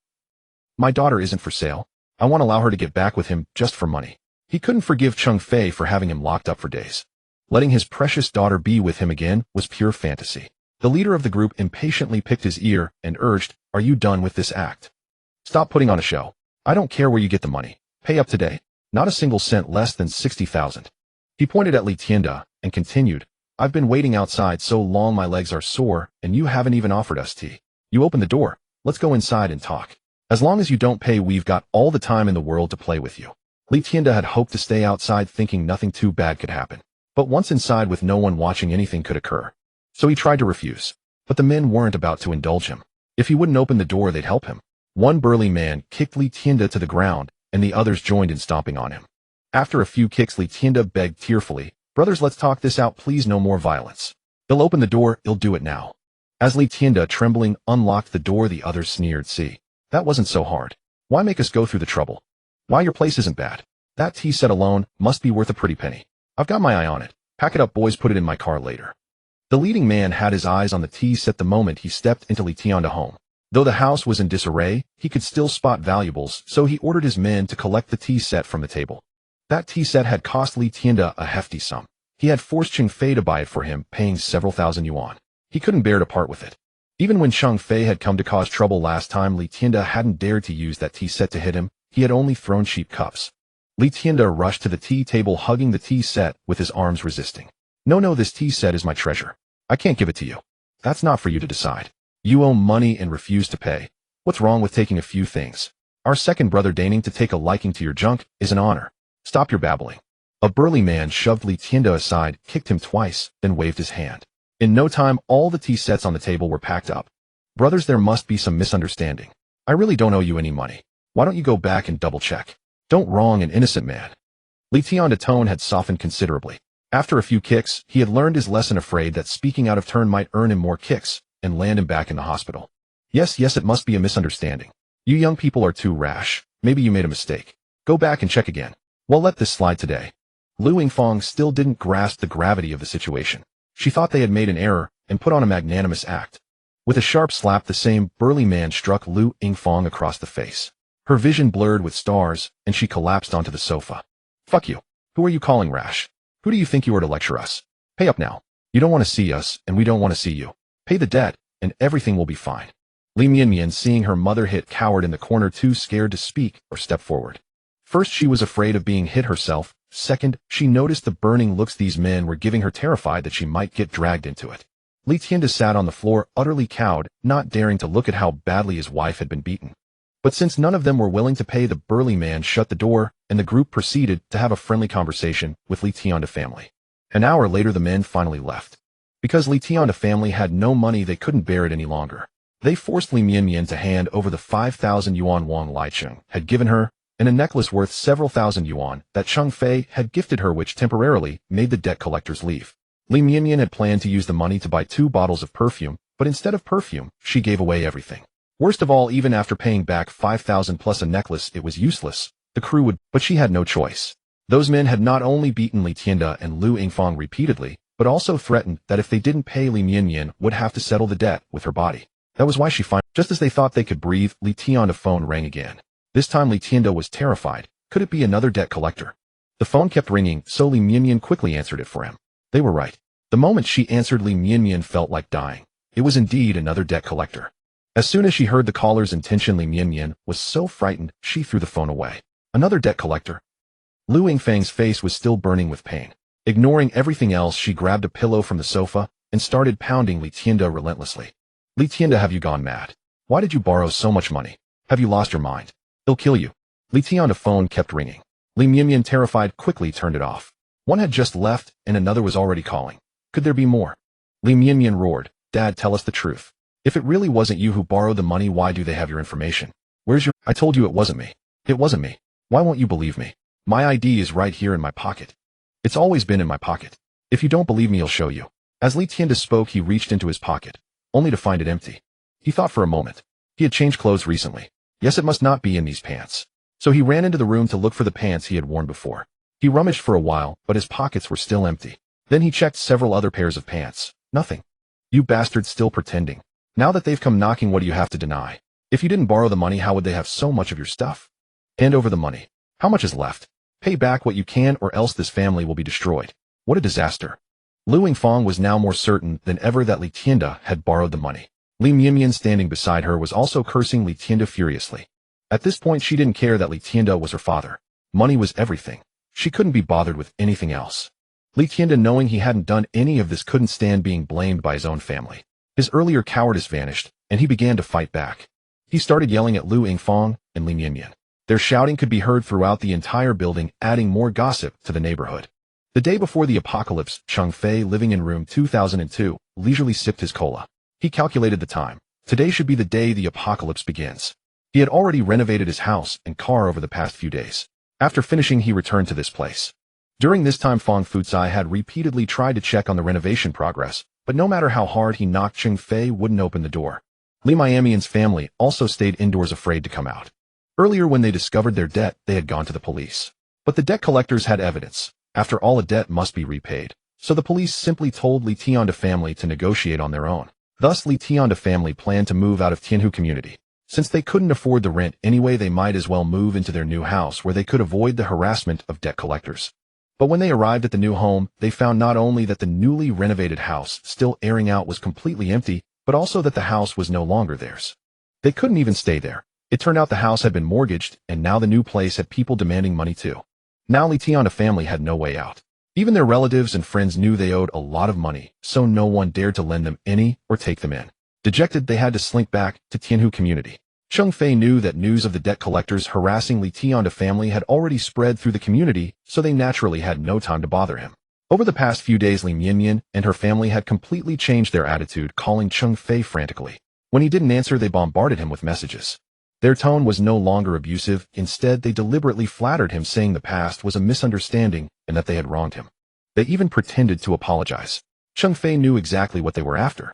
My daughter isn't for sale. I want to allow her to get back with him just for money." He couldn't forgive Cheng Fei for having him locked up for days. Letting his precious daughter be with him again was pure fantasy. The leader of the group impatiently picked his ear and urged, "Are you done with this act? Stop putting on a show. I don't care where you get the money. Pay up today. Not a single cent less than 60,000. He pointed at Li Tianda and continued, "I've been waiting outside so long my legs are sore, and you haven't even offered us tea. You open the door. Let's go inside and talk. As long as you don't pay, we've got all the time in the world to play with you." Li Tianda had hoped to stay outside, thinking nothing too bad could happen. But once inside with no one watching, anything could occur. So he tried to refuse. But the men weren't about to indulge him. If he wouldn't open the door, they'd help him. One burly man kicked Li Tianda to the ground, and the others joined in stomping on him. After a few kicks, Li Tianda begged tearfully, "Brothers, let's talk this out, please, no more violence. They'll open the door, he'll do it now." As Li Tianda, trembling, unlocked the door, the others sneered, "See, that wasn't so hard. Why make us go through the trouble? Why, your place isn't bad. That tea set alone must be worth a pretty penny. I've got my eye on it. Pack it up, boys, put it in my car later." The leading man had his eyes on the tea set the moment he stepped into Li Tianda's home. Though the house was in disarray, he could still spot valuables, so he ordered his men to collect the tea set from the table. That tea set had cost Li Tianda a hefty sum. He had forced Cheng Fei to buy it for him, paying several thousand yuan. He couldn't bear to part with it. Even when Cheng Fei had come to cause trouble last time, Li Tianda hadn't dared to use that tea set to hit him. He had only thrown cheap cups. Li Tianda rushed to the tea table, hugging the tea set with his arms resisting. No, this tea set is my treasure. I can't give it to you. That's not for you to decide. You owe money and refuse to pay. What's wrong with taking a few things? Our second brother deigning to take a liking to your junk is an honor. Stop your babbling." A burly man shoved Li Tianda aside, kicked him twice, then waved his hand. In no time, all the tea sets on the table were packed up. "Brothers, there must be some misunderstanding. I really don't owe you any money. Why don't you go back and double-check? Don't wrong an innocent man." Li Tianda's tone had softened considerably. After a few kicks, he had learned his lesson, afraid that speaking out of turn might earn him more kicks and land him back in the hospital. Yes, it must be a misunderstanding. You young people are too rash. Maybe you made a mistake. Go back and check again. We'll let this slide today. Lu Yingfang still didn't grasp the gravity of the situation. She thought they had made an error and put on a magnanimous act. With a sharp slap, the same burly man struck Lu Yingfang across the face. Her vision blurred with stars, and she collapsed onto the sofa. "Fuck you. Who are you calling rash? Who do you think you are to lecture us? Pay up now. You don't want to see us, and we don't want to see you. Pay the debt, and everything will be fine." Li Mianmian, seeing her mother hit, cowered in the corner, too scared to speak or step forward. First, she was afraid of being hit herself. Second, she noticed the burning looks these men were giving her, terrified that she might get dragged into it. Li Tianda sat on the floor, utterly cowed, not daring to look at how badly his wife had been beaten. But since none of them were willing to pay, the burly man shut the door, and the group proceeded to have a friendly conversation with Li Tianda's family. An hour later, the men finally left. Because Li Tianda's family had no money, they couldn't bear it any longer. They forced Li Mianmian to hand over the 5,000 yuan Wang Liqing had given her, and a necklace worth several thousand yuan that Cheng Fei had gifted her, which temporarily made the debt collectors leave. Li Mianmian had planned to use the money to buy 2 bottles of perfume, but instead of perfume, she gave away everything. Worst of all, even after paying back 5,000 plus a necklace, it was useless. The crew would, but she had no choice. Those men had not only beaten Li Tianda and Lu Yingfang repeatedly, but also threatened that if they didn't pay, Li Mianmian would have to settle the debt with her body. That was why she finally, just as they thought they could breathe, Li Tianda's phone rang again. This time Li Tianda was terrified. Could it be another debt collector? The phone kept ringing, so Li Mianmian quickly answered it for him. They were right. The moment she answered, Li Mianmian felt like dying. It was indeed another debt collector. As soon as she heard the caller's intention, Li Mianyan was so frightened she threw the phone away. Another debt collector? Lu Yingfang's face was still burning with pain. Ignoring everything else, she grabbed a pillow from the sofa and started pounding Li Tianda relentlessly. Li Tianda, have you gone mad? Why did you borrow so much money? Have you lost your mind? He'll kill you. Li Tianda's phone kept ringing. Li Mianyan, terrified, quickly turned it off. One had just left and another was already calling. Could there be more? Li Mianyan roared, Dad, tell us the truth. If it really wasn't you who borrowed the money, why do they have your information? Where's your— I told you it wasn't me. It wasn't me. Why won't you believe me? My ID is right here in my pocket. It's always been in my pocket. If you don't believe me, I'll show you. As Li Tianda spoke, he reached into his pocket, only to find it empty. He thought for a moment. He had changed clothes recently. Yes, it must not be in these pants. So he ran into the room to look for the pants he had worn before. He rummaged for a while, but his pockets were still empty. Then he checked several other pairs of pants. Nothing. You bastards, still pretending. Now that they've come knocking, what do you have to deny? If you didn't borrow the money, how would they have so much of your stuff? Hand over the money. How much is left? Pay back what you can, or else this family will be destroyed. What a disaster. Lu Yingfang was now more certain than ever that Li Tianda had borrowed the money. Li Mianyan, standing beside her, was also cursing Li Tianda furiously. At this point, she didn't care that Li Tianda was her father. Money was everything. She couldn't be bothered with anything else. Li Tianda, knowing he hadn't done any of this, couldn't stand being blamed by his own family. His earlier cowardice vanished, and he began to fight back. He started yelling at Lu Yingfang and Li Mianyan. Their shouting could be heard throughout the entire building, adding more gossip to the neighborhood. The day before the apocalypse, Cheng Fei, living in room 2002, leisurely sipped his cola. He calculated the time. Today should be the day the apocalypse begins. He had already renovated his house and car over the past few days. After finishing, he returned to this place. During this time, Fang Fucai had repeatedly tried to check on the renovation progress, but no matter how hard he knocked, Cheng Fei wouldn't open the door. Li Mianyan's family also stayed indoors, afraid to come out. Earlier, when they discovered their debt, they had gone to the police. But the debt collectors had evidence. After all, a debt must be repaid. So the police simply told Li Tianda's family to negotiate on their own. Thus, Li Tianda's family planned to move out of 𝓃 community. Since they couldn't afford the rent anyway, they might as well move into their new house where they could avoid the harassment of debt collectors. But when they arrived at the new home, they found not only that the newly renovated house, still airing out, was completely empty, but also that the house was no longer theirs. They couldn't even stay there. It turned out the house had been mortgaged, and now the new place had people demanding money too. Now Li Tianda's family had no way out. Even their relatives and friends knew they owed a lot of money, so no one dared to lend them any or take them in. Dejected, they had to slink back to 𝓃 community. Cheng Fei knew that news of the debt collectors harassing Li Tianda's family had already spread through the community, so they naturally had no time to bother him. Over the past few days, Li Mianyan and her family had completely changed their attitude, calling Cheng Fei frantically. When he didn't answer, they bombarded him with messages. Their tone was no longer abusive. Instead, they deliberately flattered him, saying the past was a misunderstanding and that they had wronged him. They even pretended to apologize. Cheng Fei knew exactly what they were after.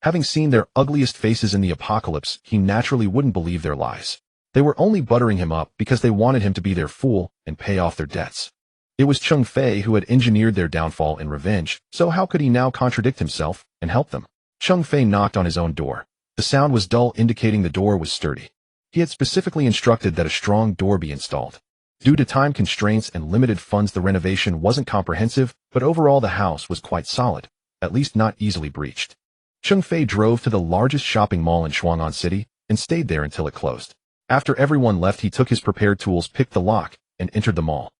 Having seen their ugliest faces in the apocalypse, he naturally wouldn't believe their lies. They were only buttering him up because they wanted him to be their fool and pay off their debts. It was Cheng Fei who had engineered their downfall and revenge, so how could he now contradict himself and help them? Cheng Fei knocked on his own door. The sound was dull, indicating the door was sturdy. He had specifically instructed that a strong door be installed. Due to time constraints and limited funds, the renovation wasn't comprehensive, but overall the house was quite solid, at least not easily breached. Cheng Fei drove to the largest shopping mall in Shuang'an City and stayed there until it closed. After everyone left, he took his prepared tools, picked the lock, and entered the mall.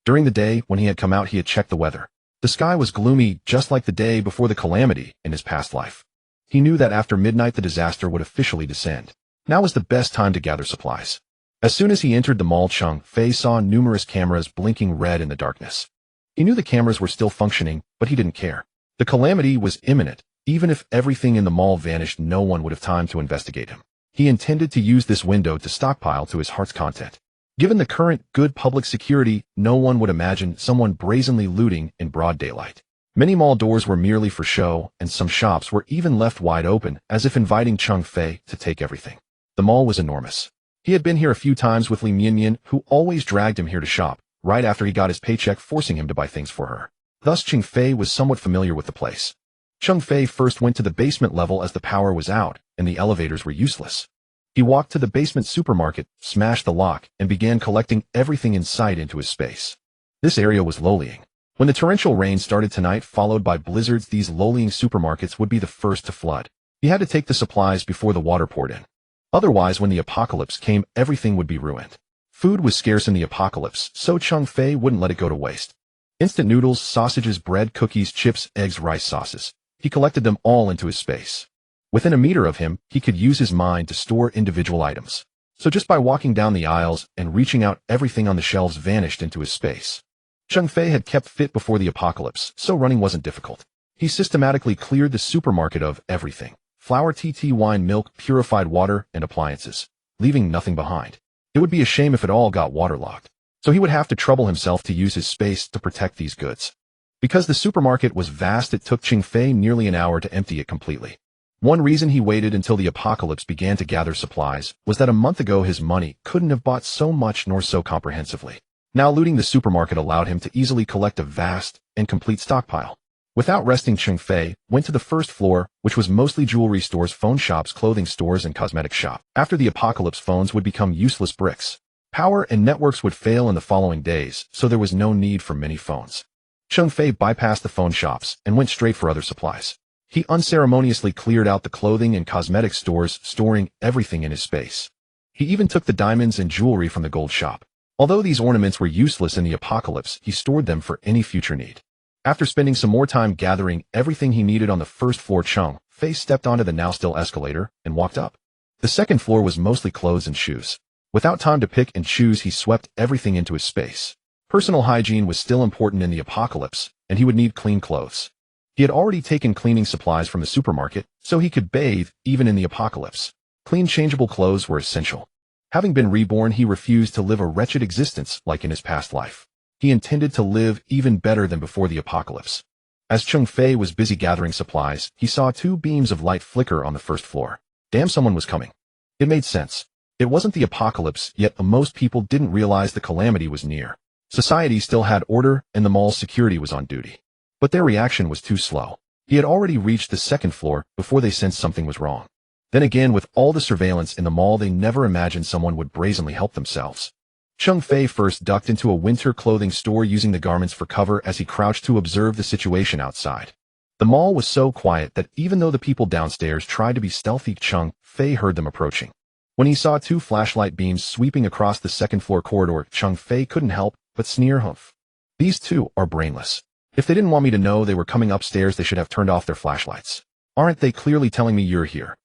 During the day, when he had come out, he had checked the weather. The sky was gloomy, just like the day before the calamity in his past life. He knew that after midnight the disaster would officially descend. Now was the best time to gather supplies. As soon as he entered the mall, Cheng Fei saw numerous cameras blinking red in the darkness. He knew the cameras were still functioning, but he didn't care. The calamity was imminent. Even if everything in the mall vanished, no one would have time to investigate him. He intended to use this window to stockpile to his heart's content. Given the current good public security, no one would imagine someone brazenly looting in broad daylight. Many mall doors were merely for show, and some shops were even left wide open, as if inviting Cheng Fei to take everything. The mall was enormous. He had been here a few times with Li Mianyan, who always dragged him here to shop, right after he got his paycheck, forcing him to buy things for her. Thus, Cheng Fei was somewhat familiar with the place. Cheng Fei first went to the basement level as the power was out, and the elevators were useless. He walked to the basement supermarket, smashed the lock, and began collecting everything in sight into his space. This area was lowlying. When the torrential rain started tonight, followed by blizzards, these lowlying supermarkets would be the first to flood. He had to take the supplies before the water poured in. Otherwise, when the apocalypse came, everything would be ruined. Food was scarce in the apocalypse, so Cheng Fei wouldn't let it go to waste. Instant noodles, sausages, bread, cookies, chips, eggs, rice, sauces. He collected them all into his space. Within a meter of him, he could use his mind to store individual items. So just by walking down the aisles and reaching out, everything on the shelves vanished into his space. Cheng Fei had kept fit before the apocalypse, so running wasn't difficult. He systematically cleared the supermarket of everything: flour, tea, wine, milk, purified water, and appliances, leaving nothing behind. It would be a shame if it all got waterlogged. So he would have to trouble himself to use his space to protect these goods. Because the supermarket was vast, it took Cheng Fei nearly an hour to empty it completely. One reason he waited until the apocalypse began to gather supplies was that a month ago his money couldn't have bought so much nor so comprehensively. Now looting the supermarket allowed him to easily collect a vast and complete stockpile. Without resting, Cheng Fei went to the first floor, which was mostly jewelry stores, phone shops, clothing stores, and cosmetic shop. After the apocalypse, phones would become useless bricks. Power and networks would fail in the following days, so there was no need for many phones. Cheng Fei bypassed the phone shops and went straight for other supplies. He unceremoniously cleared out the clothing and cosmetic stores, storing everything in his space. He even took the diamonds and jewelry from the gold shop. Although these ornaments were useless in the apocalypse, he stored them for any future need. After spending some more time gathering everything he needed on the first floor, Cheng Fei stepped onto the now still escalator and walked up. The second floor was mostly clothes and shoes. Without time to pick and choose, he swept everything into his space. Personal hygiene was still important in the apocalypse, and he would need clean clothes. He had already taken cleaning supplies from the supermarket, so he could bathe even in the apocalypse. Clean, changeable clothes were essential. Having been reborn, he refused to live a wretched existence like in his past life. He intended to live even better than before the apocalypse. As Cheng Fei was busy gathering supplies, he saw two beams of light flicker on the first floor. Damn, someone was coming. It made sense. It wasn't the apocalypse, yet most people didn't realize the calamity was near. Society still had order, and the mall's security was on duty. But their reaction was too slow. He had already reached the second floor before they sensed something was wrong. Then again, with all the surveillance in the mall, they never imagined someone would brazenly help themselves. Cheng Fei first ducked into a winter clothing store, using the garments for cover as he crouched to observe the situation outside. The mall was so quiet that even though the people downstairs tried to be stealthy, Cheng Fei heard them approaching. When he saw two flashlight beams sweeping across the second floor corridor, Cheng Fei couldn't help but sneer. Humph. These two are brainless. If they didn't want me to know they were coming upstairs, they should have turned off their flashlights. Aren't they clearly telling me you're here?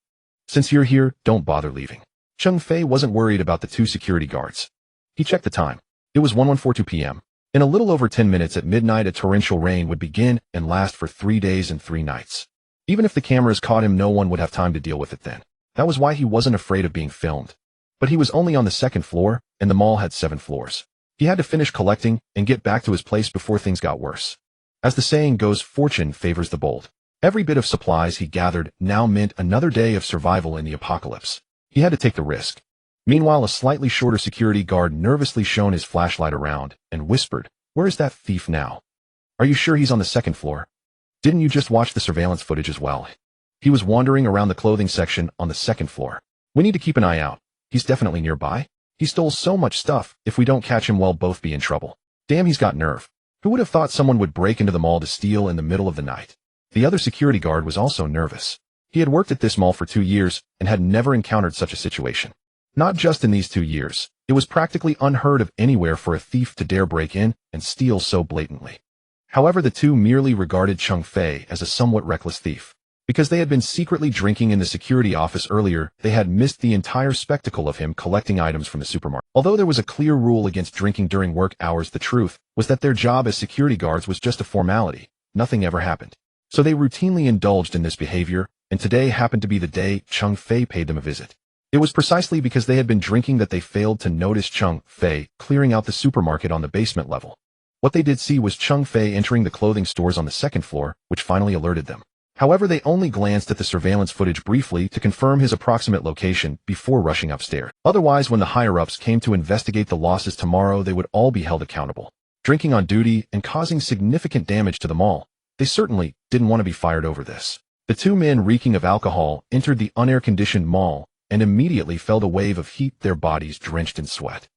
Since you're here, don't bother leaving. Cheng Fei wasn't worried about the two security guards. He checked the time. It was 1:42 p.m. In a little over 10 minutes at midnight, a torrential rain would begin and last for 3 days and 3 nights. Even if the cameras caught him, no one would have time to deal with it then. That was why he wasn't afraid of being filmed. But he was only on the second floor, and the mall had 7 floors. He had to finish collecting and get back to his place before things got worse. As the saying goes, fortune favors the bold. Every bit of supplies he gathered now meant another day of survival in the apocalypse. He had to take the risk. Meanwhile, a slightly shorter security guard nervously shone his flashlight around and whispered, "Where is that thief now? Are you sure he's on the second floor? Didn't you just watch the surveillance footage as well?" He was wandering around the clothing section on the second floor. "We need to keep an eye out. He's definitely nearby. He stole so much stuff. If we don't catch him, we'll both be in trouble. Damn, he's got nerve. Who would have thought someone would break into the mall to steal in the middle of the night?" The other security guard was also nervous. He had worked at this mall for 2 years and had never encountered such a situation. Not just in these 2 years, it was practically unheard of anywhere for a thief to dare break in and steal so blatantly. However, the two merely regarded Cheng Fei as a somewhat reckless thief. Because they had been secretly drinking in the security office earlier, they had missed the entire spectacle of him collecting items from the supermarket. Although there was a clear rule against drinking during work hours, the truth was that their job as security guards was just a formality. Nothing ever happened. So they routinely indulged in this behavior, and today happened to be the day Cheng Fei paid them a visit. It was precisely because they had been drinking that they failed to notice Cheng Fei clearing out the supermarket on the basement level. What they did see was Cheng Fei entering the clothing stores on the second floor, which finally alerted them. However, they only glanced at the surveillance footage briefly to confirm his approximate location before rushing upstairs. Otherwise, when the higher-ups came to investigate the losses tomorrow, they would all be held accountable. Drinking on duty and causing significant damage to the mall. They certainly didn't want to be fired over this. The two men reeking of alcohol entered the unair-conditioned mall and immediately felt a wave of heat, their bodies drenched in sweat.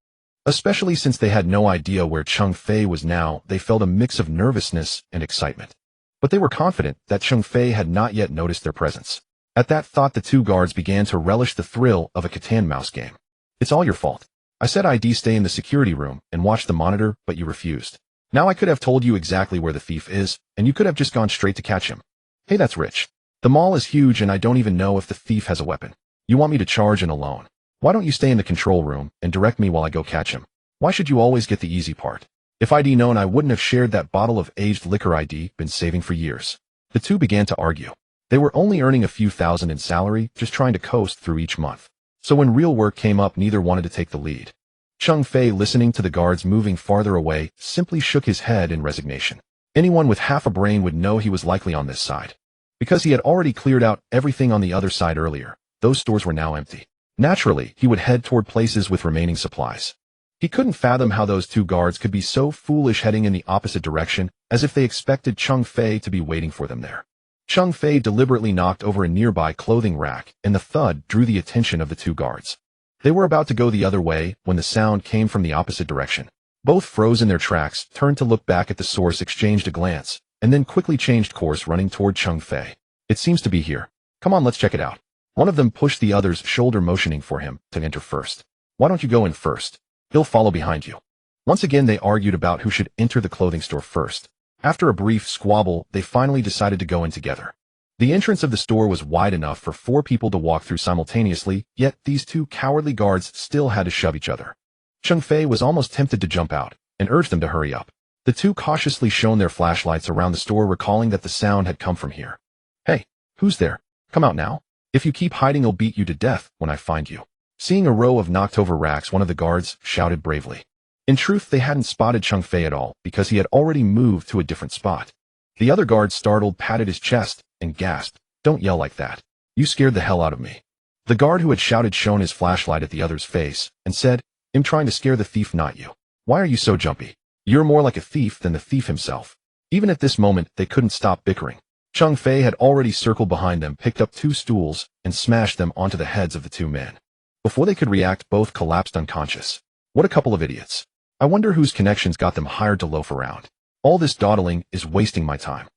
Especially since they had no idea where Cheng Fei was now, they felt a mix of nervousness and excitement. But they were confident that Cheng Fei had not yet noticed their presence. At that thought, the two guards began to relish the thrill of a cat and mouse game. "It's all your fault. I said I'd stay in the security room and watch the monitor, but you refused. Now I could have told you exactly where the thief is, and you could have just gone straight to catch him. Hey, that's rich. The mall is huge and I don't even know if the thief has a weapon. You want me to charge in alone? Why don't you stay in the control room and direct me while I go catch him? Why should you always get the easy part? If I'd known, I wouldn't have shared that bottle of aged liquor I'd been saving for years." The two began to argue. They were only earning a few thousand in salary, just trying to coast through each month. So when real work came up, neither wanted to take the lead. Cheng Fei, listening to the guards moving farther away, simply shook his head in resignation. Anyone with half a brain would know he was likely on this side. Because he had already cleared out everything on the other side earlier, those stores were now empty. Naturally, he would head toward places with remaining supplies. He couldn't fathom how those two guards could be so foolish, heading in the opposite direction, as if they expected Cheng Fei to be waiting for them there. Cheng Fei deliberately knocked over a nearby clothing rack, and the thud drew the attention of the two guards. They were about to go the other way when the sound came from the opposite direction. Both froze in their tracks, turned to look back at the source, exchanged a glance, and then quickly changed course, running toward Cheng Fei. "It seems to be here. Come on, let's check it out." One of them pushed the other's shoulder, motioning for him to enter first. "Why don't you go in first? He'll follow behind you." Once again, they argued about who should enter the clothing store first. After a brief squabble, they finally decided to go in together. The entrance of the store was wide enough for 4 people to walk through simultaneously, yet these two cowardly guards still had to shove each other. Cheng Fei was almost tempted to jump out and urge them to hurry up. The two cautiously shone their flashlights around the store, recalling that the sound had come from here. "Hey, who's there? Come out now. If you keep hiding, I'll beat you to death when I find you." Seeing a row of knocked-over racks, one of the guards shouted bravely. In truth, they hadn't spotted Cheng Fei at all, because he had already moved to a different spot. The other guard, startled, patted his chest and gasped, "Don't yell like that. You scared the hell out of me." The guard who had shouted shone his flashlight at the other's face and said, "I'm trying to scare the thief, not you. Why are you so jumpy? You're more like a thief than the thief himself." Even at this moment, they couldn't stop bickering. Cheng Fei had already circled behind them, picked up 2 stools, and smashed them onto the heads of the 2 men. Before they could react, both collapsed unconscious. What a couple of idiots. I wonder whose connections got them hired to loaf around. All this dawdling is wasting my time.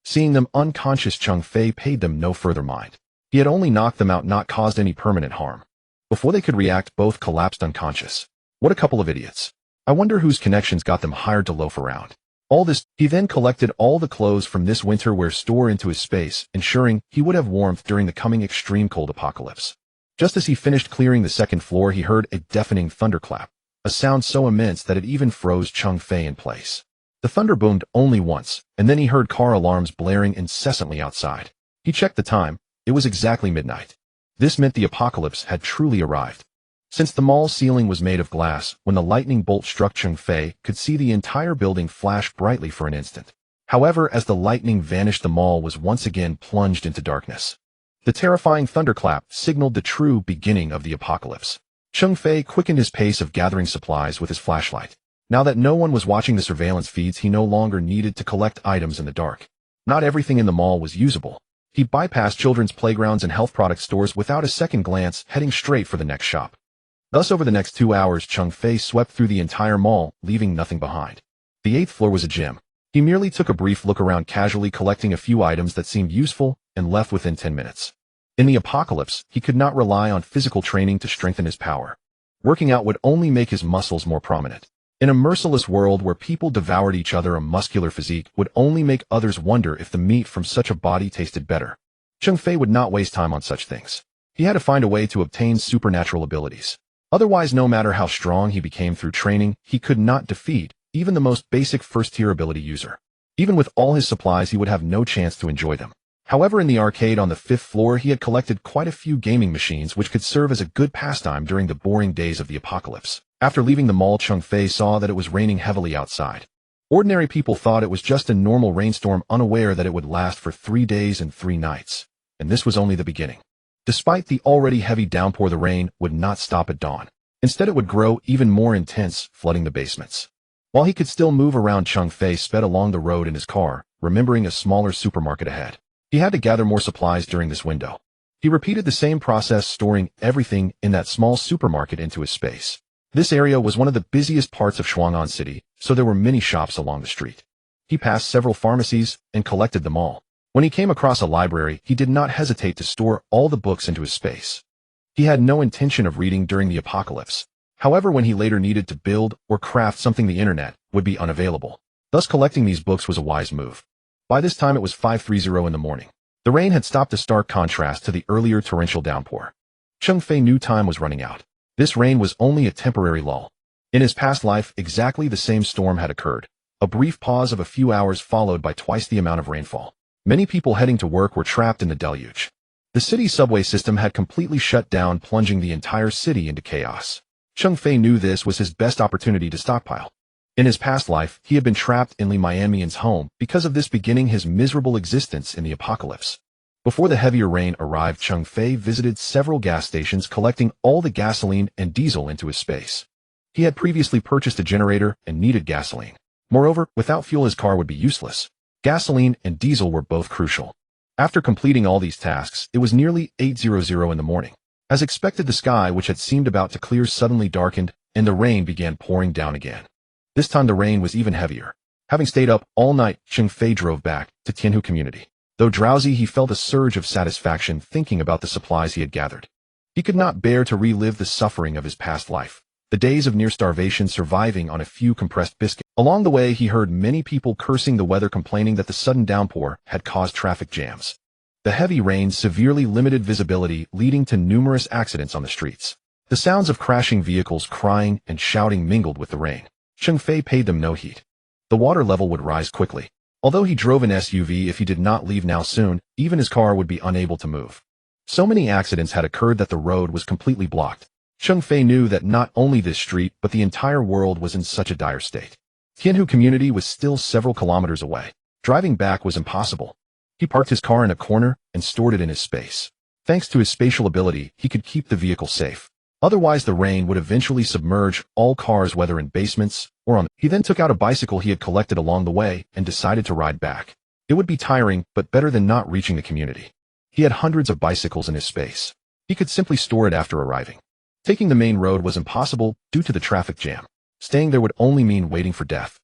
Seeing them unconscious, Cheng Fei paid them no further mind. He had only knocked them out, not caused any permanent harm. Before they could react, both collapsed unconscious. What a couple of idiots. I wonder whose connections got them hired to loaf around. All this, he then collected all the clothes from this winter wear store into his space, ensuring he would have warmth during the coming extreme cold apocalypse. Just as he finished clearing the 2nd floor, he heard a deafening thunderclap, a sound so immense that it even froze Cheng Fei in place. The thunder boomed only once, and then he heard car alarms blaring incessantly outside. He checked the time. It was exactly midnight. This meant the apocalypse had truly arrived. Since the mall ceiling was made of glass, when the lightning bolt struck, Cheng Fei could see the entire building flash brightly for an instant. However, as the lightning vanished, the mall was once again plunged into darkness. The terrifying thunderclap signaled the true beginning of the apocalypse. Cheng Fei quickened his pace of gathering supplies with his flashlight. Now that no one was watching the surveillance feeds, he no longer needed to collect items in the dark. Not everything in the mall was usable. He bypassed children's playgrounds and health product stores without a second glance, heading straight for the next shop. Thus, over the next 2 hours, Cheng Fei swept through the entire mall, leaving nothing behind. The 8th floor was a gym. He merely took a brief look around, casually collecting a few items that seemed useful, and left within 10 minutes. In the apocalypse, he could not rely on physical training to strengthen his power. Working out would only make his muscles more prominent. In a merciless world where people devoured each other, a muscular physique would only make others wonder if the meat from such a body tasted better. Cheng Fei would not waste time on such things. He had to find a way to obtain supernatural abilities. Otherwise, no matter how strong he became through training, he could not defeat even the most basic first-tier ability user. Even with all his supplies, he would have no chance to enjoy them. However, in the arcade on the 5th floor, he had collected quite a few gaming machines which could serve as a good pastime during the boring days of the apocalypse. After leaving the mall, Cheng Fei saw that it was raining heavily outside. Ordinary people thought it was just a normal rainstorm, unaware that it would last for 3 days and 3 nights. And this was only the beginning. Despite the already heavy downpour, the rain would not stop at dawn. Instead, it would grow even more intense, flooding the basements. While he could still move around, Cheng Fei sped along the road in his car, remembering a smaller supermarket ahead. He had to gather more supplies during this window. He repeated the same process, storing everything in that small supermarket into his space. This area was one of the busiest parts of Shuang'an City, so there were many shops along the street. He passed several pharmacies and collected them all. When he came across a library, he did not hesitate to store all the books into his space. He had no intention of reading during the apocalypse. However, when he later needed to build or craft something, the internet would be unavailable. Thus, collecting these books was a wise move. By this time, it was 5:30 in the morning. The rain had stopped, a stark contrast to the earlier torrential downpour. Cheng Fei knew time was running out. This rain was only a temporary lull. In his past life, exactly the same storm had occurred. A brief pause of a few hours followed by twice the amount of rainfall. Many people heading to work were trapped in the deluge. The city's subway system had completely shut down, plunging the entire city into chaos. Cheng Fei knew this was his best opportunity to stockpile. In his past life, he had been trapped in Li Mianmian's home, because of this beginning his miserable existence in the apocalypse. Before the heavier rain arrived, Cheng Fei visited several gas stations, collecting all the gasoline and diesel into his space. He had previously purchased a generator and needed gasoline. Moreover, without fuel his car would be useless. Gasoline and diesel were both crucial. After completing all these tasks, it was nearly 8:00 in the morning. As expected, the sky, which had seemed about to clear, suddenly darkened, and the rain began pouring down again. This time the rain was even heavier. Having stayed up all night, Cheng Fei drove back to 𝓃 community. Though drowsy, he felt a surge of satisfaction thinking about the supplies he had gathered. He could not bear to relive the suffering of his past life. The days of near starvation, surviving on a few compressed biscuits. Along the way, he heard many people cursing the weather, complaining that the sudden downpour had caused traffic jams. The heavy rain severely limited visibility, leading to numerous accidents on the streets. The sounds of crashing vehicles, crying, and shouting mingled with the rain. Cheng Fei paid them no heed. The water level would rise quickly. Although he drove an SUV, if he did not leave now soon, even his car would be unable to move. So many accidents had occurred that the road was completely blocked. Cheng Fei knew that not only this street, but the entire world was in such a dire state. 𝓃 community was still several kilometers away. Driving back was impossible. He parked his car in a corner and stored it in his space. Thanks to his spatial ability, he could keep the vehicle safe. Otherwise, the rain would eventually submerge all cars, whether in basements or on. He then took out a bicycle he had collected along the way and decided to ride back. It would be tiring, but better than not reaching the community. He had hundreds of bicycles in his space. He could simply store it after arriving. Taking the main road was impossible due to the traffic jam. Staying there would only mean waiting for death.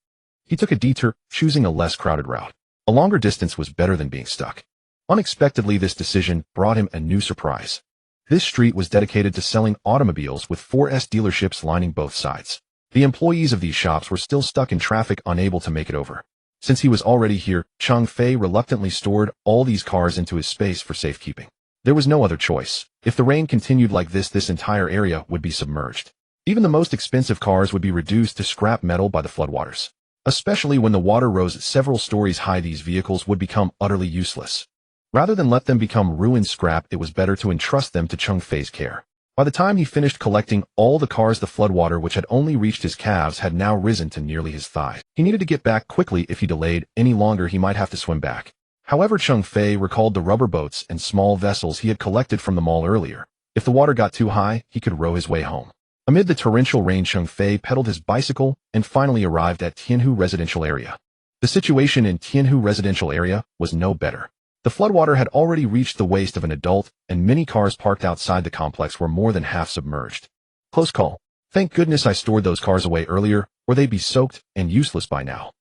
He took a detour, choosing a less crowded route. A longer distance was better than being stuck. Unexpectedly, this decision brought him a new surprise. This street was dedicated to selling automobiles, with 4S dealerships lining both sides. The employees of these shops were still stuck in traffic, unable to make it over. Since he was already here, Cheng Fei reluctantly stored all these cars into his space for safekeeping. There was no other choice. If the rain continued like this entire area would be submerged. Even the most expensive cars would be reduced to scrap metal by the floodwaters. Especially when the water rose several stories high, these vehicles would become utterly useless. Rather than let them become ruined scrap, it was better to entrust them to Cheng Fei's care. By the time he finished collecting all the cars, the floodwater, which had only reached his calves, had now risen to nearly his thighs. He needed to get back quickly. If he delayed any longer, he might have to swim back. However, Cheng Fei recalled the rubber boats and small vessels he had collected from the mall earlier. If the water got too high, he could row his way home. Amid the torrential rain, Cheng Fei pedaled his bicycle and finally arrived at 𝓃 residential area. The situation in 𝓃 residential area was no better. The floodwater had already reached the waist of an adult, and many cars parked outside the complex were more than half submerged. Close call. Thank goodness I stored those cars away earlier, or they'd be soaked and useless by now.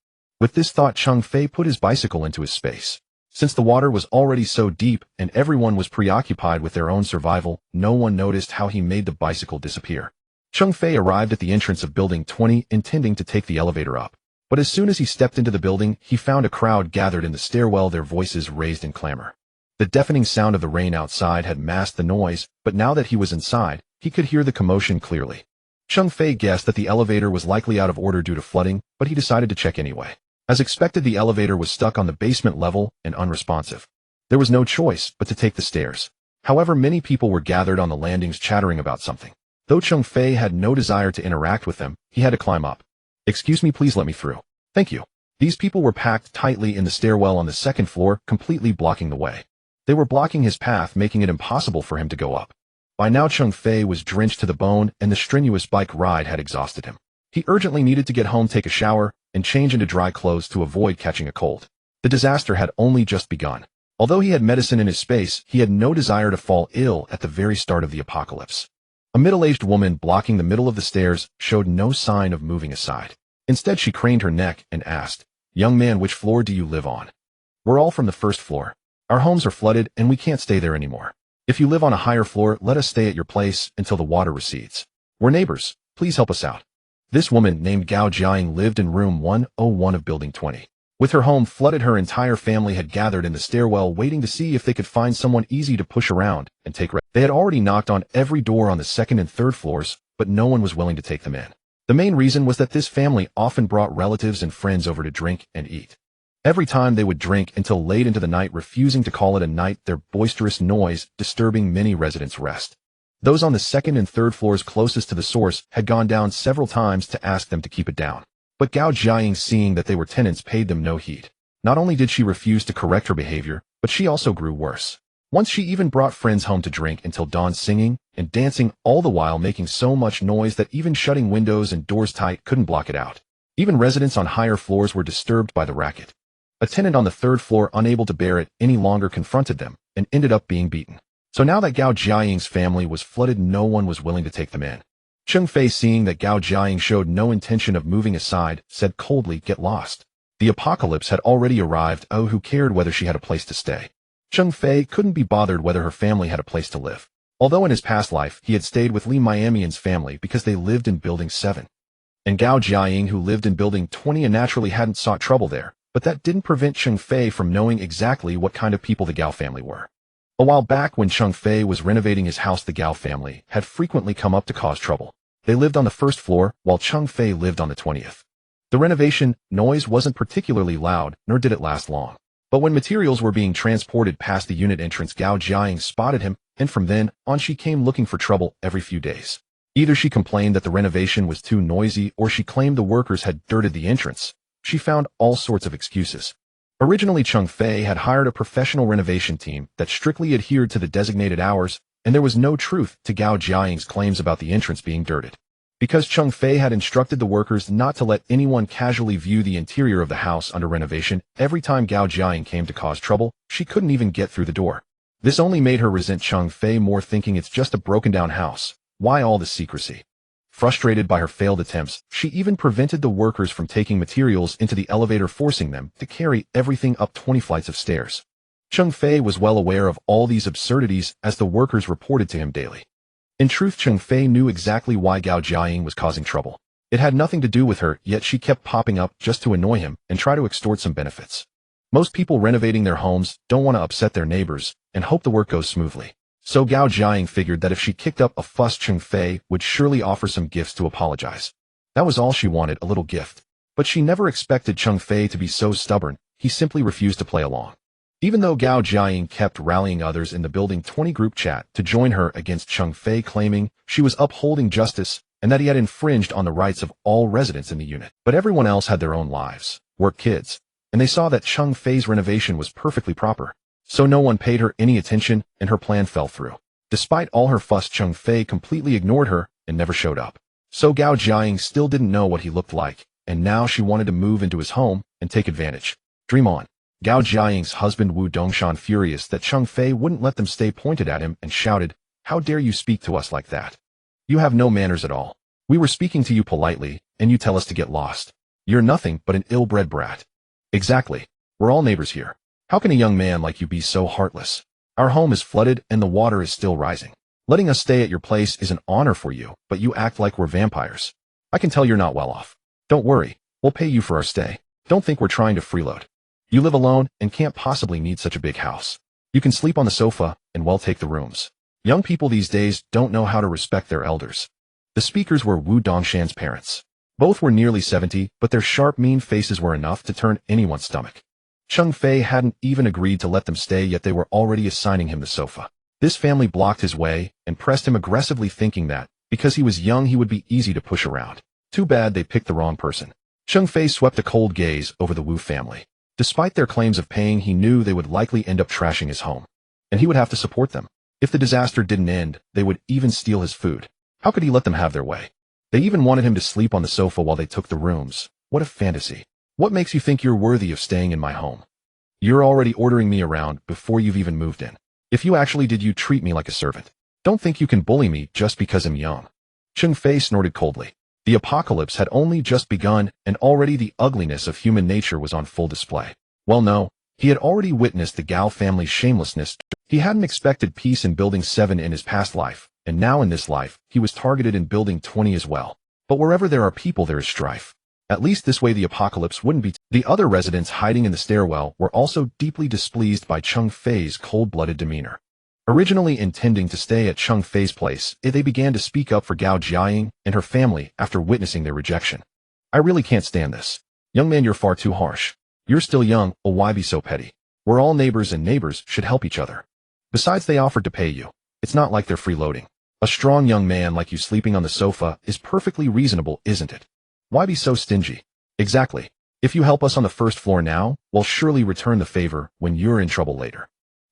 With this thought, Cheng Fei put his bicycle into his space. Since the water was already so deep and everyone was preoccupied with their own survival, no one noticed how he made the bicycle disappear. Cheng Fei arrived at the entrance of building 20, intending to take the elevator up. But as soon as he stepped into the building, he found a crowd gathered in the stairwell, their voices raised in clamor. The deafening sound of the rain outside had masked the noise, but now that he was inside, he could hear the commotion clearly. Cheng Fei guessed that the elevator was likely out of order due to flooding, but he decided to check anyway. As expected, the elevator was stuck on the basement level and unresponsive. There was no choice but to take the stairs. However, many people were gathered on the landings chattering about something. Though Cheng Fei had no desire to interact with them, he had to climb up. Excuse me, please let me through. Thank you. These people were packed tightly in the stairwell on the second floor, completely blocking the way. They were blocking his path, making it impossible for him to go up. By now, Cheng Fei was drenched to the bone, and the strenuous bike ride had exhausted him. He urgently needed to get home, take a shower, and change into dry clothes to avoid catching a cold. The disaster had only just begun. Although he had medicine in his space, he had no desire to fall ill at the very start of the apocalypse. A middle-aged woman blocking the middle of the stairs showed no sign of moving aside. Instead, she craned her neck and asked, "Young man, which floor do you live on?" "We're all from the first floor." Our homes are flooded and we can't stay there anymore. If you live on a higher floor, let us stay at your place until the water recedes. We're neighbors. Please help us out. This woman named Gao Jiaying lived in room 101 of building 20. With her home flooded, her entire family had gathered in the stairwell waiting to see if they could find someone easy to push around and take rest. They had already knocked on every door on the second and third floors, but no one was willing to take them in. The main reason was that this family often brought relatives and friends over to drink and eat. Every time they would drink until late into the night, refusing to call it a night, their boisterous noise disturbing many residents' rest. Those on the second and third floors closest to the source had gone down several times to ask them to keep it down. But Gao Jiaying, seeing that they were tenants, paid them no heed. Not only did she refuse to correct her behavior, but she also grew worse. Once she even brought friends home to drink until dawn, singing and dancing, all the while making so much noise that even shutting windows and doors tight couldn't block it out. Even residents on higher floors were disturbed by the racket. A tenant on the third floor, unable to bear it any longer, confronted them and ended up being beaten. So now that Gao Jiaying's family was flooded, no one was willing to take them in. Cheng Fei, seeing that Gao Jiaying showed no intention of moving aside, said coldly, "Get lost." The apocalypse had already arrived. Oh, who cared whether she had a place to stay? Cheng Fei couldn't be bothered whether her family had a place to live. Although in his past life he had stayed with Li Miamian's family because they lived in building 7. And Gao Jiaying, who lived in building 20, and naturally hadn't sought trouble there, but that didn't prevent Cheng Fei from knowing exactly what kind of people the Gao family were. A while back, when Cheng Fei was renovating his house, the Gao family had frequently come up to cause trouble. They lived on the first floor, while Cheng Fei lived on the 20th. The renovation noise wasn't particularly loud, nor did it last long. But when materials were being transported past the unit entrance, Gao Jiaying spotted him, and from then on she came looking for trouble every few days. Either she complained that the renovation was too noisy, or she claimed the workers had dirted the entrance. She found all sorts of excuses. Originally, Cheng Fei had hired a professional renovation team that strictly adhered to the designated hours, and there was no truth to Gao Jiaying's claims about the entrance being dirted. Because Cheng Fei had instructed the workers not to let anyone casually view the interior of the house under renovation, every time Gao Jiaying came to cause trouble, she couldn't even get through the door. This only made her resent Cheng Fei more, thinking, it's just a broken-down house. Why all this secrecy? Frustrated by her failed attempts, she even prevented the workers from taking materials into the elevator, forcing them to carry everything up 20 flights of stairs. Cheng Fei was well aware of all these absurdities, as the workers reported to him daily. In truth, Cheng Fei knew exactly why Gao Jiaying was causing trouble. It had nothing to do with her, yet she kept popping up just to annoy him and try to extort some benefits. Most people renovating their homes don't want to upset their neighbors and hope the work goes smoothly. So Gao Jiaying figured that if she kicked up a fuss, Cheng Fei would surely offer some gifts to apologize. That was all she wanted, a little gift. But she never expected Cheng Fei to be so stubborn. He simply refused to play along. Even though Gao Jiaying kept rallying others in the Building 20 group chat to join her against Cheng Fei, claiming she was upholding justice and that he had infringed on the rights of all residents in the unit. But everyone else had their own lives, work, kids, and they saw that Cheng Fei's renovation was perfectly proper. So no one paid her any attention, and her plan fell through. Despite all her fuss, Cheng Fei completely ignored her and never showed up. So Gao Jiaying still didn't know what he looked like, and now she wanted to move into his home and take advantage. Dream on. Gao Jiaying's husband Wu Dongshan, furious that Cheng Fei wouldn't let them stay, pointed at him and shouted, "How dare you speak to us like that? You have no manners at all. We were speaking to you politely, and you tell us to get lost. You're nothing but an ill-bred brat." Exactly. We're all neighbors here. How can a young man like you be so heartless? Our home is flooded and the water is still rising. Letting us stay at your place is an honor for you, but you act like we're vampires. I can tell you're not well off. Don't worry, we'll pay you for our stay. Don't think we're trying to freeload. You live alone and can't possibly need such a big house. You can sleep on the sofa and we'll take the rooms. Young people these days don't know how to respect their elders. The speakers were Wu Dongshan's parents. Both were nearly 70, but their sharp, mean faces were enough to turn anyone's stomach. Cheng Fei hadn't even agreed to let them stay, yet they were already assigning him the sofa. This family blocked his way and pressed him aggressively, thinking that, because he was young, he would be easy to push around. Too bad they picked the wrong person. Cheng Fei swept a cold gaze over the Wu family. Despite their claims of paying, he knew they would likely end up trashing his home. And he would have to support them. If the disaster didn't end, they would even steal his food. How could he let them have their way? They even wanted him to sleep on the sofa while they took the rooms. What a fantasy. What makes you think you're worthy of staying in my home? You're already ordering me around before you've even moved in. If you actually did, you treat me like a servant. Don't think you can bully me just because I'm young. Cheng Fei snorted coldly. The apocalypse had only just begun, and already the ugliness of human nature was on full display. Well, no, He had already witnessed the Gao family's shamelessness. He hadn't expected peace in Building 7 in his past life, and now in this life, he was targeted in Building 20 as well. But wherever there are people, there is strife. At least this way the apocalypse wouldn't be. The other residents hiding in the stairwell were also deeply displeased by Cheng Fei's cold-blooded demeanor. Originally intending to stay at Cheng Fei's place, they began to speak up for Gao Jiaying and her family after witnessing their rejection. I really can't stand this. Young man, you're far too harsh. You're still young, oh why be so petty? We're all neighbors and neighbors should help each other. Besides, they offered to pay you. It's not like they're freeloading. A strong young man like you sleeping on the sofa is perfectly reasonable, isn't it? Why be so stingy? Exactly. If you help us on the first floor now, we'll surely return the favor when you're in trouble later.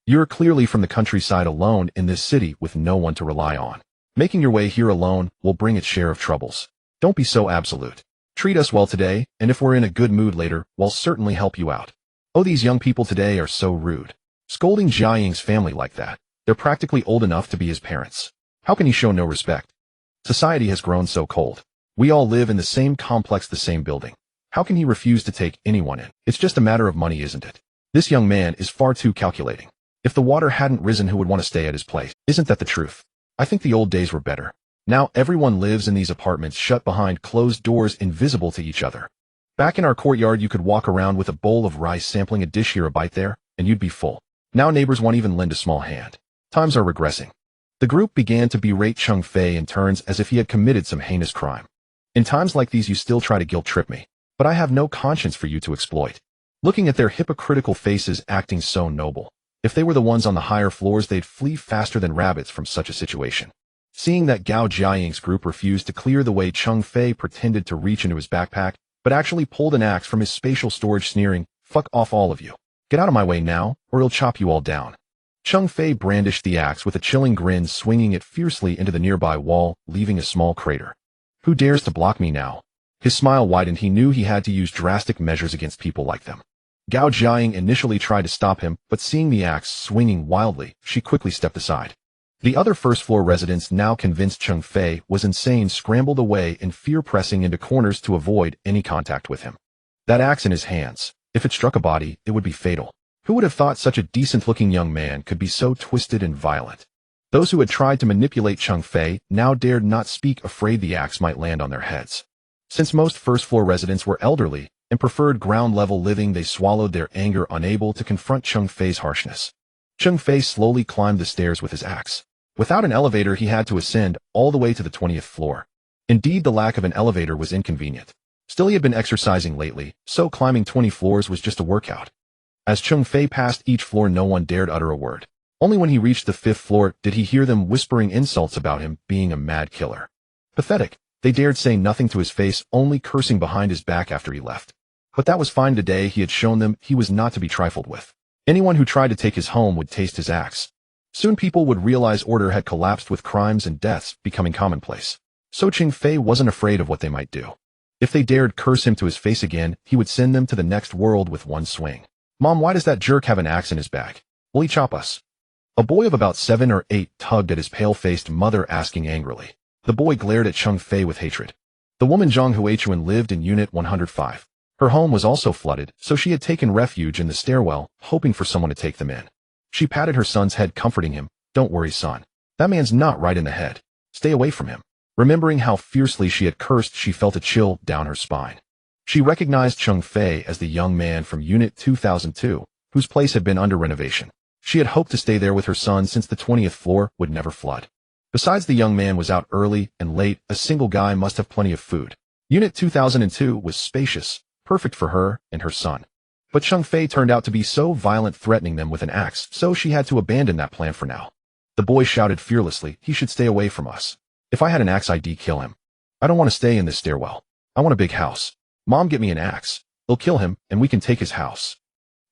You're clearly from the countryside alone in this city with no one to rely on. Making your way here alone will bring its share of troubles. Don't be so absolute. Treat us well today, and if we're in a good mood later, we'll certainly help you out. Oh, these young people today are so rude. Scolding Jiaying's family like that. They're practically old enough to be his parents. How can he show no respect? Society has grown so cold. We all live in the same complex, the same building. How can he refuse to take anyone in? It's just a matter of money, isn't it? This young man is far too calculating. If the water hadn't risen, who would want to stay at his place? Isn't that the truth? I think the old days were better. Now everyone lives in these apartments shut behind closed doors, invisible to each other. Back in our courtyard, you could walk around with a bowl of rice, sampling a dish here, a bite there, and you'd be full. Now neighbors won't even lend a small hand. Times are regressing. The group began to berate Cheng Fei in turns as if he had committed some heinous crime. In times like these, you still try to guilt-trip me, but I have no conscience for you to exploit. Looking at their hypocritical faces acting so noble. If they were the ones on the higher floors, they'd flee faster than rabbits from such a situation. Seeing that Gao Jiaying's group refused to clear the way, Cheng Fei pretended to reach into his backpack, but actually pulled an axe from his spatial storage, sneering, "Fuck off all of you. Get out of my way now, or he'll chop you all down." Cheng Fei brandished the axe with a chilling grin, swinging it fiercely into the nearby wall, leaving a small crater. Who dares to block me now? His smile widened. He knew he had to use drastic measures against people like them. Gao Jiaying initially tried to stop him, but seeing the axe swinging wildly, she quickly stepped aside. The other first-floor residents, now convinced Cheng Fei was insane, scrambled away in fear, pressing into corners to avoid any contact with him. That axe in his hands, if it struck a body, it would be fatal. Who would have thought such a decent-looking young man could be so twisted and violent? Those who had tried to manipulate Cheng Fei now dared not speak, afraid the axe might land on their heads. Since most first-floor residents were elderly and preferred ground-level living, they swallowed their anger, unable to confront Cheng Fei's harshness. Cheng Fei slowly climbed the stairs with his axe. Without an elevator, he had to ascend all the way to the 20th floor. Indeed, the lack of an elevator was inconvenient. Still, he had been exercising lately, so climbing 20 floors was just a workout. As Cheng Fei passed each floor, no one dared utter a word. Only when he reached the 5th floor did he hear them whispering insults about him being a mad killer. Pathetic. They dared say nothing to his face, only cursing behind his back after he left. But that was fine. Today he had shown them he was not to be trifled with. Anyone who tried to take his home would taste his axe. Soon people would realize order had collapsed, with crimes and deaths becoming commonplace. So Cheng Fei wasn't afraid of what they might do. If they dared curse him to his face again, he would send them to the next world with one swing. "Mom, why does that jerk have an axe in his bag? Will he chop us?" A boy of about 7 or 8 tugged at his pale-faced mother, asking angrily. The boy glared at Cheng Fei with hatred. The woman Zhang Huichuan lived in Unit 105. Her home was also flooded, so she had taken refuge in the stairwell, hoping for someone to take them in. She patted her son's head, comforting him. "Don't worry, son. That man's not right in the head. Stay away from him." Remembering how fiercely she had cursed, she felt a chill down her spine. She recognized Cheng Fei as the young man from Unit 2002, whose place had been under renovation. She had hoped to stay there with her son since the 20th floor would never flood. Besides, the young man was out early and late. A single guy must have plenty of food. Unit 2002 was spacious, perfect for her and her son. But Cheng Fei turned out to be so violent, threatening them with an axe, so she had to abandon that plan for now. The boy shouted fearlessly, "He should stay away from us. If I had an axe, I'd kill him. I don't want to stay in this stairwell. I want a big house. Mom, get me an axe. They'll kill him, and we can take his house."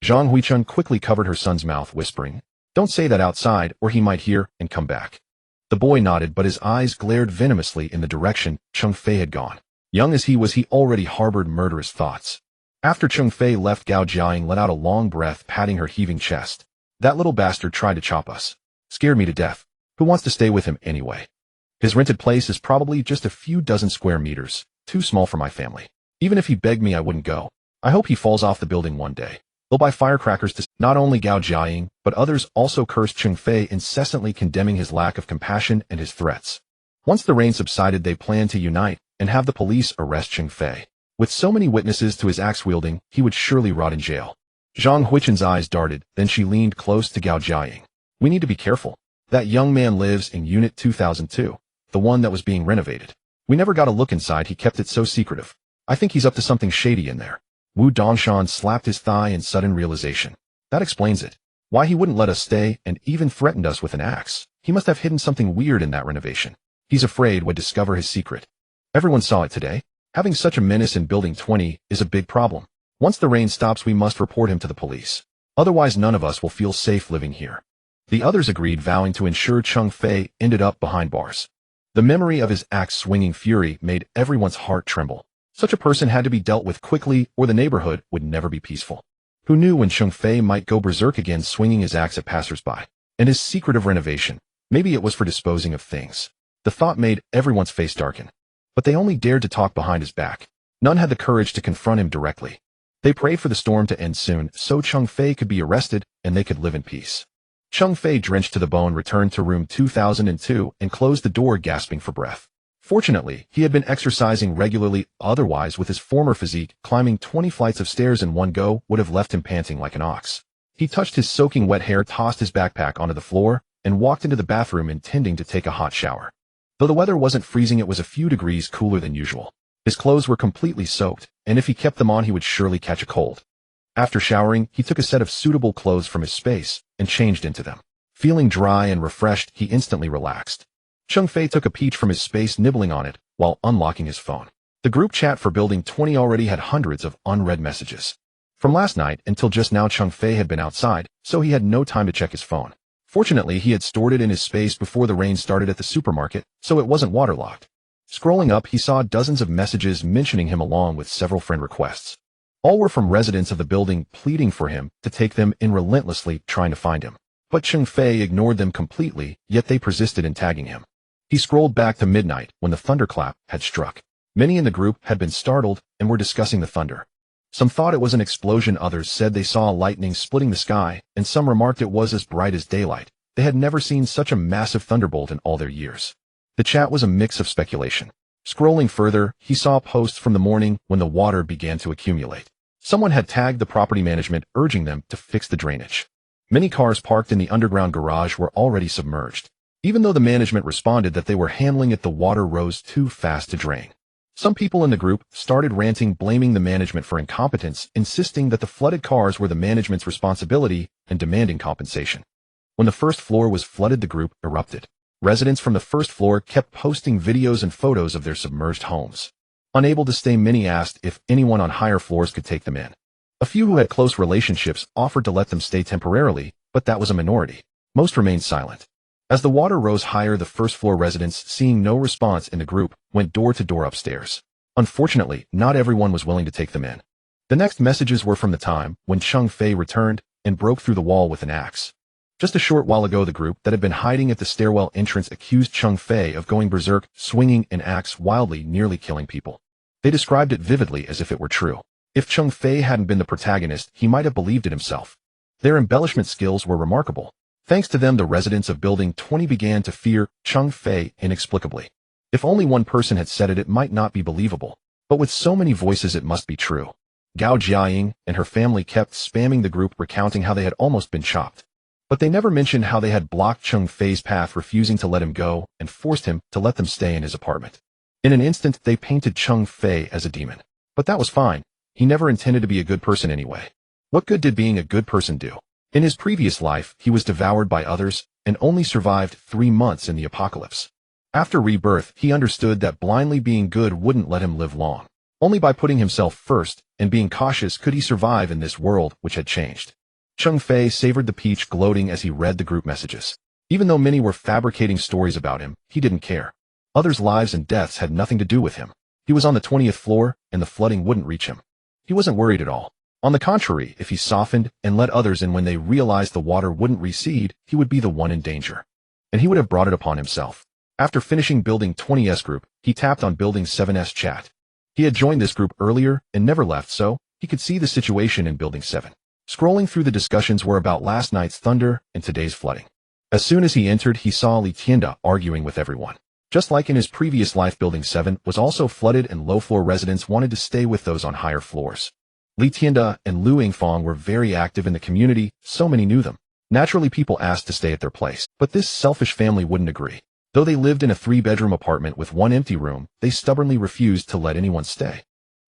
Zhang Huichun quickly covered her son's mouth, whispering, "Don't say that outside, or he might hear and come back." The boy nodded, but his eyes glared venomously in the direction Cheng Fei had gone. Young as he was, he already harbored murderous thoughts. After Cheng Fei left, Gao Jiaying let out a long breath, patting her heaving chest. "That little bastard tried to chop us. Scared me to death. Who wants to stay with him anyway? His rented place is probably just a few dozen square meters, too small for my family. Even if he begged me, I wouldn't go. I hope he falls off the building one day. They'll buy firecrackers to not only Gao Jiaying, but others also cursed Cheng Fei, incessantly condemning his lack of compassion and his threats. Once the rain subsided, they planned to unite and have the police arrest Cheng Fei. With so many witnesses to his axe-wielding, he would surely rot in jail. Zhang Huichen's eyes darted, then she leaned close to Gao Jiaying. We need to be careful. That young man lives in Unit 2002, the one that was being renovated. We never got a look inside, he kept it so secretive. I think he's up to something shady in there. Wu Dongshan slapped his thigh in sudden realization. That explains it. Why he wouldn't let us stay and even threatened us with an axe. He must have hidden something weird in that renovation. He's afraid we'd discover his secret. Everyone saw it today. Having such a menace in Building 20 is a big problem. Once the rain stops, we must report him to the police. Otherwise, none of us will feel safe living here. The others agreed, vowing to ensure Cheng Fei ended up behind bars. The memory of his axe-swinging fury made everyone's heart tremble. Such a person had to be dealt with quickly, or the neighborhood would never be peaceful. Who knew when Cheng Fei might go berserk again, swinging his axe at passersby? And his secret of renovation, maybe it was for disposing of things. The thought made everyone's face darken. But they only dared to talk behind his back. None had the courage to confront him directly. They prayed for the storm to end soon, so Cheng Fei could be arrested and they could live in peace. Cheng Fei, drenched to the bone, returned to room 2002 and closed the door, gasping for breath. Fortunately, he had been exercising regularly, otherwise with his former physique, climbing 20 flights of stairs in one go would have left him panting like an ox. He touched his soaking wet hair, tossed his backpack onto the floor, and walked into the bathroom, intending to take a hot shower. Though the weather wasn't freezing, it was a few degrees cooler than usual. His clothes were completely soaked, and if he kept them on, he would surely catch a cold. After showering, he took a set of suitable clothes from his space and changed into them. Feeling dry and refreshed, he instantly relaxed. Cheng Fei took a peach from his space, nibbling on it, while unlocking his phone. The group chat for Building 20 already had hundreds of unread messages. From last night until just now, Cheng Fei had been outside, so he had no time to check his phone. Fortunately, he had stored it in his space before the rain started at the supermarket, so it wasn't waterlogged. Scrolling up, he saw dozens of messages mentioning him along with several friend requests. All were from residents of the building pleading for him to take them in, relentlessly trying to find him. But Cheng Fei ignored them completely, yet they persisted in tagging him. He scrolled back to midnight when the thunderclap had struck. Many in the group had been startled and were discussing the thunder. Some thought it was an explosion, others said they saw lightning splitting the sky, and some remarked it was as bright as daylight. They had never seen such a massive thunderbolt in all their years. The chat was a mix of speculation. Scrolling further, he saw posts from the morning when the water began to accumulate. Someone had tagged the property management, urging them to fix the drainage. Many cars parked in the underground garage were already submerged. Even though the management responded that they were handling it, the water rose too fast to drain. Some people in the group started ranting, blaming the management for incompetence, insisting that the flooded cars were the management's responsibility and demanding compensation. When the first floor was flooded, the group erupted. Residents from the first floor kept posting videos and photos of their submerged homes. Unable to stay, many asked if anyone on higher floors could take them in. A few who had close relationships offered to let them stay temporarily, but that was a minority. Most remained silent. As the water rose higher, the first-floor residents, seeing no response in the group, went door to door upstairs. Unfortunately, not everyone was willing to take them in. The next messages were from the time when Cheng Fei returned and broke through the wall with an axe. Just a short while ago, the group that had been hiding at the stairwell entrance accused Cheng Fei of going berserk, swinging an axe wildly, nearly killing people. They described it vividly as if it were true. If Cheng Fei hadn't been the protagonist, he might have believed it himself. Their embellishment skills were remarkable. Thanks to them, the residents of Building 20 began to fear Cheng Fei inexplicably. If only one person had said it, it might not be believable. But with so many voices, it must be true. Gao Jiaying and her family kept spamming the group, recounting how they had almost been chopped. But they never mentioned how they had blocked Cheng Fei's path, refusing to let him go, and forced him to let them stay in his apartment. In an instant, they painted Cheng Fei as a demon. But that was fine. He never intended to be a good person anyway. What good did being a good person do? In his previous life, he was devoured by others and only survived 3 months in the apocalypse. After rebirth, he understood that blindly being good wouldn't let him live long. Only by putting himself first and being cautious could he survive in this world which had changed. Cheng Fei savored the peach, gloating as he read the group messages. Even though many were fabricating stories about him, he didn't care. Others' lives and deaths had nothing to do with him. He was on the 20th floor, and the flooding wouldn't reach him. He wasn't worried at all. On the contrary, if he softened and let others in when they realized the water wouldn't recede, he would be the one in danger. And he would have brought it upon himself. After finishing Building 20's group, he tapped on Building 7's chat. He had joined this group earlier and never left, so he could see the situation in Building 7. Scrolling through the discussions were about last night's thunder and today's flooding. As soon as he entered, he saw Li Tianda arguing with everyone. Just like in his previous life, Building 7 was also flooded and low-floor residents wanted to stay with those on higher floors. Li Tianda and Lu Yingfang were very active in the community, so many knew them. Naturally, people asked to stay at their place, but this selfish family wouldn't agree. Though they lived in a 3-bedroom apartment with 1 empty room, they stubbornly refused to let anyone stay.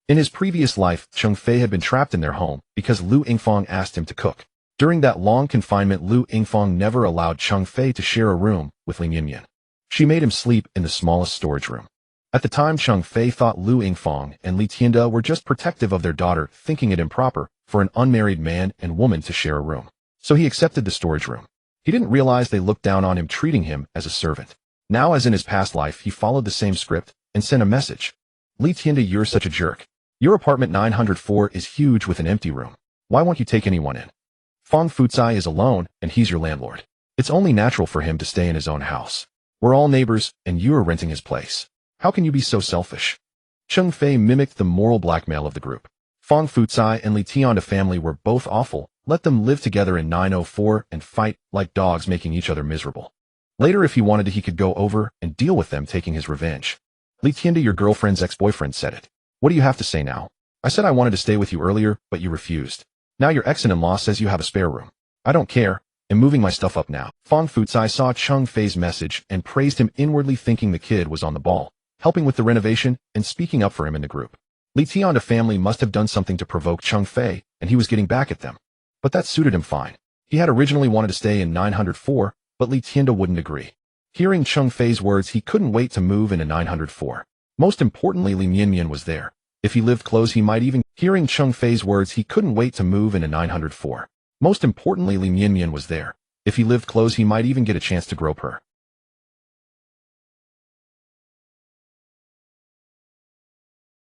In his previous life, Cheng Fei had been trapped in their home because Lu Yingfang asked him to cook. During that long confinement, Lu Yingfang never allowed Cheng Fei to share a room with Li Nianyan. She made him sleep in the smallest storage room. At the time, Cheng Fei thought Lu Yingfang and Li Tianda were just protective of their daughter, thinking it improper for an unmarried man and woman to share a room. So he accepted the storage room. He didn't realize they looked down on him, treating him as a servant. Now, as in his past life, he followed the same script and sent a message. Li Tianda, you're such a jerk. Your apartment 904 is huge with an empty room. Why won't you take anyone in? Fang Fucai is alone, and he's your landlord. It's only natural for him to stay in his own house. We're all neighbors, and you're renting his place. How can you be so selfish? Cheng Fei mimicked the moral blackmail of the group. Fang Fucai and Li Tianda family were both awful. Let them live together in 904 and fight like dogs, making each other miserable. Later, if he wanted to, he could go over and deal with them, taking his revenge. Li Tianda, your girlfriend's ex-boyfriend, said it. What do you have to say now? I said I wanted to stay with you earlier, but you refused. Now your ex-in-law says you have a spare room. I don't care. I'm moving my stuff up now. Fang Fucai saw Cheng Fei's message and praised him inwardly, thinking the kid was on the ball, helping with the renovation and speaking up for him in the group. Li Tianda family must have done something to provoke Cheng Fei, and he was getting back at them. But that suited him fine. He had originally wanted to stay in 904, but Li Tianda wouldn't agree. Hearing Cheng Fei's words, he couldn't wait to move into 904. Most importantly, Li Nianyan was there. If he lived close, he might even... Hearing Cheng Fei's words, he couldn't wait to move into 904. Most importantly, Li Nianyan was there. If he lived close, he might even get a chance to grope her.